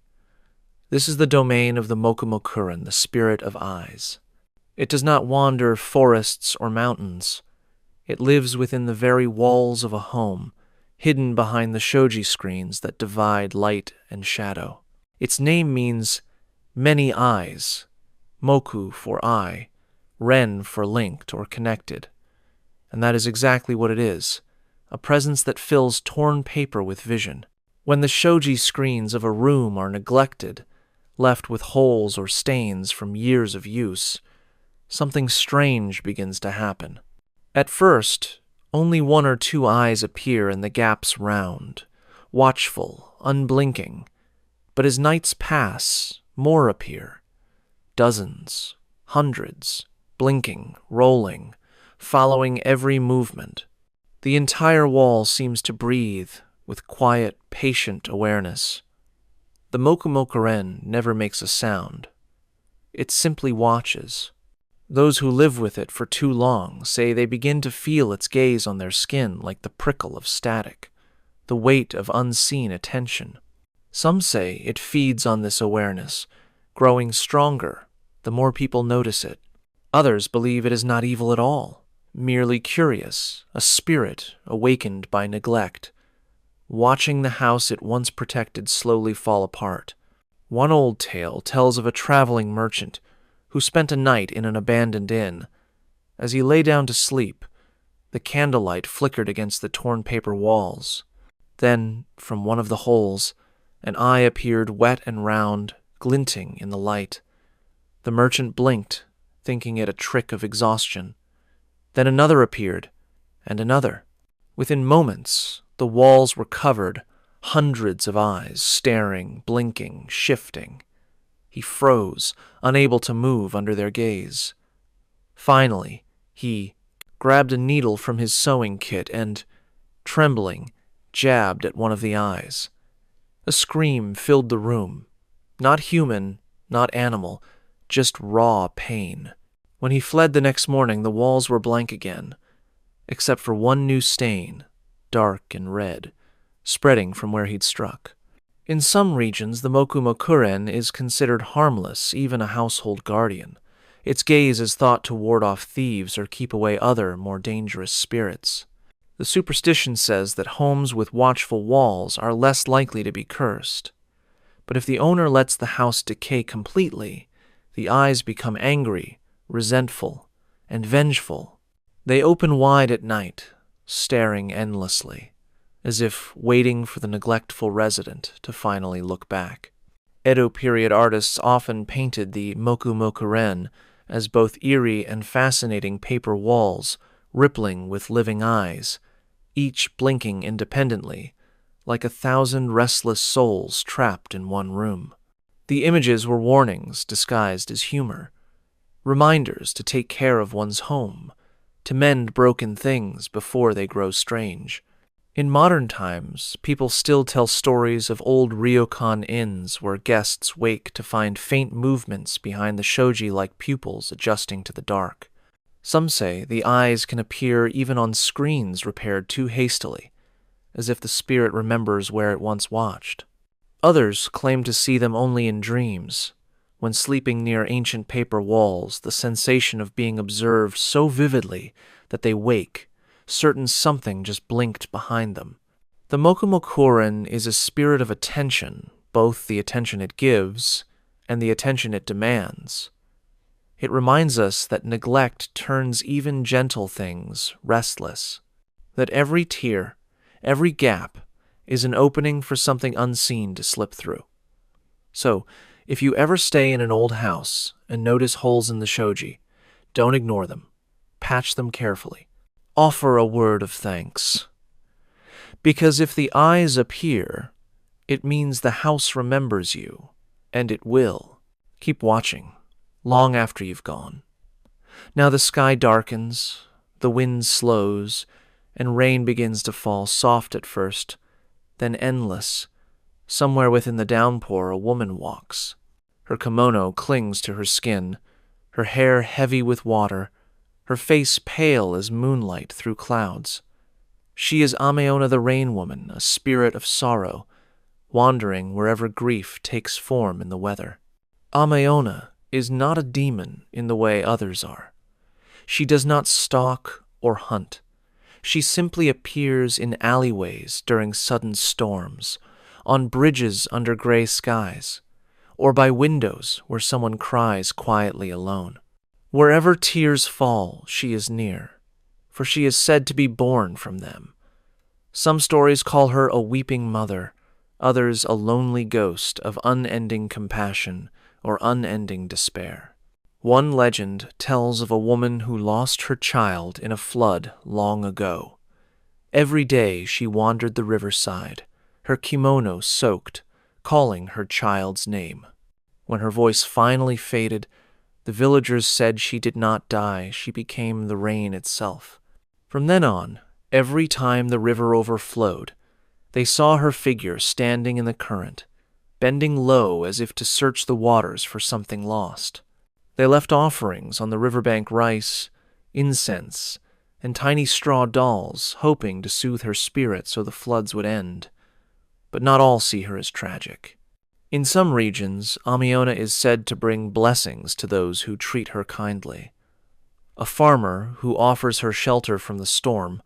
Speaker 1: This is the domain of the mokumokuren, the spirit of eyes. It does not wander forests or mountains. It lives within the very walls of a home, hidden behind the shoji screens that divide light and shadow. Its name means many eyes, moku for eye, ren for linked or connected. And that is exactly what it is, a presence that fills torn paper with vision. When the shoji screens of a room are neglected, left with holes or stains from years of use, something strange begins to happen. At first, only one or two eyes appear in the gaps round, watchful, unblinking. But as nights pass, more appear. Dozens, hundreds, blinking, rolling, following every movement. The entire wall seems to breathe with quiet, patient awareness. The mokumokuren never makes a sound. It simply watches. Those who live with it for too long say they begin to feel its gaze on their skin like the prickle of static, the weight of unseen attention. Some say it feeds on this awareness, growing stronger the more people notice it. Others believe it is not evil at all, merely curious, a spirit awakened by neglect, watching the house it once protected slowly fall apart. One old tale tells of a traveling merchant who spent a night in an abandoned inn. As he lay down to sleep, the candlelight flickered against the torn paper walls. Then, from one of the holes, an eye appeared wet and round, glinting in the light. The merchant blinked, thinking it a trick of exhaustion. Then another appeared, and another. Within moments, The walls were covered, hundreds of eyes, staring, blinking, shifting. He froze, unable to move under their gaze. Finally, he grabbed a needle from his sewing kit and, trembling, jabbed at one of the eyes. A scream filled the room. Not human, not animal, just raw pain. When he fled the next morning, the walls were blank again, except for one new stain, dark and red, spreading from where he'd struck. In some regions, the mokumokuren is considered harmless, even a household guardian. Its gaze is thought to ward off thieves or keep away other, more dangerous spirits. The superstition says that homes with watchful walls are less likely to be cursed. But if the owner lets the house decay completely, the eyes become angry, resentful, and vengeful. They open wide at night, staring endlessly, as if waiting for the neglectful resident to finally look back. Edo period artists often painted the mokumokuren as both eerie and fascinating paper walls, rippling with living eyes, each blinking independently, like 1,000 restless souls trapped in one room. The images were warnings disguised as humor, reminders to take care of one's home, to mend broken things before they grow strange. In modern times, people still tell stories of old ryokan inns where guests wake to find faint movements behind the shoji-like pupils adjusting to the dark. Some say the eyes can appear even on screens repaired too hastily, as if the spirit remembers where it once watched. Others claim to see them only in dreams. When sleeping near ancient paper walls, the sensation of being observed so vividly that they wake, certain something just blinked behind them. The mokumokuren is a spirit of attention, both the attention it gives and the attention it demands. It reminds us that neglect turns even gentle things restless, that every tear, every gap, is an opening for something unseen to slip through. So, if you ever stay in an old house and notice holes in the shoji, don't ignore them. Patch them carefully. Offer a word of thanks. Because if the eyes appear, it means the house remembers you, and it will. Keep watching, long after you've gone. Now the sky darkens, the wind slows, and rain begins to fall, soft at first, then endless. Somewhere within the downpour, a woman walks. Her kimono clings to her skin, her hair heavy with water, her face pale as moonlight through clouds. She is Ameona the Rain Woman, a spirit of sorrow, wandering wherever grief takes form in the weather. Ameona is not a demon in the way others are. She does not stalk or hunt. She simply appears in alleyways during sudden storms, on bridges under gray skies, or by windows where someone cries quietly alone. Wherever tears fall, she is near, for she is said to be born from them. Some stories call her a weeping mother, others a lonely ghost of unending compassion or unending despair. One legend tells of a woman who lost her child in a flood long ago. Every day she wandered the riverside, her kimono soaked, calling her child's name. When her voice finally faded, the villagers said she did not die, she became the rain itself. From then on, every time the river overflowed, they saw her figure standing in the current, bending low as if to search the waters for something lost. They left offerings on the riverbank, rice, incense, and tiny straw dolls, hoping to soothe her spirit so the floods would end. But not all see her as tragic. In some regions, Ameona is said to bring blessings to those who treat her kindly. A farmer who offers her shelter from the storm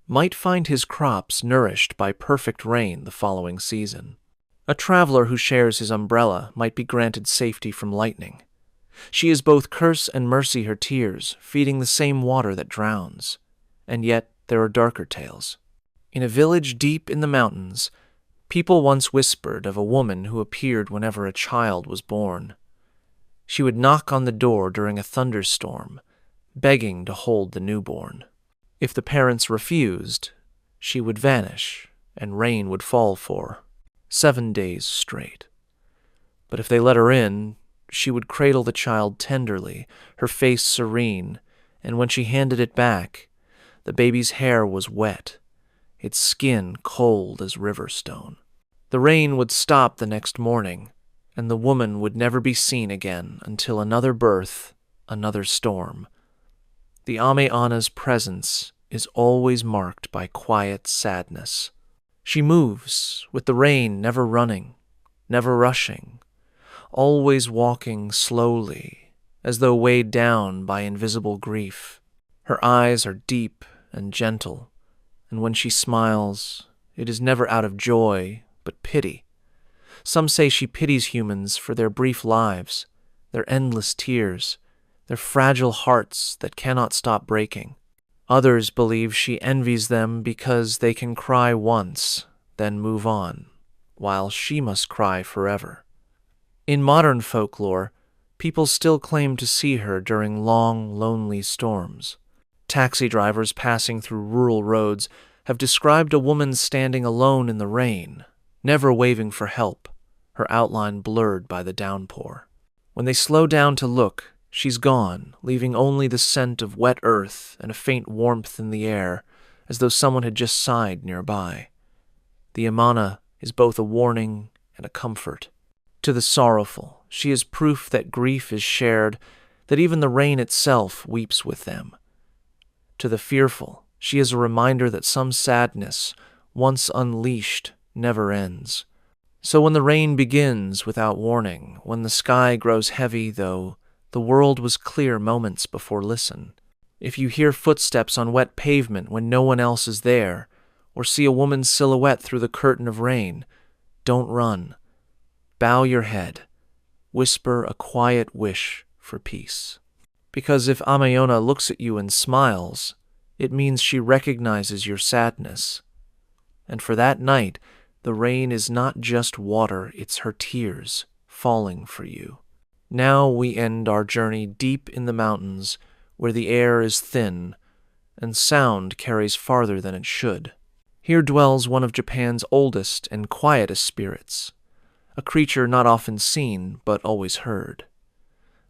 Speaker 1: might find his crops nourished by perfect rain the following season. A traveler who shares his umbrella might be granted safety from lightning. She is both curse and mercy, her tears, feeding the same water that drowns. And yet there are darker tales. In a village deep in the mountains, people once whispered of a woman who appeared whenever a child was born. She would knock on the door during a thunderstorm, begging to hold the newborn. If the parents refused, she would vanish, and rain would fall for 7 days straight. But if they let her in, she would cradle the child tenderly, her face serene, and when she handed it back, the baby's hair was wet, its skin cold as river stone. The rain would stop the next morning, and the woman would never be seen again until another birth, another storm. The Ame-Ana's presence is always marked by quiet sadness. She moves, with the rain never running, never rushing, always walking slowly, as though weighed down by invisible grief. Her eyes are deep and gentle, and when she smiles, it is never out of joy, but pity. Some say she pities humans for their brief lives, their endless tears, their fragile hearts that cannot stop breaking. Others believe she envies them because they can cry once, then move on, while she must cry forever. In modern folklore, people still claim to see her during long, lonely storms. Taxi drivers passing through rural roads have described a woman standing alone in the rain, never waving for help, her outline blurred by the downpour. When they slow down to look, she's gone, leaving only the scent of wet earth and a faint warmth in the air, as though someone had just sighed nearby. The Amana is both a warning and a comfort. To the sorrowful, she is proof that grief is shared, that even the rain itself weeps with them. To the fearful, she is a reminder that some sadness, once unleashed, never ends. So when the rain begins without warning, when the sky grows heavy, though the world was clear moments before listen, if you hear footsteps on wet pavement when no one else is there, or see a woman's silhouette through the curtain of rain, don't run. Bow your head. Whisper a quiet wish for peace. Because if Ame-Ona looks at you and smiles, it means she recognizes your sadness. And for that night, the rain is not just water, it's her tears falling for you. Now we end our journey deep in the mountains, where the air is thin, and sound carries farther than it should. Here dwells one of Japan's oldest and quietest spirits, a creature not often seen but always heard.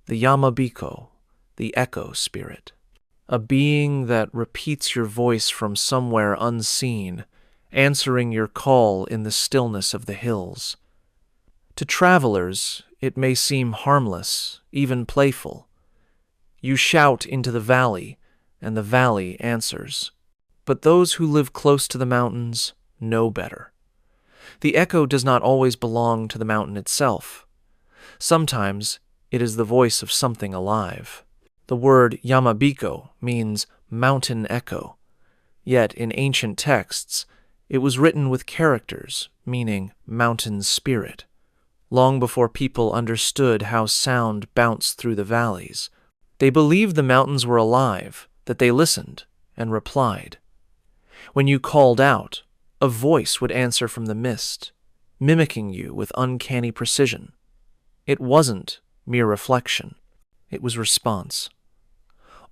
Speaker 1: The Yamabiko, the echo spirit. A being that repeats your voice from somewhere unseen, answering your call in the stillness of the hills. To travelers, it may seem harmless, even playful. You shout into the valley, and the valley answers. But those who live close to the mountains know better. The echo does not always belong to the mountain itself. Sometimes it is the voice of something alive. The word Yamabiko means mountain echo, yet in ancient texts it was written with characters meaning mountain spirit, long before people understood how sound bounced through the valleys. They believed the mountains were alive, that they listened and replied. When you called out, a voice would answer from the mist, mimicking you with uncanny precision. It wasn't mere reflection. It was response.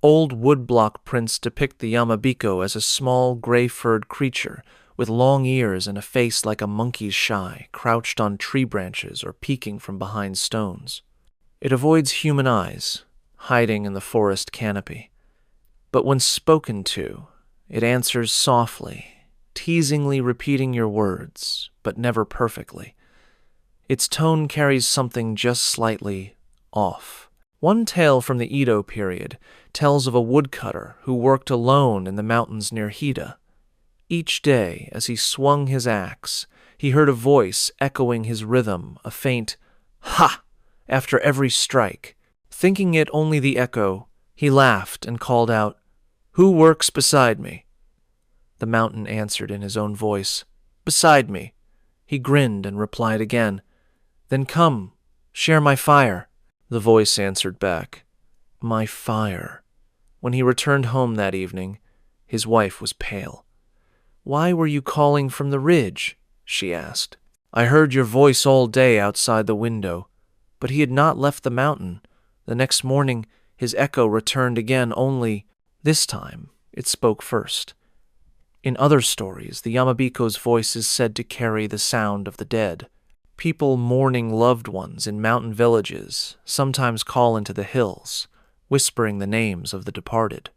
Speaker 1: Old woodblock prints depict the Yamabiko as a small, gray-furred creature with long ears and a face like a monkey's shy, crouched on tree branches or peeking from behind stones. It avoids human eyes, hiding in the forest canopy. But when spoken to, it answers softly, teasingly repeating your words, but never perfectly. Its tone carries something just slightly off. One tale from the Edo period tells of a woodcutter who worked alone in the mountains near Hida. Each day, as he swung his axe, he heard a voice echoing his rhythm, a faint "ha!" after every strike. Thinking it only the echo, he laughed and called out, "Who works beside me?" The mountain answered in his own voice, "Beside me." He grinned and replied again, "Then come, share my fire." The voice answered back, "My fire." When he returned home that evening, his wife was pale. "Why were you calling from the ridge?" she asked. "I heard your voice all day outside the window." But he had not left the mountain. The next morning, his echo returned again, only this time it spoke first. In other stories, the Yamabiko's voice is said to carry the sound of the dead. People mourning loved ones in mountain villages sometimes call into the hills, whispering the names of the departed.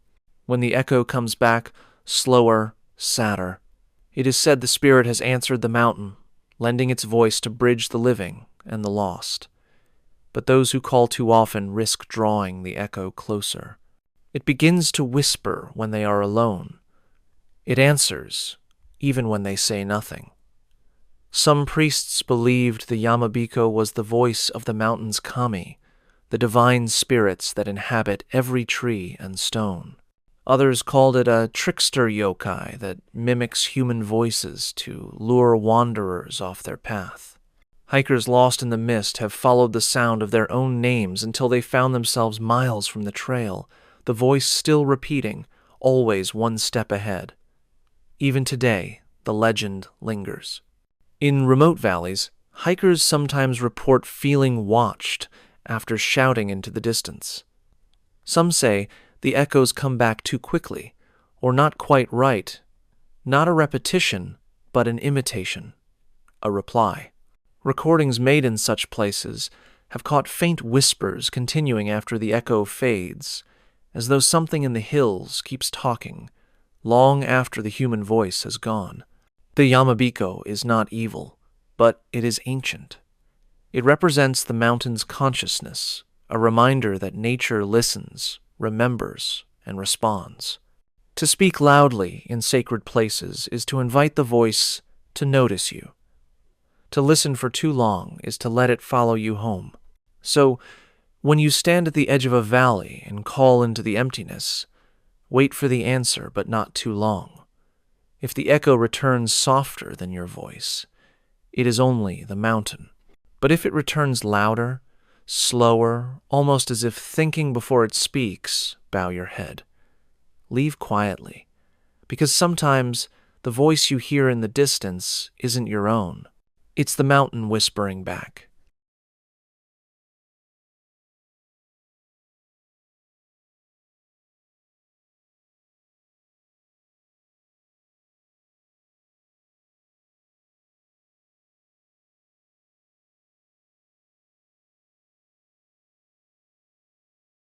Speaker 1: When the echo comes back, slower, sadder, it is said the spirit has answered the mountain, lending its voice to bridge the living and the lost. But those who call too often risk drawing the echo closer. It begins to whisper when they are alone. It answers, even when they say nothing. Some priests believed the Yamabiko was the voice of the mountain's kami, the divine spirits that inhabit every tree and stone. Others called it a trickster yokai that mimics human voices to lure wanderers off their path. Hikers lost in the mist have followed the sound of their own names until they found themselves miles from the trail, the voice still repeating, always one step ahead. Even today, the legend lingers. In remote valleys, hikers sometimes report feeling watched after shouting into the distance. Some say the echoes come back too quickly, or not quite right, not a repetition, but an imitation, a reply. Recordings made in such places have caught faint whispers continuing after the echo fades, as though something in the hills keeps talking, long after the human voice has gone. The Yamabiko is not evil, but it is ancient. It represents the mountain's consciousness, a reminder that nature listens, remembers, and responds. To speak loudly in sacred places is to invite the voice to notice you. To listen for too long is to let it follow you home. So, when you stand at the edge of a valley and call into the emptiness, wait for the answer, but not too long. If the echo returns softer than your voice, it is only the mountain. But if it returns louder, slower, almost as if thinking before it speaks, bow your head. Leave quietly, because sometimes the voice you hear in the distance isn't your own. It's the mountain whispering back.